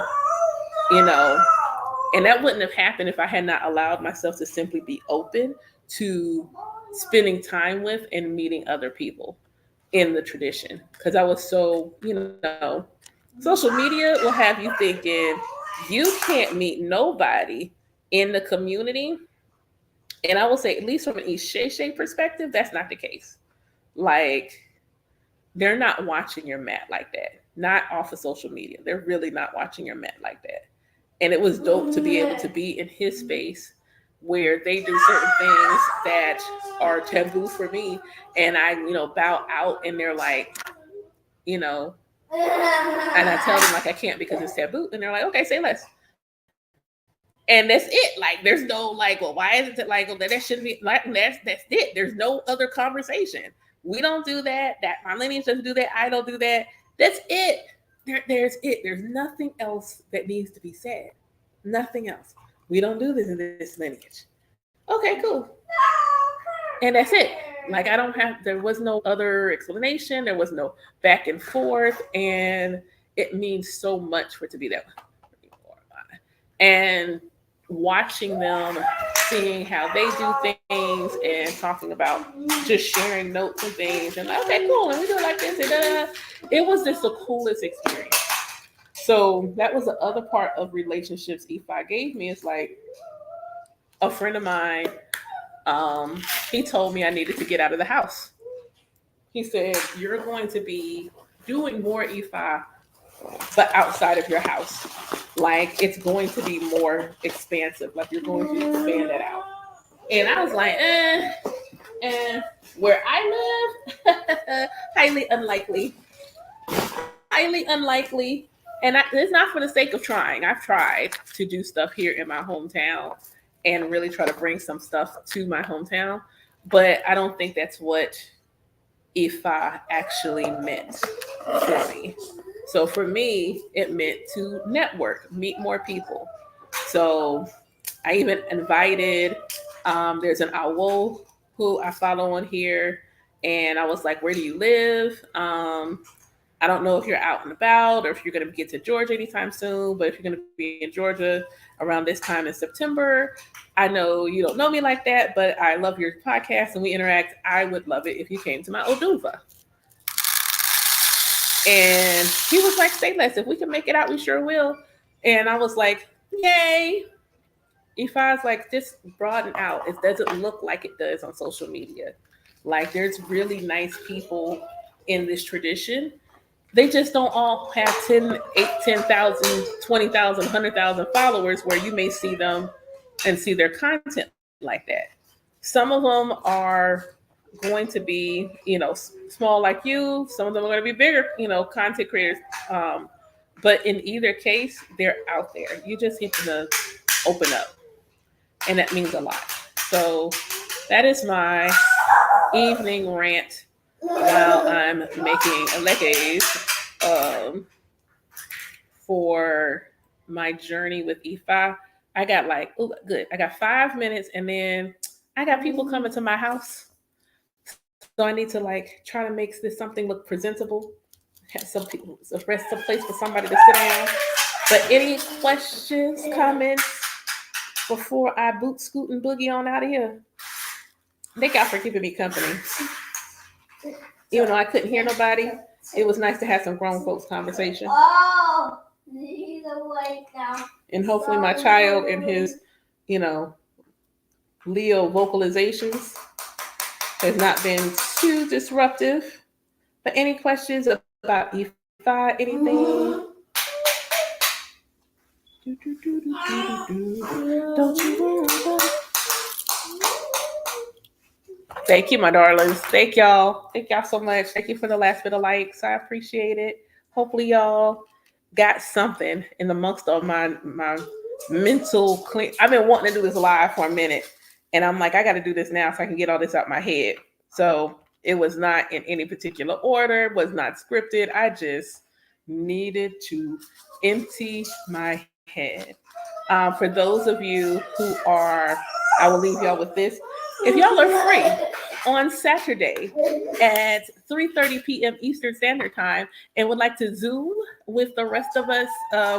and that wouldn't have happened if I had not allowed myself to simply be open to spending time with and meeting other people in the tradition. Because I was so, social media will have you thinking you can't meet nobody in the community. And I will say, at least from an Ishe perspective, that's not the case. Like, they're not watching your mat like that. Not off of social media. They're really not watching your mat like that. And it was dope to be able to be in his space where they do certain things that are taboo for me. And I, bow out and they're like, you know, and I tell them like I can't because it's taboo. And they're like, okay, say less. And that's it. Like, there's no like, well, why isn't it like, well, that shouldn't be like, that's it. There's no other conversation. We don't do that. That my lineage doesn't do that. I don't do that. That's it. There's it. There's nothing else that needs to be said. Nothing else. We don't do this in this lineage. Okay, cool. And that's it. Like I don't have. There was no other explanation. There was no back and forth, and it means so much for it to be that way. And watching them, seeing how they do things, and talking about just sharing notes and things, and like, okay, cool, and we do it like this, and it was just the coolest experience. So that was the other part of relationships Efi gave me. It's like a friend of mine, he told me I needed to get out of the house. He said, "You're going to be doing more Efi, but outside of your house. Like it's going to be more expansive. Like you're going to expand that out." And I was like, where I live, highly unlikely. Highly unlikely. And it's not for the sake of trying. I've tried to do stuff here in my hometown and really try to bring some stuff to my hometown. But I don't think that's what Ifa actually meant for me. So for me, it meant to network, meet more people. So I even invited, there's an owl who I follow on here. And I was like, where do you live? I don't know if you're out and about or if you're going to get to Georgia anytime soon, but if you're going to be in Georgia around this time in September, I know you don't know me like that, but I love your podcast and we interact. I would love it if you came to my Odunfa. And he was like, say less. If we can make it out, we sure will. And I was like, yay. If I was like, just broaden out. It doesn't look like it does on social media. Like there's really nice people in this tradition. They just don't all have 10, 8, 10,000, 20,000, 100,000 followers where you may see them and see their content like that. Some of them are going to be, small like you. Some of them are going to be bigger, content creators. But in either case, they're out there. You just need to open up. And that means a lot. So that is my evening rant while I'm making leggings for my journey with Ifa. I got like, oh, good. I got 5 minutes and then I got people coming to my house. So I need to like try to make this something look presentable. Have some people, rest some place for somebody to sit down. But any questions, comments before I boot, scoot, and boogie on out of here? Thank y'all for keeping me company. Even though I couldn't hear nobody, it was nice to have some grown folks conversation. Oh, he's awake now. And hopefully my child and his, you know, Leo vocalizations has not been too disruptive. But any questions about Ifa, anything? Don't you worry about it. Thank you, my darlings. Thank y'all. Thank y'all so much. Thank you for the last bit of likes. I appreciate it. Hopefully y'all got something in amongst all my mental clean. I've been wanting to do this live for a minute, and I'm like, I got to do this now so I can get all this out my head. So it was not in any particular order. Was not scripted. I just needed to empty my head. For those of you who are, I will leave y'all with this. If y'all are free on Saturday at 3:30 p.m. Eastern Standard Time and would like to Zoom with the rest of us,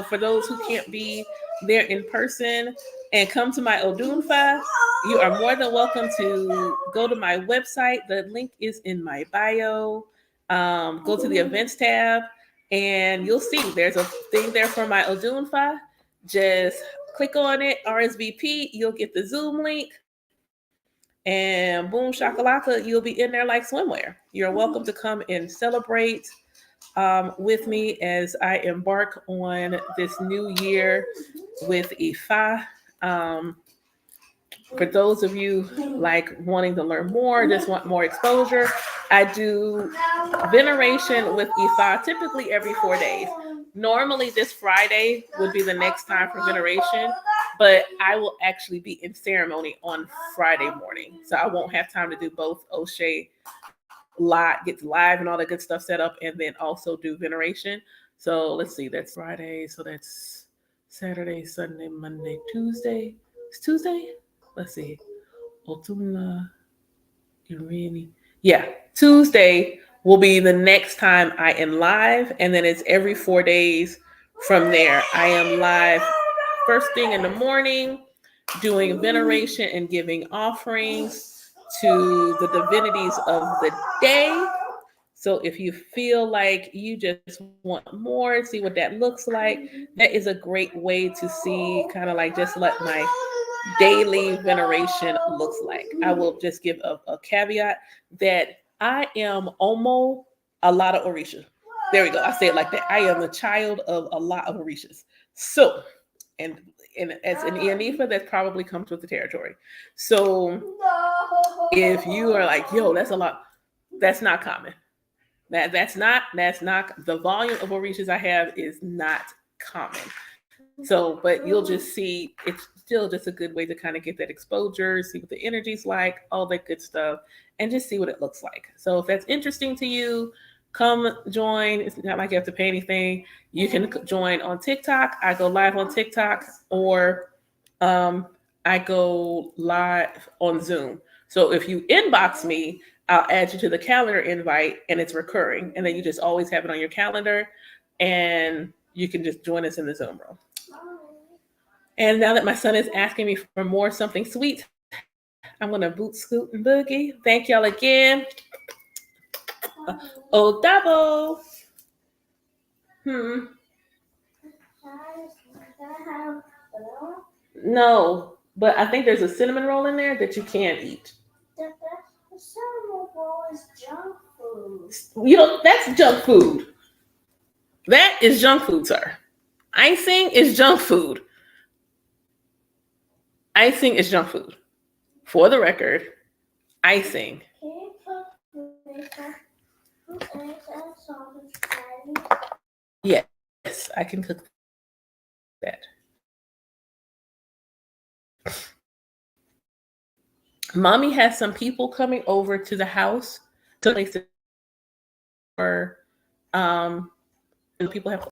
for those who can't be there in person and come to my Odunfa, you are more than welcome to go to my website. The link is in my bio. Go to the events tab and you'll see there's a thing there for my Odunfa. Just click on it, RSVP, you'll get the Zoom link. And boom shakalaka, you'll be in there like swimwear. You're welcome to come and celebrate. with me as I embark on this new year with Ifa. Um, for those of you like wanting to learn more, just want more exposure, I do veneration with Ifa typically every 4 days. Normally, this Friday would be the next time for veneration, but I will actually be in ceremony on Friday morning. So I won't have time to do both O'Shea live, get live and all that good stuff set up, and then also do veneration. So let's see, that's Friday. So that's Saturday, Sunday, Monday, Tuesday. It's Tuesday? Let's see. Otuna Irini. Yeah, Tuesday will be the next time I am live, and then it's every 4 days from there. I am live first thing in the morning, doing veneration and giving offerings to the divinities of the day. So if you feel like you just want more, see what that looks like, that is a great way to see kind of like just what my daily veneration looks like. I will just give a caveat that I am Omo a lot of Orisha. There we go. I say it like that. I am a child of a lot of Orishas. So, and and as an Ianifa, that probably comes with the territory. So if you are like, yo, that's a lot, that's not common. That's not the volume of Orishas I have is not common. So, but you'll just see it's still just a good way to kind of get that exposure, see what the energy's like, all that good stuff, and just see what it looks like. So, if that's interesting to you, come join. It's not like you have to pay anything. You can join on TikTok. I go live on TikTok, or um, I go live on Zoom. So, if you inbox me, I'll add you to the calendar invite, and it's recurring, and then you just always have it on your calendar, and you can just join us in the Zoom room. And now that my son is asking me for more something sweet, I'm gonna boot, scoot, and boogie. Thank y'all again. Oh, double. Hmm. No, but I think there's a cinnamon roll in there that you can't eat. The cinnamon roll is junk food. You know, that's junk food. That is junk food, sir. Icing is junk food. Icing is junk food. For the record, icing. Can you cook bacon, eggs, and sausage Yes, I can cook that. Mommy has some people coming over to the house to place for and people have